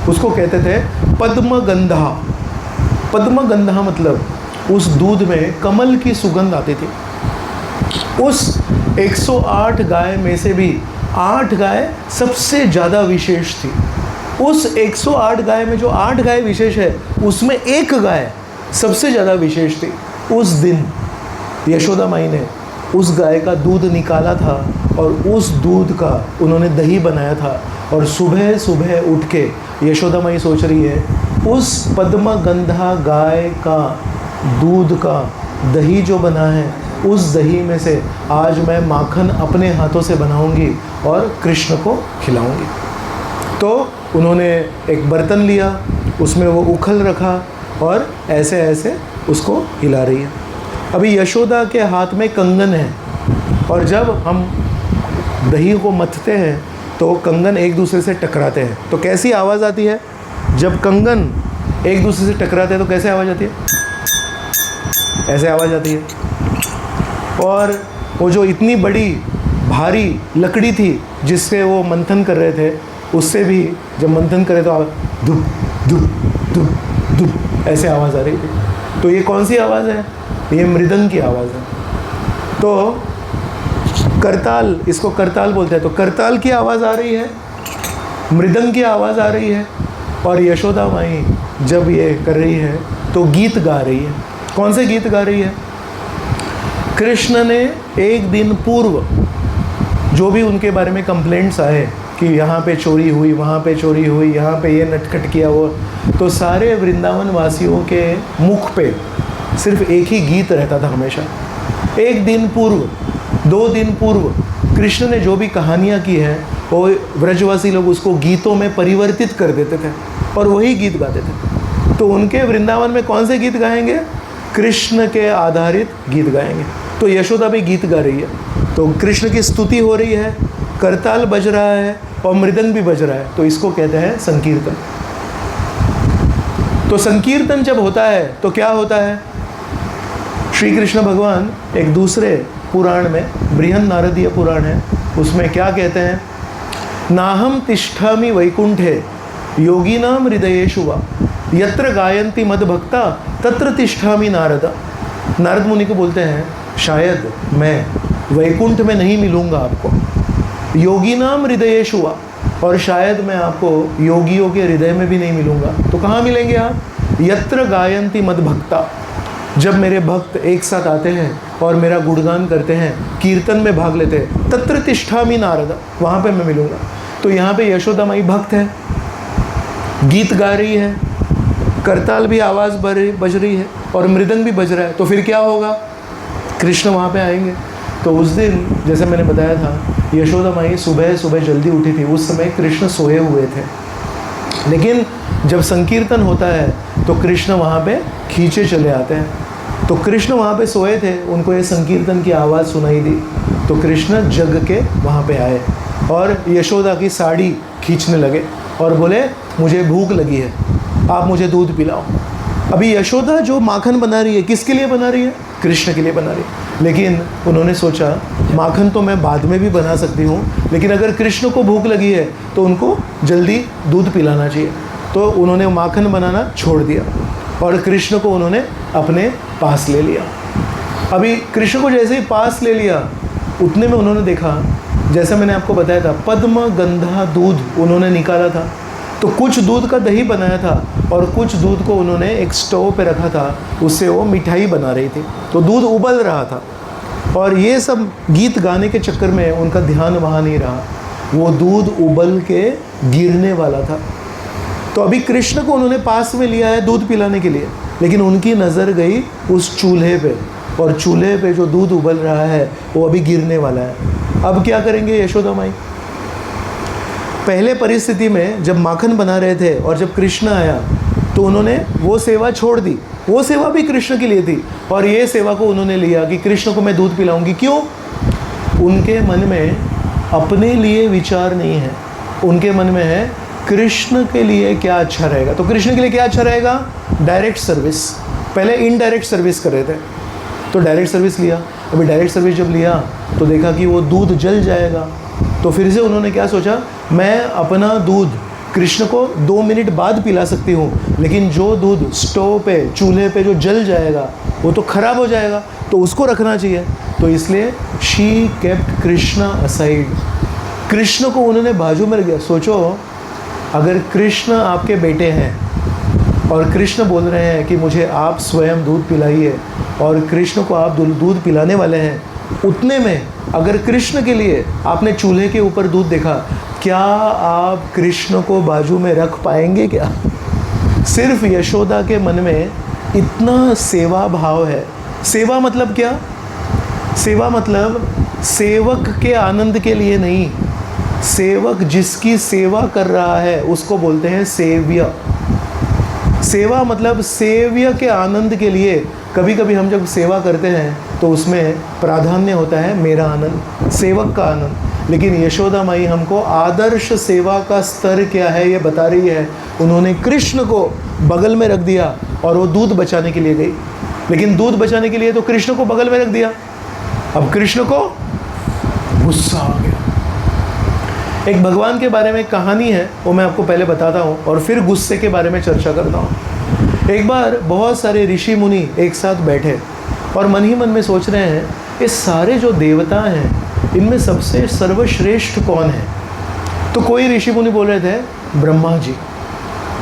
उसको कहते थे पद्मगंधा। पद्मगंधा मतलब उस दूध में कमल की सुगंध आती थी। उस 108 गाय में से भी 8 गाय सबसे ज़्यादा विशेष थी। उस 108 गाय में जो 8 गाय विशेष है उसमें एक गाय सबसे ज़्यादा विशेष थी। उस दिन यशोदा माई ने उस गाय का दूध निकाला था और उस दूध का उन्होंने दही बनाया था। और सुबह सुबह उठ के यशोदा माई सोच रही है उस पद्मगंधा गाय का दूध का दही जो बना है, उस दही में से आज मैं माखन अपने हाथों से बनाऊंगी और कृष्ण को खिलाऊंगी। तो उन्होंने एक बर्तन लिया, उसमें वो उखल रखा और ऐसे ऐसे उसको हिला रही है। अभी यशोदा के हाथ में कंगन है और जब हम दही को मथते हैं तो कंगन एक दूसरे से टकराते हैं, तो कैसी आवाज़ आती है? जब कंगन एक दूसरे से टकराते हैं तो कैसे आवाज़ आती है? ऐसे आवाज़ आती है। और वो जो इतनी बड़ी भारी लकड़ी थी जिससे वो मंथन कर रहे थे, उससे भी जब मंथन करे तो धुप धुप धुप धुप ऐसे आवाज़ आ रही थी। तो ये कौन सी आवाज़ है? ये मृदंग की आवाज़ है। तो करताल, इसको करताल बोलते हैं, तो करताल की आवाज़ आ रही है, मृदंग की आवाज़ आ रही है। और यशोदा माई जब ये कर रही है तो गीत गा रही है। कौन से गीत गा रही है? कृष्ण ने एक दिन पूर्व जो भी उनके बारे में कंप्लेंट्स आए कि यहाँ पे चोरी हुई, वहाँ पे चोरी हुई, यहाँ पे ये नटखट किया वो, तो सारे वृंदावन वासियों के मुख पे सिर्फ एक ही गीत रहता था हमेशा। एक दिन पूर्व, 2 दिन पूर्व कृष्ण ने जो भी कहानियाँ की हैं वो व्रजवासी लोग उसको गीतों में परिवर्तित कर देते थे और वही गीत गाते थे। तो उनके वृंदावन में कौन से गीत गाएंगे? कृष्ण के आधारित गीत गाएंगे। तो यशोदा भी गीत गा रही है, तो कृष्ण की स्तुति हो रही है, करताल बज रहा है और मृदंग भी बज रहा है, तो इसको कहते हैं संकीर्तन। तो संकीर्तन जब होता है तो क्या होता है? श्री कृष्ण भगवान एक दूसरे पुराण में, बृहन नारदीय पुराण है, उसमें क्या कहते हैं? नाहम तिष्ठामि वैकुंठे योगिनाम हृदयेषु वा यत्र गायन्ति मद्भक्ता तत्र तिष्ठामि नारद। नारद मुनि को बोलते हैं शायद मैं वैकुंठ में नहीं मिलूँगा आपको, योगिनाम हृदयेषु वा, और शायद मैं आपको योगियों के हृदय में भी नहीं मिलूँगा। तो कहाँ मिलेंगे आप? यत्र गायन्ति मद्भक्ता, जब मेरे भक्त एक साथ आते हैं और मेरा गुणगान करते हैं, कीर्तन में भाग लेते हैं, तत्र तिष्ठामि नारद, वहाँ पे मैं मिलूँगा। तो यहाँ पे यशोदा माई भक्त है, गीत गा रही है, करताल भी आवाज़ बज रही है और मृदंग भी बज रहा है, तो फिर क्या होगा? कृष्ण वहाँ पे आएंगे। तो उस दिन जैसे मैंने बताया था, यशोदा माई सुबह सुबह जल्दी उठी थी। उस समय कृष्ण सोए हुए थे, लेकिन जब संकीर्तन होता है तो कृष्ण वहाँ पे खींचे चले आते हैं। तो कृष्ण वहाँ पे सोए थे, उनको ये संकीर्तन की आवाज़ सुनाई दी, तो कृष्ण जग के वहाँ पे आए और यशोदा की साड़ी खींचने लगे और बोले मुझे भूख लगी है, आप मुझे दूध पिलाओ। अभी यशोदा जो माखन बना रही है, किसके लिए बना रही है? कृष्ण के लिए बना रही है। लेकिन उन्होंने सोचा माखन तो मैं बाद में भी बना सकती हूँ, लेकिन अगर कृष्ण को भूख लगी है तो उनको जल्दी दूध पिलाना चाहिए। तो उन्होंने माखन बनाना छोड़ दिया और कृष्ण को उन्होंने अपने पास ले लिया। अभी कृष्ण को जैसे ही पास ले लिया, उतने में उन्होंने देखा, जैसे मैंने आपको बताया था, पद्म गंधा दूध उन्होंने निकाला था। तो कुछ दूध का दही बनाया था और कुछ दूध को उन्होंने एक स्टोव पे रखा था, उससे वो मिठाई बना रही थी। तो दूध उबल रहा था और ये सब गीत गाने के चक्कर में उनका ध्यान वहाँ नहीं रहा, वो दूध उबल के गिरने वाला था। तो अभी कृष्ण को उन्होंने पास में लिया है दूध पिलाने के लिए, लेकिन उनकी नज़र गई उस चूल्हे पे, और चूल्हे पे जो दूध उबल रहा है वो अभी गिरने वाला है। अब क्या करेंगे यशोदा माई? पहले परिस्थिति में जब माखन बना रहे थे और जब कृष्ण आया तो उन्होंने वो सेवा छोड़ दी, वो सेवा भी कृष्ण के लिए थी, और ये सेवा को उन्होंने लिया कि कृष्ण को मैं दूध पिलाऊंगी। क्यों? उनके मन में अपने लिए विचार नहीं है, उनके मन में है कृष्ण के लिए क्या अच्छा रहेगा। तो कृष्ण के लिए क्या अच्छा रहेगा? Direct service. पहले इनडायरेक्ट सर्विस कर रहे थे, तो डायरेक्ट सर्विस लिया। अभी डायरेक्ट सर्विस जब लिया तो देखा कि वो दूध जल जाएगा, तो फिर से उन्होंने क्या सोचा, मैं अपना दूध कृष्ण को 2 मिनट बाद पिला सकती हूँ, लेकिन जो दूध स्टोव पे चूल्हे पे जो जल जाएगा वो तो ख़राब हो जाएगा, तो उसको रखना चाहिए। तो इसलिए she kept Krishna aside, Krishna को उन्होंने बाजू में रख दिया। सोचो अगर कृष्ण आपके बेटे हैं और कृष्ण बोल रहे हैं कि मुझे आप स्वयं दूध पिलाइए, और कृष्ण को आप दूध पिलाने वाले हैं, उतने में अगर कृष्ण के लिए आपने चूल्हे के ऊपर दूध देखा, क्या आप कृष्ण को बाजू में रख पाएंगे क्या? सिर्फ यशोदा के मन में इतना सेवा भाव है। सेवा मतलब क्या? सेवा मतलब सेवक के आनंद के लिए नहीं, सेवक जिसकी सेवा कर रहा है उसको बोलते हैं सेव्य। सेवा मतलब सेव्य के आनंद के लिए। कभी कभी हम जब सेवा करते हैं तो उसमें प्राधान्य होता है मेरा आनंद, सेवक का आनंद, लेकिन यशोदा माई हमको आदर्श सेवा का स्तर क्या है ये बता रही है। उन्होंने कृष्ण को बगल में रख दिया और वो दूध बचाने के लिए गई, लेकिन दूध बचाने के लिए तो कृष्ण को बगल में रख दिया। अब कृष्ण को गुस्सा आ गया। एक भगवान के बारे में कहानी है, वो मैं आपको पहले बताता हूँ और फिर गुस्से के बारे में चर्चा करता हूँ। एक बार बहुत सारे ऋषि मुनि एक साथ बैठे और मन ही मन में सोच रहे हैं, ये सारे जो देवता हैं इनमें सबसे सर्वश्रेष्ठ कौन है? तो कोई ऋषि मुनि बोल रहे थे ब्रह्मा जी,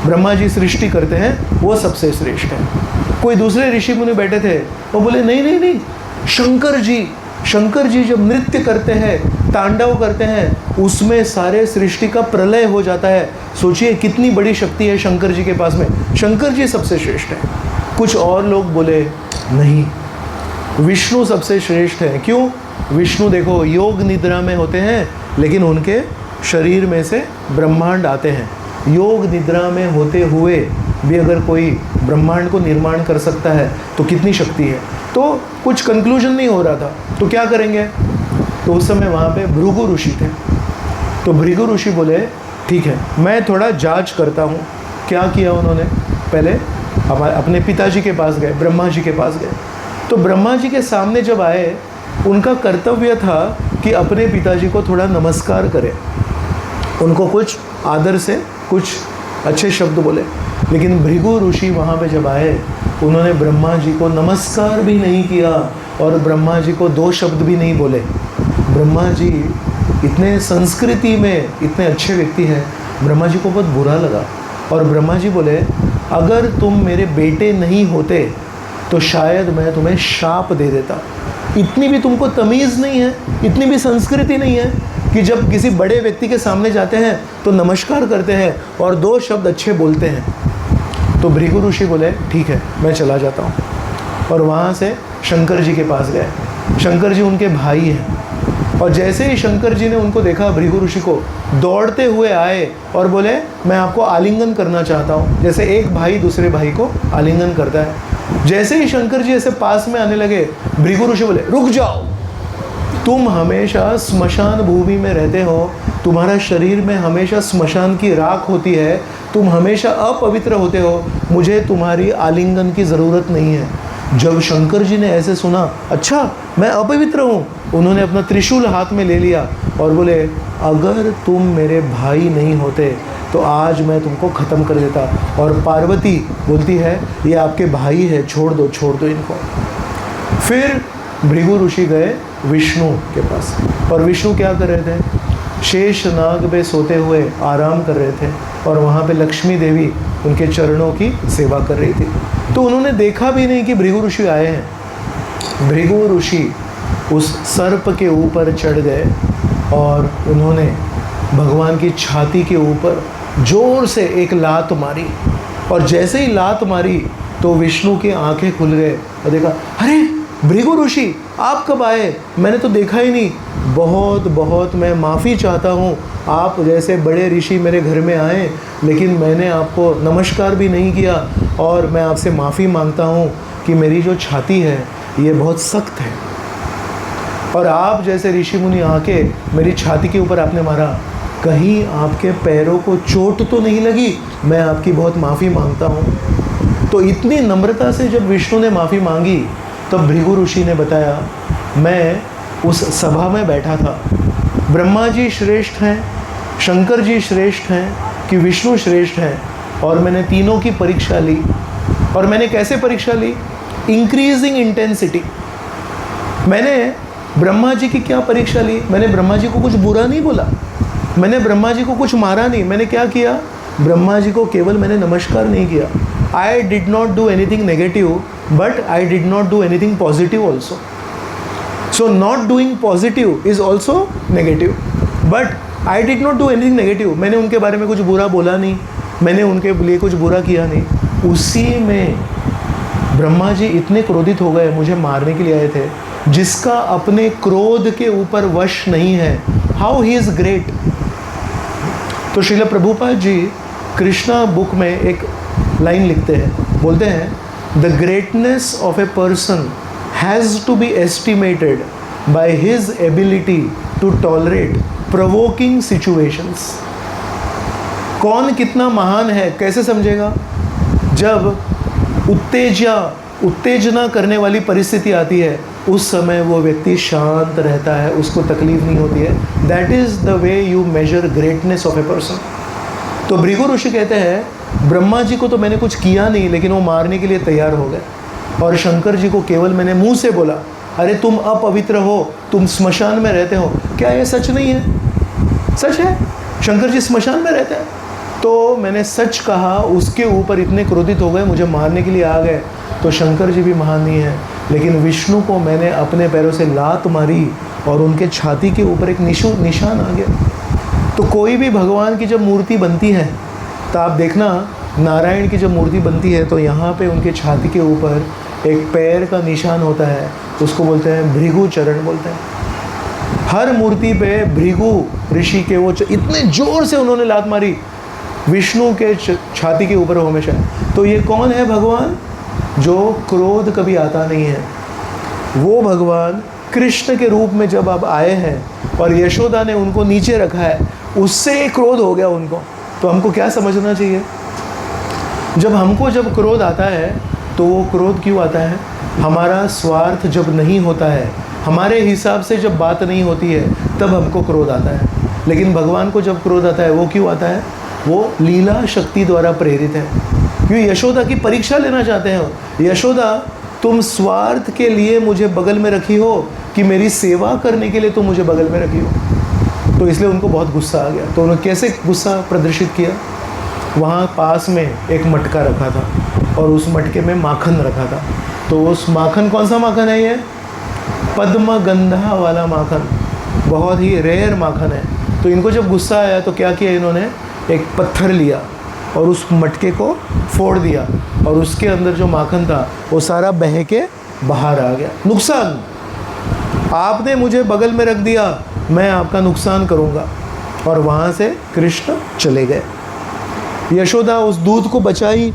ब्रह्मा जी सृष्टि करते हैं, वो सबसे श्रेष्ठ है। कोई दूसरे ऋषि मुनि बैठे थे, वो बोले नहीं नहीं नहीं, शंकर जी, शंकर जी जब नृत्य करते हैं, तांडव करते हैं, उसमें सारे सृष्टि का प्रलय हो जाता है। सोचिए कितनी बड़ी शक्ति है शंकर जी के पास में, शंकर जी सबसे श्रेष्ठ है। कुछ और लोग बोले नहीं, विष्णु सबसे श्रेष्ठ है। क्यों? विष्णु देखो योग निद्रा में होते हैं, लेकिन उनके शरीर में से ब्रह्मांड आते हैं। योग निद्रा में होते हुए भी अगर कोई ब्रह्मांड को निर्माण कर सकता है तो कितनी शक्ति है। तो कुछ कंक्लूजन नहीं हो रहा था, तो क्या करेंगे? तो उस समय वहाँ पे भृगु ऋषि थे। तो भृगु ऋषि बोले ठीक है, मैं थोड़ा जांच करता हूँ। क्या किया उन्होंने? पहले अपने पिताजी के पास गए, ब्रह्मा जी के पास गए। तो ब्रह्मा जी के सामने जब आए, उनका कर्तव्य था कि अपने पिताजी को थोड़ा नमस्कार करें, उनको कुछ आदर से कुछ अच्छे शब्द बोले। लेकिन भृगु ऋषि वहाँ पे जब आए, उन्होंने ब्रह्मा जी को नमस्कार भी नहीं किया और ब्रह्मा जी को 2 शब्द भी नहीं बोले। ब्रह्मा जी इतने संस्कृति में इतने अच्छे व्यक्ति हैं, ब्रह्मा जी को बहुत बुरा लगा और ब्रह्मा जी बोले अगर तुम मेरे बेटे नहीं होते तो शायद मैं तुम्हें शाप दे देता। इतनी भी तुमको तमीज़ नहीं है, इतनी भी संस्कृति नहीं है कि जब किसी बड़े व्यक्ति के सामने जाते हैं तो नमस्कार करते हैं और 2 शब्द अच्छे बोलते हैं। तो भृगु ऋषि बोले ठीक है, मैं चला जाता हूँ, और वहाँ से शंकर जी के पास गए। शंकर जी उनके भाई हैं। और जैसे ही शंकर जी ने उनको देखा, भृगु ऋषि को, दौड़ते हुए आए और बोले मैं आपको आलिंगन करना चाहता हूँ, जैसे एक भाई दूसरे भाई को आलिंगन करता है। जैसे ही शंकर जी ऐसे पास में आने लगे, भृगु ऋषि बोले रुक जाओ, तुम हमेशा स्मशान भूमि में रहते हो, तुम्हारा शरीर में हमेशा स्मशान की राख होती है, तुम हमेशा अपवित्र होते हो, मुझे तुम्हारी आलिंगन की ज़रूरत नहीं है। जब शंकर जी ने ऐसे सुना, अच्छा मैं अपवित्र हूँ, उन्होंने अपना त्रिशूल हाथ में ले लिया और बोले अगर तुम मेरे भाई नहीं होते तो आज मैं तुमको ख़त्म कर देता। और पार्वती बोलती है ये आपके भाई है, छोड़ दो इनको। फिर भृगु ऋषि गए विष्णु के पास, और विष्णु क्या कर रहे थे? शेष नाग पे सोते हुए आराम कर रहे थे, और वहाँ पे लक्ष्मी देवी उनके चरणों की सेवा कर रही थी। तो उन्होंने देखा भी नहीं कि भृगु ऋषि आए हैं। भृगु ऋषि उस सर्प के ऊपर चढ़ गए और उन्होंने भगवान की छाती के ऊपर जोर से एक लात मारी, और जैसे ही लात मारी तो विष्णु की आंखें खुल गए और देखा, अरे भृगु ऋषि आप कब आए? मैंने तो देखा ही नहीं। बहुत मैं माफ़ी चाहता हूँ, आप जैसे बड़े ऋषि मेरे घर में आए लेकिन मैंने आपको नमस्कार भी नहीं किया, और मैं आपसे माफ़ी मांगता हूँ कि मेरी जो छाती है ये बहुत सख्त है, और आप जैसे ऋषि मुनि आके मेरी छाती के ऊपर आपने मारा, कहीं आपके पैरों को चोट तो नहीं लगी? मैं आपकी बहुत माफ़ी मांगता हूँ। तो इतनी नम्रता से जब विष्णु ने माफ़ी मांगी, तब भृगु ऋषि ने बताया, मैं उस सभा में बैठा था, ब्रह्मा जी श्रेष्ठ हैं, शंकर जी श्रेष्ठ हैं कि विष्णु श्रेष्ठ हैं, और मैंने तीनों की परीक्षा ली। और मैंने कैसे परीक्षा ली? Increasing intensity. मैंने ब्रह्मा जी की क्या परीक्षा ली? मैंने ब्रह्मा जी को कुछ बुरा नहीं बोला, मैंने ब्रह्मा जी को कुछ मारा नहीं। मैंने क्या किया? ब्रह्मा जी को केवल मैंने नमस्कार नहीं किया। I did not do anything negative, but I did not do anything positive also. So not doing positive is also negative, but I did not do anything negative. मैंने उनके बारे में कुछ बुरा बोला नहीं, मैंने उनके लिए कुछ बुरा किया नहीं। उसी में ब्रह्मा जी इतने क्रोधित हो गए, मुझे मारने के लिए आए थे। जिसका अपने क्रोध के ऊपर वश नहीं है, हाउ ही इज़ ग्रेट। तो श्रील प्रभुपाद जी कृष्णा बुक में एक लाइन लिखते हैं, बोलते हैं the greatness of a person has to be estimated by his ability to tolerate provoking situations. कौन कितना महान है कैसे समझेगा? जब उत्तेजना करने वाली परिस्थिति आती है, उस समय वो व्यक्ति शांत रहता है, उसको तकलीफ नहीं होती है। That is the way you measure greatness of a person. तो भृगु ऋषि कहते हैं ब्रह्मा जी को तो मैंने कुछ किया नहीं, लेकिन वो मारने के लिए तैयार हो गए, और शंकर जी को केवल मैंने मुंह से बोला, अरे तुम अपवित्र हो, तुम स्मशान में रहते हो। क्या ये सच नहीं है? सच है, शंकर जी स्मशान में रहते हैं। तो मैंने सच कहा, उसके ऊपर इतने क्रोधित हो गए, मुझे मारने के लिए आ गए। तो शंकर जी भी महान नहीं है, लेकिन विष्णु को मैंने अपने पैरों से लात मारी और उनके छाती के ऊपर एक निशान आ गया। तो कोई भी भगवान की जब मूर्ति बनती है, तो आप देखना नारायण की जब मूर्ति बनती है तो यहाँ पे उनके छाती के ऊपर एक पैर का निशान होता है, उसको बोलते हैं भृगु चरण बोलते हैं। हर मूर्ति पे भृगु ऋषि के वो इतने जोर से उन्होंने लात मारी विष्णु के छाती के ऊपर हमेशा। तो ये कौन है भगवान? जो क्रोध कभी आता नहीं है। वो भगवान कृष्ण के रूप में जब अब आए हैं और यशोदा ने उनको नीचे रखा है, उससे क्रोध हो गया उनको। तो हमको क्या समझना चाहिए? जब क्रोध आता है तो वो क्रोध क्यों आता है? हमारा स्वार्थ जब नहीं होता है, हमारे हिसाब से जब बात नहीं होती है, तब हमको क्रोध आता है। लेकिन भगवान को जब क्रोध आता है, वो क्यों आता है? वो लीला शक्ति द्वारा प्रेरित है। क्यों? यशोदा की परीक्षा लेना चाहते हैं। यशोदा, तुम स्वार्थ के लिए मुझे बगल में रखी हो कि मेरी सेवा करने के लिए तुम मुझे बगल में रखी हो? तो इसलिए उनको बहुत गुस्सा आ गया। तो उन्होंने कैसे गुस्सा प्रदर्शित किया? वहाँ पास में एक मटका रखा था और उस मटके में माखन रखा था। तो उस माखन, कौन सा माखन है ये? पद्मगंधा वाला माखन, बहुत ही रेयर माखन है। तो इनको जब गुस्सा आया तो क्या किया इन्होंने? एक पत्थर लिया और उस मटके को फोड़ दिया, और उसके अंदर जो माखन था वो सारा बह के बाहर आ गया। नुकसान। आपने मुझे बगल में रख दिया, मैं आपका नुकसान करूँगा। और वहाँ से कृष्ण चले गए। यशोदा उस दूध को बचाई,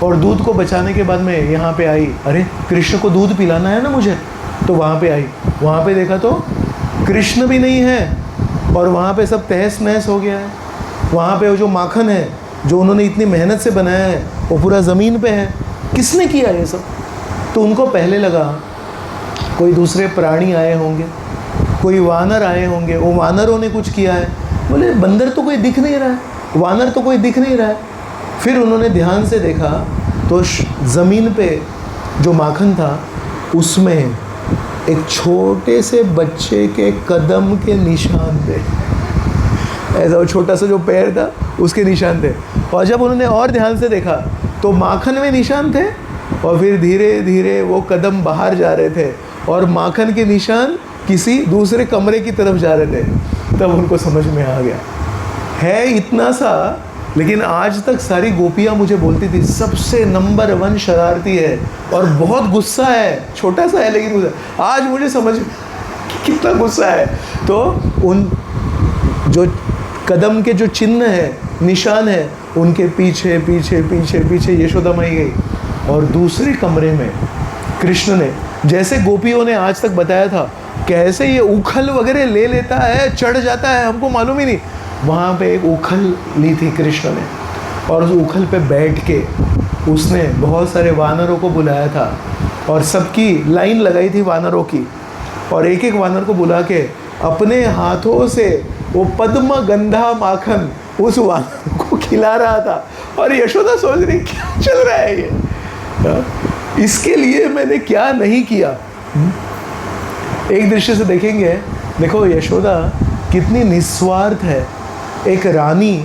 और दूध को बचाने के बाद में यहाँ पे आई, अरे कृष्ण को दूध पिलाना है ना मुझे, तो वहाँ पे आई। वहाँ पे देखा तो कृष्ण भी नहीं है, और वहाँ पे सब तहस नहस हो गया है। वहाँ पे वो जो माखन है जो उन्होंने इतनी मेहनत से बनाया है वो पूरा ज़मीन पे है। किसने किया ये सब? तो उनको पहले लगा कोई दूसरे प्राणी आए होंगे, कोई वानर आए होंगे, वो वानरों ने कुछ किया है। बोले बंदर तो कोई दिख नहीं रहा है, वानर तो कोई दिख नहीं रहा है। फिर उन्होंने ध्यान से देखा तो ज़मीन पे जो माखन था उसमें एक छोटे से बच्चे के कदम के निशान थे। ऐसा वो छोटा सा जो पैर था उसके निशान थे। और जब उन्होंने और ध्यान से देखा तो माखन में निशान थे, और फिर धीरे धीरे वो कदम बाहर जा रहे थे और माखन के निशान किसी दूसरे कमरे की तरफ जा रहे थे। तब उनको समझ में आ गया, है इतना सा, लेकिन आज तक सारी गोपियाँ मुझे बोलती थी सबसे नंबर 1 शरारती है और बहुत गुस्सा है, छोटा सा है लेकिन गुस्सा। आज मुझे समझ कितना गुस्सा है। तो उन जो कदम के जो चिन्ह है, निशान है, उनके पीछे पीछे पीछे पीछे यशोदा माई गई। और दूसरे कमरे में कृष्ण ने, जैसे गोपियों ने आज तक बताया था कैसे ये उखल वगैरह ले लेता है, चढ़ जाता है, हमको मालूम ही नहीं। वहाँ पे एक उखल ली थी कृष्ण ने, और उस उखल पे बैठ के उसने बहुत सारे वानरों को बुलाया था, और सबकी लाइन लगाई थी वानरों की, और एक एक वानर को बुला के अपने हाथों से वो पद्म गंधा माखन उस वानर को खिला रहा था। और यशोदा सोच रही क्या चल रहा है ये, इसके लिए मैंने क्या नहीं किया। एक दृष्टि से देखेंगे, देखो यशोदा कितनी निस्वार्थ है। एक रानी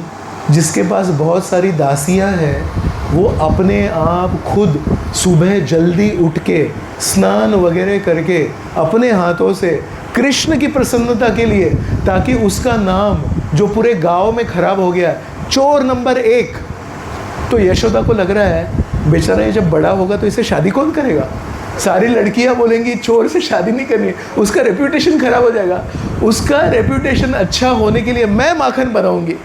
जिसके पास बहुत सारी दासियां हैं, वो अपने आप खुद सुबह जल्दी उठ के स्नान वगैरह करके अपने हाथों से कृष्ण की प्रसन्नता के लिए, ताकि उसका नाम जो पूरे गांव में खराब हो गया, चोर नंबर 1, तो यशोदा को लग रहा है बेचारा ये जब बड़ा होगा तो इसे शादी कौन करेगा। सारी लड़कियां बोलेंगी चोर से शादी नहीं करनी, उसका रेप्यूटेशन खराब हो जाएगा। उसका रेप्यूटेशन अच्छा होने के लिए मैं माखन बनाऊंगी।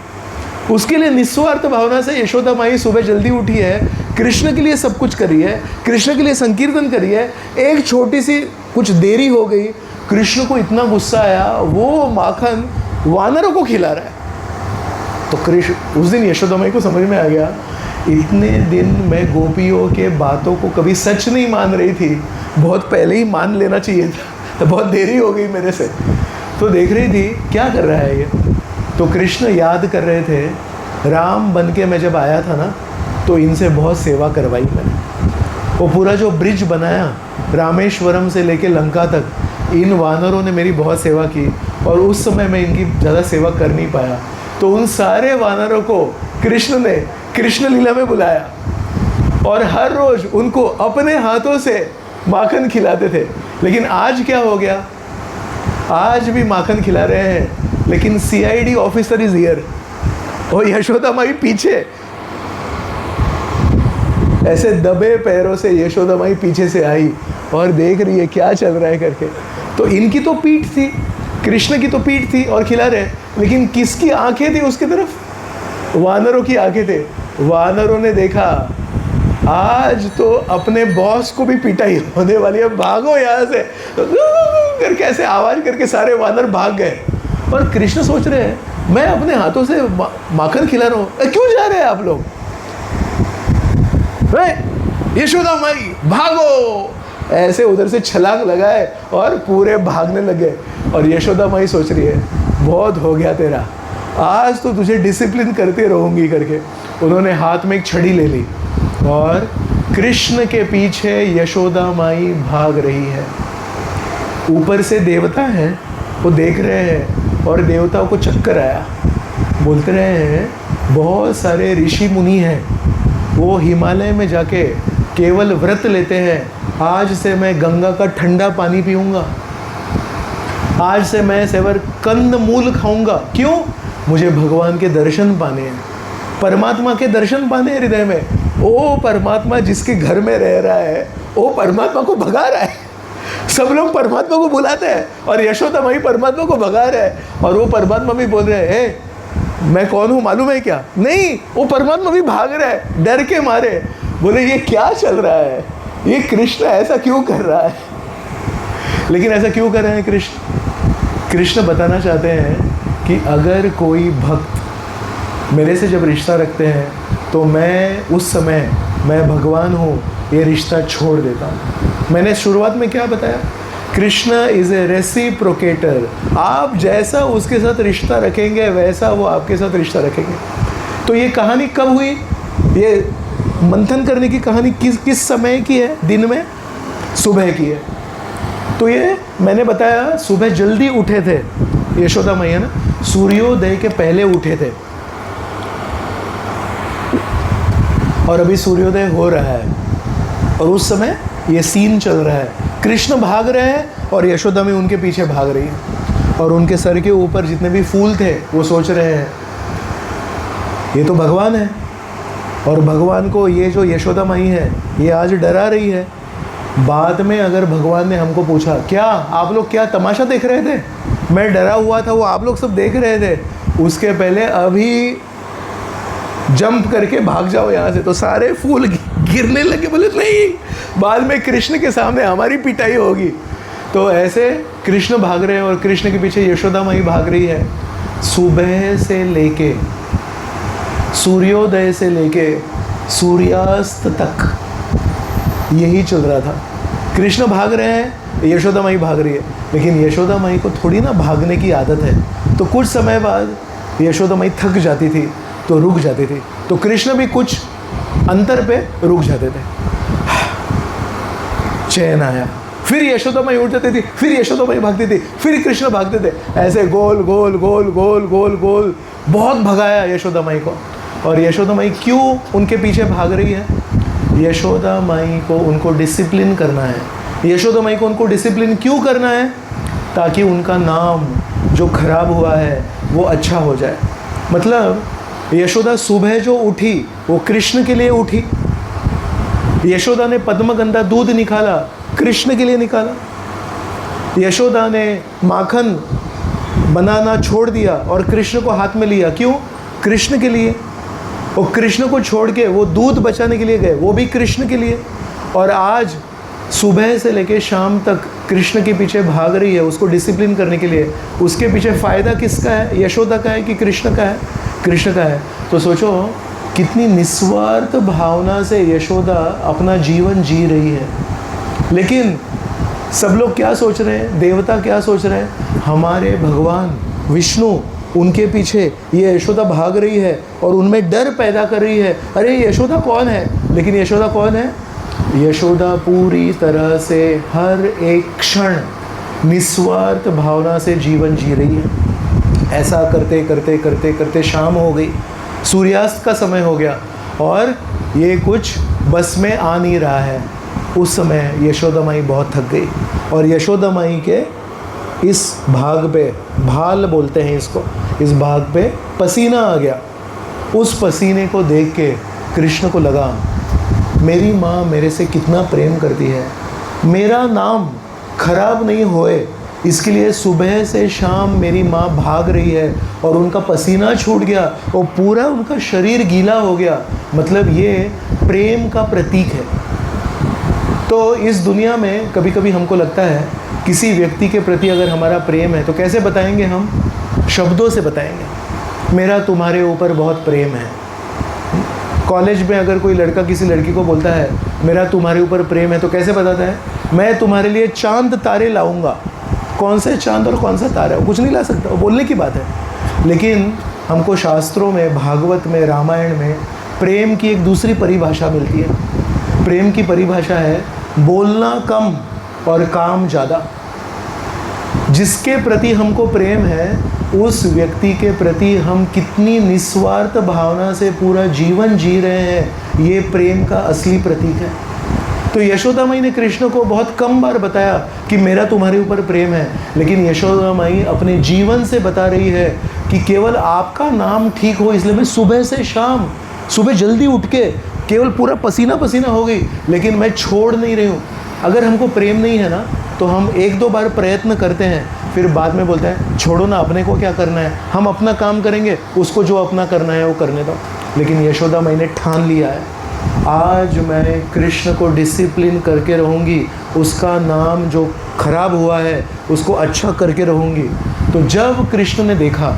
उसके लिए निस्वार्थ भावना से यशोदा माई सुबह जल्दी उठी है, कृष्ण के लिए सब कुछ कर रही है, कृष्ण के लिए संकीर्तन कर रही है। एक छोटी सी कुछ देरी हो गई, कृष्ण को इतना गुस्सा आया, वो माखन वानरों को खिला रहा है। तो कृष्ण उस दिन यशोदा माई को समझ में आ गया, इतने दिन मैं गोपियों के बातों को कभी सच नहीं मान रही थी, बहुत पहले ही मान लेना चाहिए था, बहुत देरी हो गई मेरे से। तो देख रही थी क्या कर रहा है ये। तो कृष्ण याद कर रहे थे, राम बन के मैं जब आया था ना तो इनसे बहुत सेवा करवाई मैंने। वो पूरा जो ब्रिज बनाया रामेश्वरम से लेके लंका तक, इन वानरों ने मेरी बहुत सेवा की, और उस समय मैं इनकी ज़्यादा सेवा कर नहीं पाया। तो उन सारे वानरों को कृष्ण ने कृष्ण लीला में बुलाया, और हर रोज़ उनको अपने हाथों से माखन खिलाते थे। लेकिन आज क्या हो गया, आज भी माखन खिला रहे हैं, लेकिन CID ऑफिसर इज हियर, और यशोदा माई पीछे ऐसे दबे पैरों से यशोदा माई पीछे से आई और देख रही है क्या चल रहा है करके। तो इनकी तो पीठ थी, कृष्ण की तो पीठ थी और खिला रहे, लेकिन किसकी आंखें थी उसकी तरफ? वानरों की आंखें थे। वानरों ने देखा आज तो अपने बॉस को भी पिटाई होने वाली है, भागो यहाँ से करके ऐसे आवाज़ करके सारे वानर भाग गए। और कृष्ण सोच रहे हैं मैं अपने हाथों से माखन खिला रहा हूँ, क्यों जा रहे हैं आप लोग? यशोदा माई भागो, ऐसे उधर से छलांग लगाए और पूरे भागने लगे। और यशोदा माई सोच रही है बहुत हो गया तेरा, आज तो तुझे डिसिप्लिन करते रहूँगी करके उन्होंने हाथ में एक छड़ी ले ली, और कृष्ण के पीछे यशोदा माई भाग रही है। ऊपर से देवता हैं, वो देख रहे हैं, और देवताओं को चक्कर आया। बोलते रहे हैं बहुत सारे ऋषि मुनि हैं, वो हिमालय में जाके केवल व्रत लेते हैं, आज से मैं गंगा का ठंडा पानी पीऊँगा, आज से मैं सेवर कंद मूल खाऊंगा। क्यों? मुझे भगवान के दर्शन पाने हैं, परमात्मा के दर्शन पाने हैं हृदय में। ओ परमात्मा जिसके घर में रह रहा है, वो परमात्मा को भगा रहा है। सब लोग परमात्मा को बुलाते हैं और यशोदा माई परमात्मा को भगा रहे हैं, और वो परमात्मा भी बोल रहे हैं मैं कौन हूँ मालूम है क्या? नहीं, वो परमात्मा भी भाग रहा है डर के मारे। बोले ये क्या चल रहा है, ये कृष्ण ऐसा क्यों कर रहा है? लेकिन ऐसा क्यों कर रहे हैं कृष्ण? कृष्ण बताना चाहते हैं कि अगर कोई भक्त मेरे से जब रिश्ता रखते हैं तो मैं उस समय मैं भगवान हूँ, ये रिश्ता छोड़ देता हूँ। मैंने शुरुआत में क्या बताया? Krishna is a reciprocator. आप जैसा उसके साथ रिश्ता रखेंगे वैसा वो आपके साथ रिश्ता रखेंगे। तो ये कहानी कब हुई? ये मंथन करने की कहानी किस समय की है? दिन में सुबह की है। तो ये मैंने बताया सुबह जल्दी उठे थे यशोदा मैया ना, सूर्योदय के पहले उठे थे, और अभी सूर्योदय हो रहा है और उस समय ये सीन चल रहा है। कृष्ण भाग रहे हैं और यशोदा में उनके पीछे भाग रही है, और उनके सर के ऊपर जितने भी फूल थे वो सोच रहे हैं ये तो भगवान है, और भगवान को ये जो यशोदा माई है ये आज डरा रही है। बाद में अगर भगवान ने हमको पूछा क्या आप लोग क्या तमाशा देख रहे थे, मैं डरा हुआ था वो आप लोग सब देख रहे थे, उसके पहले अभी जंप करके भाग जाओ यहाँ से, तो सारे फूल गिरने लगे। बोले नहीं, बाद में कृष्ण के सामने हमारी पिटाई होगी। तो ऐसे कृष्ण भाग रहे हैं और कृष्ण के पीछे यशोदा माई भाग रही है। सुबह से लेके सूर्योदय से लेके सूर्यास्त तक यही चल रहा था। कृष्ण भाग रहे हैं, यशोदा माई भाग रही है, लेकिन यशोदा माई को थोड़ी ना भागने की आदत है। तो कुछ समय बाद यशोदा माई थक जाती थी तो रुक जाती थी, तो कृष्ण भी कुछ अंतर पे रुक जाते थे। चैन आया, फिर यशोदा माई उठ जाती थी, फिर यशोदा माई भागती थी, फिर कृष्ण भागते थे। ऐसे गोल गोल गोल गोल गोल गोल बहुत भगाया यशोदा माई को। और यशोदा माई क्यों उनके पीछे भाग रही है? यशोदा माई को उनको डिसिप्लिन करना है। यशोदा माई को उनको डिसिप्लिन क्यों करना है? ताकि उनका नाम जो खराब हुआ है वो अच्छा हो जाए। मतलब यशोदा सुबह जो उठी वो कृष्ण के लिए उठी। यशोदा ने पद्मगंधा दूध निकाला, कृष्ण के लिए निकाला। यशोदा ने माखन बनाना छोड़ दिया और कृष्ण को हाथ में लिया, क्यों? कृष्ण के लिए। और कृष्ण को छोड़ के वो दूध बचाने के लिए गए, वो भी कृष्ण के लिए। और आज सुबह से लेके शाम तक कृष्ण के पीछे भाग रही है उसको डिसिप्लिन करने के लिए। उसके पीछे फ़ायदा किसका है? यशोदा का है कि कृष्ण का है? कृष्ण का है। तो सोचो कितनी निस्वार्थ भावना से यशोदा अपना जीवन जी रही है। लेकिन सब लोग क्या सोच रहे हैं? देवता क्या सोच रहे हैं? हमारे भगवान विष्णु, उनके पीछे ये यशोदा भाग रही है और उनमें डर पैदा कर रही है। अरे यशोदा कौन है? लेकिन यशोदा कौन है? यशोदा पूरी तरह से हर एक क्षण निस्वार्थ भावना से जीवन जी रही है। ऐसा करते करते करते करते शाम हो गई, सूर्यास्त का समय हो गया और ये कुछ बस में आ नहीं रहा है। उस समय यशोदा माई बहुत थक गई और यशोदा माई के इस भाग पे, भाल बोलते हैं इसको, इस भाग पे पसीना आ गया। उस पसीने को देख के कृष्ण को लगा मेरी माँ मेरे से कितना प्रेम करती है, मेरा नाम खराब नहीं होए इसके लिए सुबह से शाम मेरी माँ भाग रही है और उनका पसीना छूट गया और पूरा उनका शरीर गीला हो गया। मतलब ये प्रेम का प्रतीक है। तो इस दुनिया में कभी कभी हमको लगता है किसी व्यक्ति के प्रति अगर हमारा प्रेम है तो कैसे बताएंगे? हम शब्दों से बताएंगे, मेरा तुम्हारे ऊपर बहुत प्रेम है। कॉलेज में अगर कोई लड़का किसी लड़की को बोलता है मेरा तुम्हारे ऊपर प्रेम है तो कैसे बताता है? मैं तुम्हारे लिए चांद तारे लाऊंगा। कौन से चांद और कौन सा तारा? वो कुछ नहीं ला सकता, वो बोलने की बात है। लेकिन हमको शास्त्रों में, भागवत में, रामायण में प्रेम की एक दूसरी परिभाषा मिलती है। प्रेम की परिभाषा है बोलना कम और काम ज़्यादा। जिसके प्रति हमको प्रेम है उस व्यक्ति के प्रति हम कितनी निस्वार्थ भावना से पूरा जीवन जी रहे हैं, ये प्रेम का असली प्रतीक है। तो यशोदा माई ने कृष्ण को बहुत कम बार बताया कि मेरा तुम्हारे ऊपर प्रेम है, लेकिन यशोदा माई अपने जीवन से बता रही है कि केवल आपका नाम ठीक हो इसलिए मैं सुबह से शाम, सुबह जल्दी उठ के केवल पूरा पसीना पसीना हो गई, लेकिन मैं छोड़ नहीं रही हूँ। अगर हमको प्रेम नहीं है ना तो हम एक दो बार प्रयत्न करते हैं, फिर बाद में बोलते हैं छोड़ो ना, अपने को क्या करना है, हम अपना काम करेंगे, उसको जो अपना करना है वो करने दो। लेकिन यशोदा मैंने ठान लिया है, आज मैं कृष्ण को डिसिप्लिन करके रहूँगी, उसका नाम जो खराब हुआ है उसको अच्छा करके रहूँगी। तो जब कृष्ण ने देखा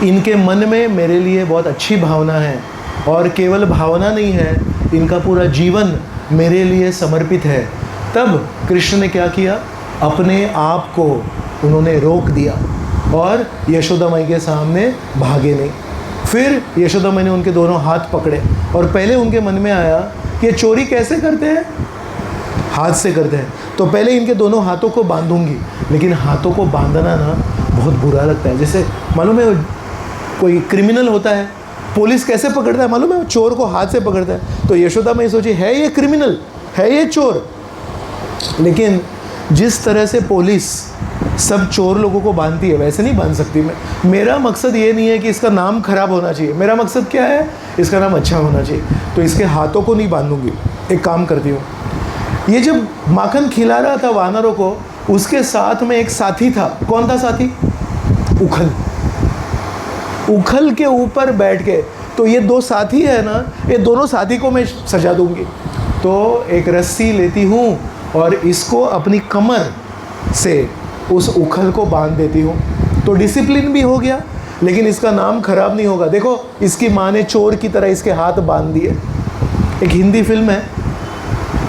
इनके मन में मेरे लिए बहुत अच्छी भावना है, और केवल भावना नहीं है, इनका पूरा जीवन मेरे लिए समर्पित है, तब कृष्ण ने क्या किया, अपने आप को उन्होंने रोक दिया और यशोदा माई के सामने भागे नहीं। फिर यशोदा माई ने उनके दोनों हाथ पकड़े, और पहले उनके मन में आया कि चोरी कैसे करते हैं, हाथ से करते हैं, तो पहले इनके दोनों हाथों को बांधूंगी। लेकिन हाथों को बांधना ना बहुत बुरा लगता है। जैसे मालूम है कोई क्रिमिनल होता है, पुलिस कैसे पकड़ता है मालूम है, चोर को हाथ से पकड़ता है। तो यशोदा माई सोची है ये क्रिमिनल, है ये चोर। लेकिन जिस तरह से पुलिस सब चोर लोगों को बांधती है वैसे नहीं बांध सकती मैं। मेरा मकसद ये नहीं है कि इसका नाम खराब होना चाहिए, मेरा मकसद क्या है, इसका नाम अच्छा होना चाहिए। तो इसके हाथों को नहीं बांधूंगी। एक काम करती हूँ, ये जब माखन खिला रहा था वानरों को, उसके साथ में एक साथी था। कौन था साथी? उखल। उखल के ऊपर बैठ के, तो ये दो साथी है ना, ये दोनों साथी को मैं सजा दूंगी। तो एक रस्सी लेती हूँ और इसको अपनी कमर से उस उखल को बांध देती हूँ, तो डिसिप्लिन भी हो गया, लेकिन इसका नाम खराब नहीं होगा। देखो इसकी माँ ने चोर की तरह इसके हाथ बांध दिए। एक हिंदी फिल्म है,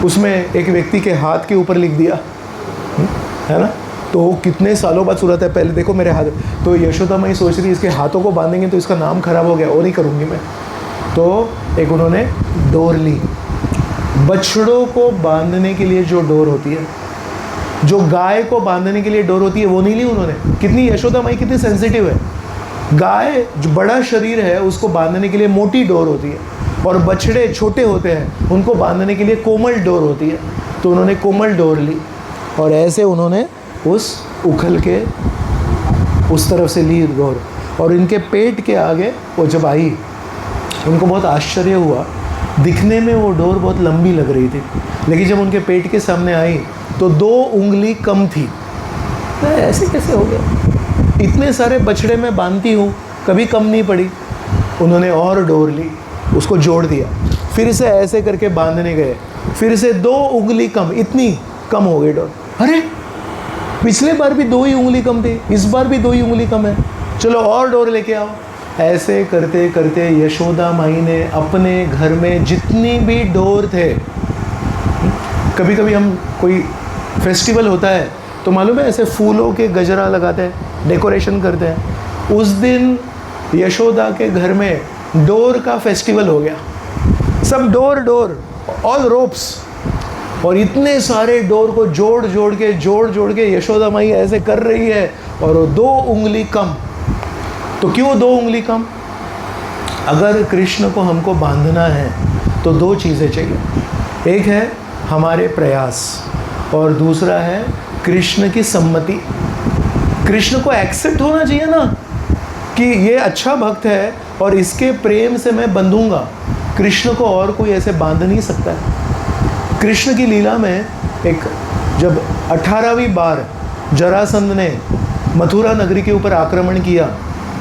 उसमें एक व्यक्ति के हाथ के ऊपर लिख दिया, है ना, तो कितने सालों बाद सूरत है, पहले देखो मेरे हाथ। तो यशोदा माई सोच रही इसके हाथों को बांधेंगे तो इसका नाम खराब हो गया, वो नहीं करूँगी मैं। तो एक उन्होंने डोर ली। बछड़ों को बांधने के लिए जो डोर होती है, जो गाय को बांधने के लिए डोर होती है, वो नहीं ली उन्होंने। कितनी यशोदा माई कितनी सेंसिटिव है। गाय जो बड़ा शरीर है उसको बांधने के लिए मोटी डोर होती है, और बछड़े छोटे होते हैं उनको बांधने के लिए कोमल डोर होती है। तो उन्होंने कोमल डोर ली और ऐसे उन्होंने उस उखल के उस तरफ से ली डोर, और इनके पेट के आगे वो जब आई, उनको बहुत आश्चर्य हुआ। दिखने में वो डोर बहुत लंबी लग रही थी, लेकिन जब उनके पेट के सामने आई तो 2 उंगली कम थी। ऐसे कैसे हो गया? इतने सारे बछड़े मैं बांधती हूँ, कभी कम नहीं पड़ी। उन्होंने और डोर ली, उसको जोड़ दिया, फिर से ऐसे करके बांधने गए, फिर से 2 उंगली कम, इतनी कम हो गई डोर। अरे पिछले बार भी 2 ही उंगली कम थी, इस बार भी 2 ही उंगली कम है, चलो और डोर लेके आओ। ऐसे करते करते यशोदा माई ने अपने घर में जितनी भी डोर थे, कभी कभी हम कोई फेस्टिवल होता है तो मालूम है ऐसे फूलों के गजरा लगाते हैं, डेकोरेशन करते हैं। उस दिन यशोदा के घर में डोर का फेस्टिवल हो गया। सब डोर ऑल रोप्स, और इतने सारे डोर को जोड़ जोड़ के यशोदा माई ऐसे कर रही है, और वो 2 उंगली कम। तो क्यों 2 उंगली कम? अगर कृष्ण को हमको बांधना है तो 2 चीज़ें चाहिए। एक है हमारे प्रयास, और दूसरा है कृष्ण की सम्मति। कृष्ण को एक्सेप्ट होना चाहिए ना कि ये अच्छा भक्त है और इसके प्रेम से मैं बंधूंगा। कृष्ण को और कोई ऐसे बांध नहीं सकता है। कृष्ण की लीला में एक जब 18वीं बार जरासंध ने मथुरा नगरी के ऊपर आक्रमण किया,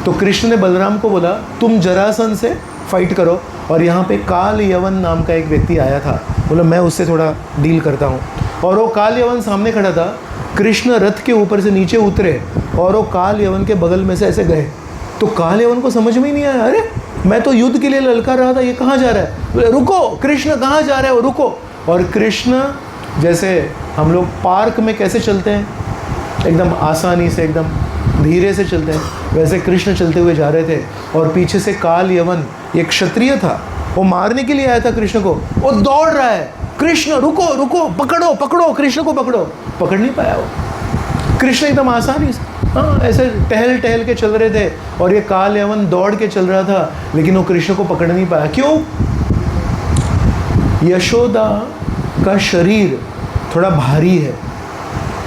तो कृष्ण ने बलराम को बोला तुम जरासंध से फाइट करो, और यहाँ पे काल यवन नाम का एक व्यक्ति आया था, बोला मैं उससे थोड़ा डील करता हूँ। और वो काल यवन सामने खड़ा था। कृष्ण रथ के ऊपर से नीचे उतरे और वो काल यवन के बगल में से ऐसे गए। तो काल यवन को समझ में ही नहीं आया, अरे मैं तो युद्ध के लिए ललकार रहा था, ये कहाँ जा रहा है? बोले रुको, कृष्ण कहाँ जा रहा है, वो रुको। और कृष्ण जैसे हम लोग पार्क में कैसे चलते हैं, एकदम आसानी से, एकदम धीरे से चलते हैं, वैसे कृष्ण चलते हुए जा रहे थे। और पीछे से काल यवन, एक क्षत्रिय था, वो मारने के लिए आया था कृष्ण को। वो दौड़ रहा है, कृष्ण रुको रुको, पकड़ो पकड़ो, कृष्ण को पकड़ो। पकड़ नहीं पाया वो। कृष्ण एकदम आसानी से ऐसे टहल टहल के चल रहे थे, और ये काल यवन दौड़ के चल रहा था, लेकिन वो कृष्ण को पकड़ नहीं पाया। क्यों? यशोदा का शरीर थोड़ा भारी है,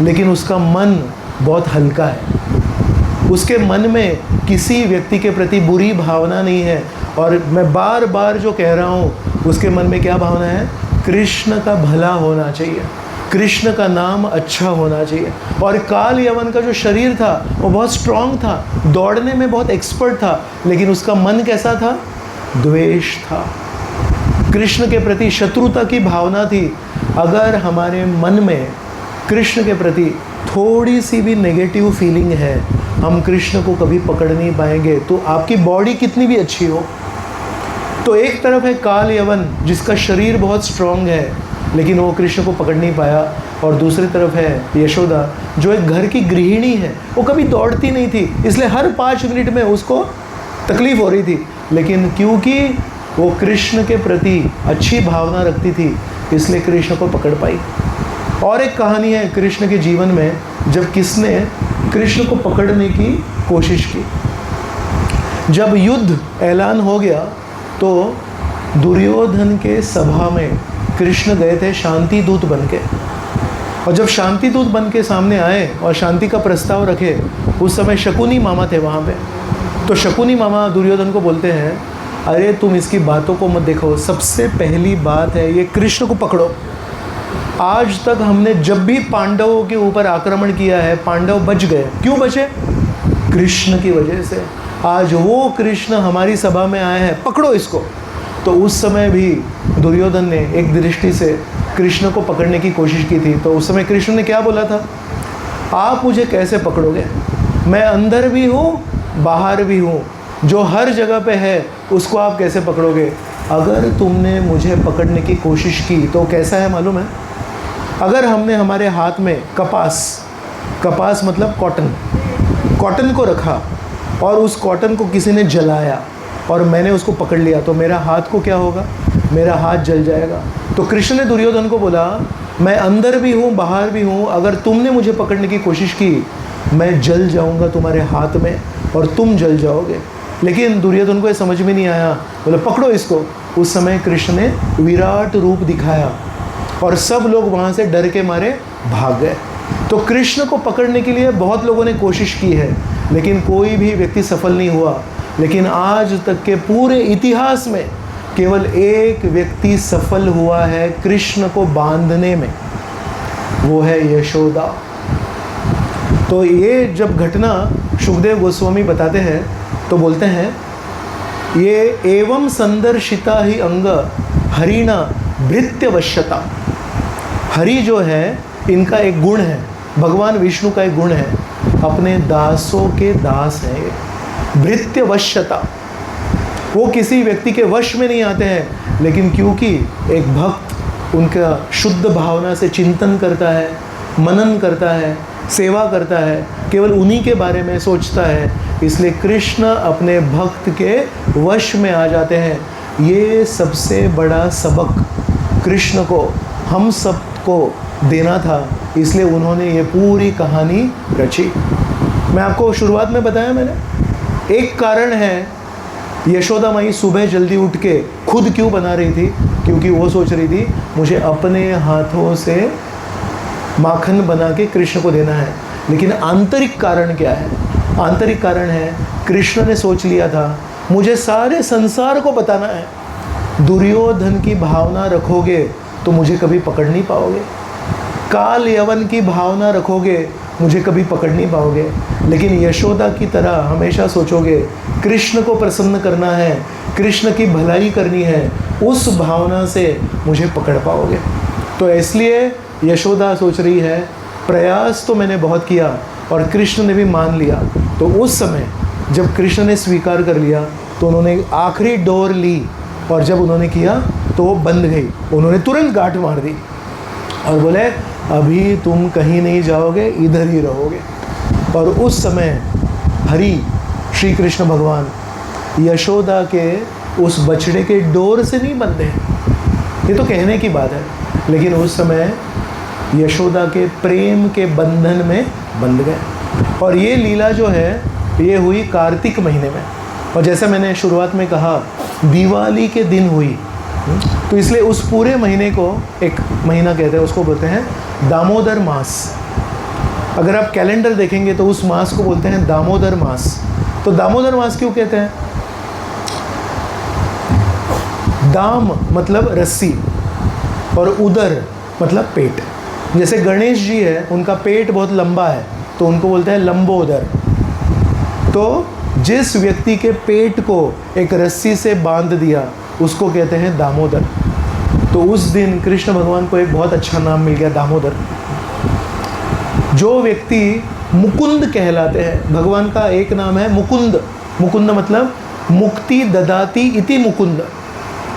लेकिन उसका मन बहुत हल्का है। उसके मन में किसी व्यक्ति के प्रति बुरी भावना नहीं है। और मैं बार बार जो कह रहा हूँ, उसके मन में क्या भावना है? कृष्ण का भला होना चाहिए। कृष्ण का नाम अच्छा होना चाहिए। और काल यवन का जो शरीर था वो बहुत स्ट्रांग था, दौड़ने में बहुत एक्सपर्ट था, लेकिन उसका मन कैसा था? द्वेष था, कृष्ण के प्रति शत्रुता की भावना थी। अगर हमारे मन में कृष्ण के प्रति थोड़ी सी भी नेगेटिव फीलिंग है, हम कृष्ण को कभी पकड़ नहीं पाएंगे। तो आपकी बॉडी कितनी भी अच्छी हो, तो एक तरफ है काल यवन जिसका शरीर बहुत स्ट्रांग है, लेकिन वो कृष्ण को पकड़ नहीं पाया, और दूसरी तरफ है यशोदा जो एक घर की गृहिणी है, वो कभी दौड़ती नहीं थी, इसलिए हर 5 मिनट में उसको तकलीफ हो रही थी, लेकिन क्योंकि वो कृष्ण के प्रति अच्छी भावना रखती थी, इसलिए कृष्ण को पकड़ पाई। और एक कहानी है कृष्ण के जीवन में, जब किसने कृष्ण को पकड़ने की कोशिश की। जब युद्ध ऐलान हो गया तो दुर्योधन के सभा में कृष्ण गए थे शांति दूत बन के, और जब शांति दूत बन के सामने आए और शांति का प्रस्ताव रखे, उस समय शकुनी मामा थे वहाँ पे। तो शकुनी मामा दुर्योधन को बोलते हैं, अरे तुम इसकी बातों को मत देखो, सबसे पहली बात है ये कृष्ण को पकड़ो। आज तक हमने जब भी पांडवों के ऊपर आक्रमण किया है, पांडव बच गए। क्यों बचे? कृष्ण की वजह से। आज वो कृष्ण हमारी सभा में आए हैं, पकड़ो इसको। तो उस समय भी दुर्योधन ने एक दृष्टि से कृष्ण को पकड़ने की कोशिश की थी। तो उस समय कृष्ण ने क्या बोला था? आप मुझे कैसे पकड़ोगे? मैं अंदर भी हूँ, बाहर भी हूँ, जो हर जगह पे है उसको आप कैसे पकड़ोगे? अगर तुमने मुझे पकड़ने की कोशिश की तो कैसा है मालूम है? अगर हमने हमारे हाथ में कपास मतलब कॉटन को रखा और उस कॉटन को किसी ने जलाया और मैंने उसको पकड़ लिया, तो मेरा हाथ को क्या होगा? मेरा हाथ जल जाएगा। तो कृष्ण ने दुर्योधन को बोला, मैं अंदर भी हूँ, बाहर भी हूँ, अगर तुमने मुझे पकड़ने की कोशिश की, मैं जल जाऊँगा तुम्हारे हाथ में और तुम जल जाओगे। लेकिन दुर्योधन को ये समझ में नहीं आया, बोले पकड़ो इसको। उस समय कृष्ण ने विराट रूप दिखाया और सब लोग वहाँ से डर के मारे भाग गए। तो कृष्ण को पकड़ने के लिए बहुत लोगों ने कोशिश की है, लेकिन कोई भी व्यक्ति सफल नहीं हुआ। लेकिन आज तक के पूरे इतिहास में केवल एक व्यक्ति सफल हुआ है कृष्ण को बांधने में, वो है यशोदा। तो ये जब घटना सुखदेव गोस्वामी बताते हैं तो बोलते हैं, ये एवं संदर्शिता ही अंग हरिणा भृत्यवश्यता। हरि जो है इनका एक गुण है, भगवान विष्णु का एक गुण है, अपने दासों के दास हैं ये। भृत्यवश्यता, वो किसी व्यक्ति के वश में नहीं आते हैं, लेकिन क्योंकि एक भक्त उनका शुद्ध भावना से चिंतन करता है, मनन करता है, सेवा करता है, केवल उन्हीं के बारे में सोचता है, इसलिए कृष्ण अपने भक्त के वश में आ जाते हैं। ये सबसे बड़ा सबक कृष्ण को हम सबको देना था, इसलिए उन्होंने ये पूरी कहानी रची। मैं आपको शुरुआत में बताया मैंने, एक कारण है यशोदा माई सुबह जल्दी उठ के खुद क्यों बना रही थी, क्योंकि वो सोच रही थी मुझे अपने हाथों से माखन बना के कृष्ण को देना है। लेकिन आंतरिक कारण क्या है? आंतरिक कारण है कृष्ण ने सोच लिया था मुझे सारे संसार को बताना है। दुर्योधन की भावना रखोगे तो मुझे कभी पकड़ नहीं पाओगे, काल यवन की भावना रखोगे मुझे कभी पकड़ नहीं पाओगे, लेकिन यशोदा की तरह हमेशा सोचोगे कृष्ण को प्रसन्न करना है, कृष्ण की भलाई करनी है, उस भावना से मुझे पकड़ पाओगे। तो इसलिए यशोदा सोच रही है प्रयास तो मैंने बहुत किया और कृष्ण ने भी मान लिया। तो उस समय जब कृष्ण ने स्वीकार कर लिया तो उन्होंने आखिरी डोर ली, और जब उन्होंने किया तो वो बंद गई। उन्होंने तुरंत गांठ मार दी और बोले अभी तुम कहीं नहीं जाओगे, इधर ही रहोगे। और उस समय हरि श्री कृष्ण भगवान यशोदा के उस बछड़े के डोर से नहीं बंधे, ये तो कहने की बात है, लेकिन उस समय यशोदा के प्रेम के बंधन में बंध गए। और ये लीला जो है ये हुई कार्तिक महीने में, और जैसे मैंने शुरुआत में कहा दिवाली के दिन हुई, तो इसलिए उस पूरे महीने को एक महीना कहते हैं, उसको बोलते हैं दामोदर मास। अगर आप कैलेंडर देखेंगे तो उस मास को बोलते हैं दामोदर मास। तो दामोदर मास क्यों कहते हैं? दाम मतलब रस्सी और उदर मतलब पेट, जैसे गणेश जी है, उनका पेट बहुत लंबा है तो उनको बोलते हैं लंबोदर। तो जिस व्यक्ति के पेट को एक रस्सी से बांध दिया उसको कहते हैं दामोदर। तो उस दिन कृष्ण भगवान को एक बहुत अच्छा नाम मिल गया, दामोदर। जो व्यक्ति मुकुंद कहलाते हैं, भगवान का एक नाम है मुकुंद। मुकुंद मतलब मुक्ति ददाती इति मुकुंद।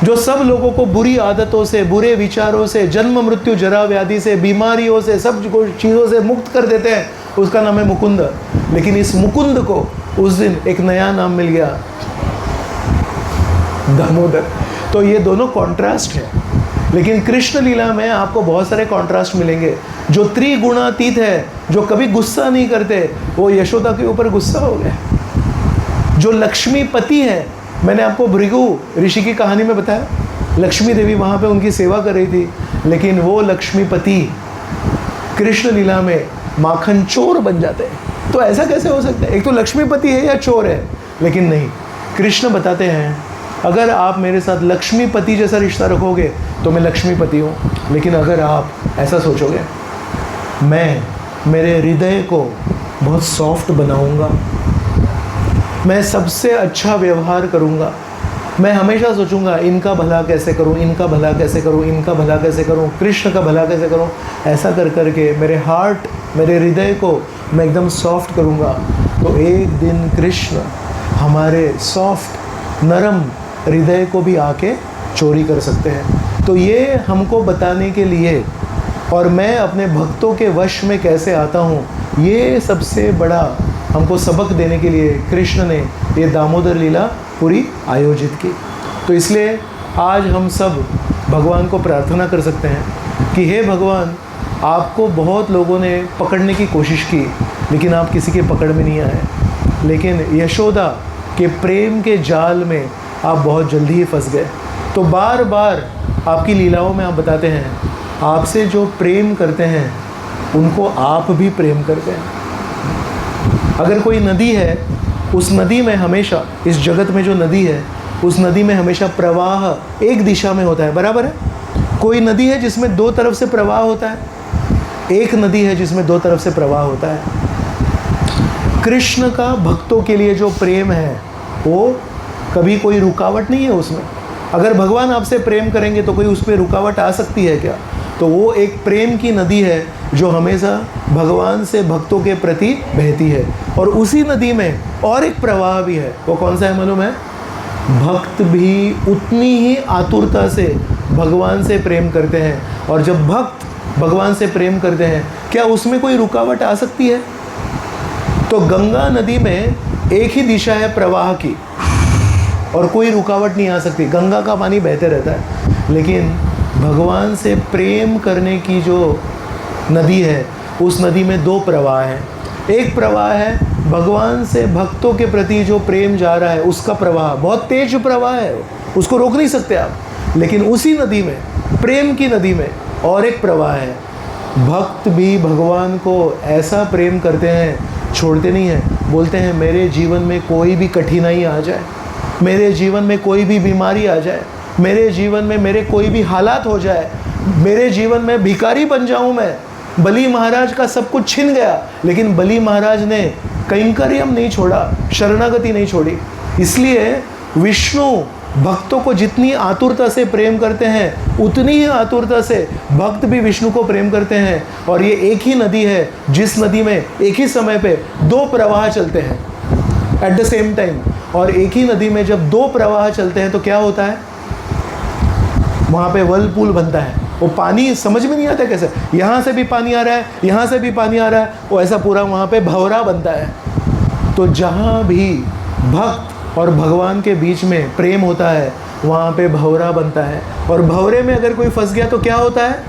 जो सब लोगों को बुरी आदतों से, बुरे विचारों से, जन्म मृत्यु जरा व्याधि से, बीमारियों से, सब चीज़ों से मुक्त कर देते हैं, उसका नाम है मुकुंद। लेकिन इस मुकुंद को उस दिन एक नया नाम मिल गया, दामोदर। तो ये दोनों कॉन्ट्रास्ट है। लेकिन कृष्ण लीला में आपको बहुत सारे कॉन्ट्रास्ट मिलेंगे। जो त्रिगुणातीत है, जो कभी गुस्सा नहीं करते, वो यशोदा के ऊपर गुस्सा हो गया। जो लक्ष्मीपति है, मैंने आपको भृगु ऋषि की कहानी में बताया, लक्ष्मी देवी वहाँ पे उनकी सेवा कर रही थी, लेकिन वो लक्ष्मीपति कृष्ण लीला में माखन चोर बन जाते हैं। तो ऐसा कैसे हो सकता है? एक तो लक्ष्मीपति है या चोर है? लेकिन नहीं, कृष्ण बताते हैं अगर आप मेरे साथ लक्ष्मीपति जैसा रिश्ता रखोगे तो मैं लक्ष्मीपति हूँ। लेकिन अगर आप ऐसा सोचोगे, मैं मेरे हृदय को बहुत सॉफ्ट बनाऊँगा, मैं सबसे अच्छा व्यवहार करूँगा, मैं हमेशा सोचूंगा इनका भला कैसे करूँ, इनका भला कैसे करूँ, इनका भला कैसे करूँ, कृष्ण का भला कैसे करूँ। ऐसा कर कर के मेरे हार्ट, मेरे हृदय को मैं एकदम सॉफ्ट करूँगा। तो एक दिन कृष्ण हमारे सॉफ्ट नरम हृदय को भी आके चोरी कर सकते हैं। तो ये हमको बताने के लिए, और मैं अपने भक्तों के वश में कैसे आता हूँ, ये सबसे बड़ा हमको सबक देने के लिए कृष्ण ने ये दामोदर लीला पूरी आयोजित की। तो इसलिए आज हम सब भगवान को प्रार्थना कर सकते हैं कि हे भगवान, आपको बहुत लोगों ने पकड़ने की कोशिश की, लेकिन आप किसी के पकड़ में नहीं आए। लेकिन यशोदा के प्रेम के जाल में आप बहुत जल्दी ही फंस गए। तो बार बार आपकी लीलाओं में आप बताते हैं, आपसे जो प्रेम करते हैं उनको आप भी प्रेम करते हैं। अगर कोई नदी है, उस नदी में हमेशा, इस जगत में जो नदी है, उस नदी में हमेशा प्रवाह एक दिशा में होता है, बराबर है? कोई नदी है जिसमें दो तरफ से प्रवाह होता है, एक नदी है जिसमें दो तरफ से प्रवाह होता है। कृष्ण का भक्तों के लिए जो प्रेम है वो कभी कोई रुकावट नहीं है उसमें। अगर भगवान आपसे प्रेम करेंगे तो कोई उस पर रुकावट आ सकती है क्या? तो वो एक प्रेम की नदी है जो हमेशा भगवान से भक्तों के प्रति बहती है। और उसी नदी में और एक प्रवाह भी है, वो कौन सा है मालूम है? भक्त भी उतनी ही आतुरता से भगवान से प्रेम करते हैं। और जब भक्त भगवान से प्रेम करते हैं, क्या उसमें कोई रुकावट आ सकती है? तो गंगा नदी में एक ही दिशा है प्रवाह की और कोई रुकावट नहीं आ सकती, गंगा का पानी बहते रहता है। लेकिन भगवान से प्रेम करने की जो नदी है, उस नदी में दो प्रवाह हैं। एक प्रवाह है भगवान से भक्तों के प्रति जो प्रेम जा रहा है उसका प्रवाह, बहुत तेज प्रवाह है, उसको रोक नहीं सकते आप। लेकिन उसी नदी में, प्रेम की नदी में और एक प्रवाह है, भक्त भी भगवान को ऐसा प्रेम करते हैं, छोड़ते नहीं हैं। बोलते हैं मेरे जीवन में कोई भी कठिनाई आ जाए, मेरे जीवन में कोई भी बीमारी आ जाए, मेरे जीवन में मेरे कोई भी हालात हो जाए, मेरे जीवन में भिखारी बन जाऊं मैं। बलि महाराज का सब कुछ छिन गया, लेकिन बलि महाराज ने कैंकर्यम नहीं छोड़ा, शरणागति नहीं छोड़ी। इसलिए विष्णु भक्तों को जितनी आतुरता से प्रेम करते हैं, उतनी ही आतुरता से भक्त भी विष्णु को प्रेम करते हैं। और ये एक ही नदी है जिस नदी में एक ही समय पे दो प्रवाह चलते हैं एट द सेम टाइम। और एक ही नदी में जब दो प्रवाह चलते हैं तो क्या होता है? वहाँ पे व्हर्लपूल बनता है। वो पानी समझ में नहीं आता कैसे, यहाँ से भी पानी आ रहा है, यहाँ से भी पानी आ रहा है, वो ऐसा पूरा वहाँ पे भंवरा बनता है। तो जहाँ भी भक्त और भगवान के बीच में प्रेम होता है, वहाँ पे भंवरा बनता है। और भंवरे में अगर कोई फंस गया तो क्या होता है?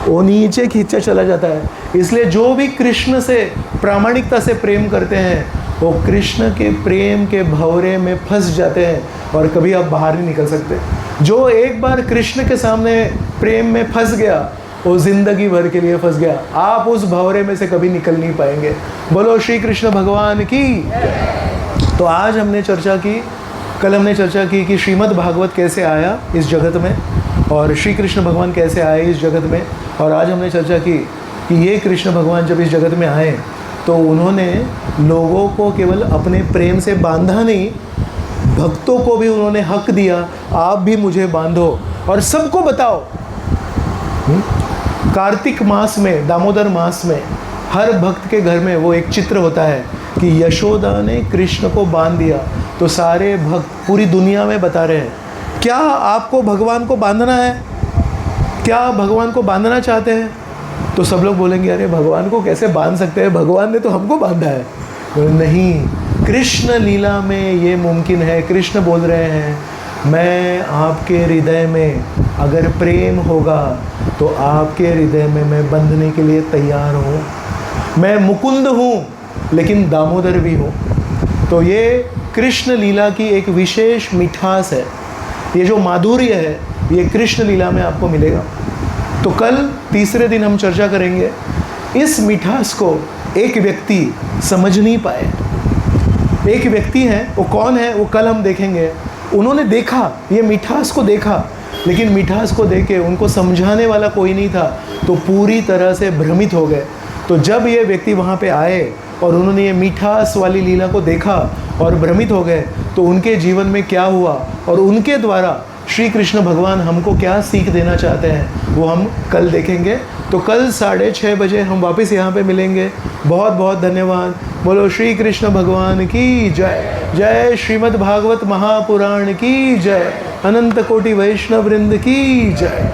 वो नीचे खींचा चला जाता है। इसलिए जो भी कृष्ण से प्रामाणिकता से प्रेम करते हैं, वो कृष्ण के प्रेम के भंवरे में फंस जाते हैं और कभी आप बाहर नहीं निकल सकते। जो एक बार कृष्ण के सामने प्रेम में फंस गया, वो जिंदगी भर के लिए फंस गया। आप उस भंवरे में से कभी निकल नहीं पाएंगे। बोलो श्री कृष्ण भगवान की। तो आज हमने चर्चा की, कल हमने चर्चा की कि श्रीमद् भागवत कैसे आया इस जगत में, और श्री कृष्ण भगवान कैसे आए इस जगत में। और आज हमने चर्चा की कि ये कृष्ण भगवान जब इस जगत में आए तो उन्होंने लोगों को केवल अपने प्रेम से बांधा नहीं, भक्तों को भी उन्होंने हक दिया, आप भी मुझे बांधो और सबको बताओ। कार्तिक मास में, दामोदर मास में हर भक्त के घर में वो एक चित्र होता है कि यशोदा ने कृष्ण को बांध दिया, तो सारे भक्त पूरी दुनिया में बता रहे हैं क्या आपको भगवान को बांधना है, क्या भगवान को बांधना चाहते हैं। तो सब लोग बोलेंगे अरे भगवान को कैसे बांध सकते हैं, भगवान ने तो हमको बांधा है। तो नहीं, कृष्ण लीला में ये मुमकिन है। कृष्ण बोल रहे हैं मैं आपके हृदय में अगर प्रेम होगा तो आपके हृदय में मैं बंधने के लिए तैयार हूँ। मैं मुकुंद हूँ लेकिन दामोदर भी हूँ। तो ये कृष्ण लीला की एक विशेष मिठास है, ये जो माधुर्य है ये कृष्ण लीला में आपको मिलेगा। तो कल तीसरे दिन हम चर्चा करेंगे इस मिठास को एक व्यक्ति समझ नहीं पाए। एक व्यक्ति है, वो कौन है वो कल हम देखेंगे। उन्होंने देखा, ये मिठास को देखा, लेकिन मिठास को देख के उनको समझाने वाला कोई नहीं था, तो पूरी तरह से भ्रमित हो गए। तो जब ये व्यक्ति वहाँ पे आए और उन्होंने ये मिठास वाली लीला को देखा और भ्रमित हो गए, तो उनके जीवन में क्या हुआ और उनके द्वारा श्री कृष्ण भगवान हमको क्या सीख देना चाहते हैं वो हम कल देखेंगे। तो कल 6:30 बजे हम वापस यहाँ पे मिलेंगे। बहुत बहुत धन्यवाद। बोलो श्री कृष्ण भगवान की जय। जय श्रीमद् भागवत महापुराण की जय। अनंत कोटि वैष्णव वृंद की जय।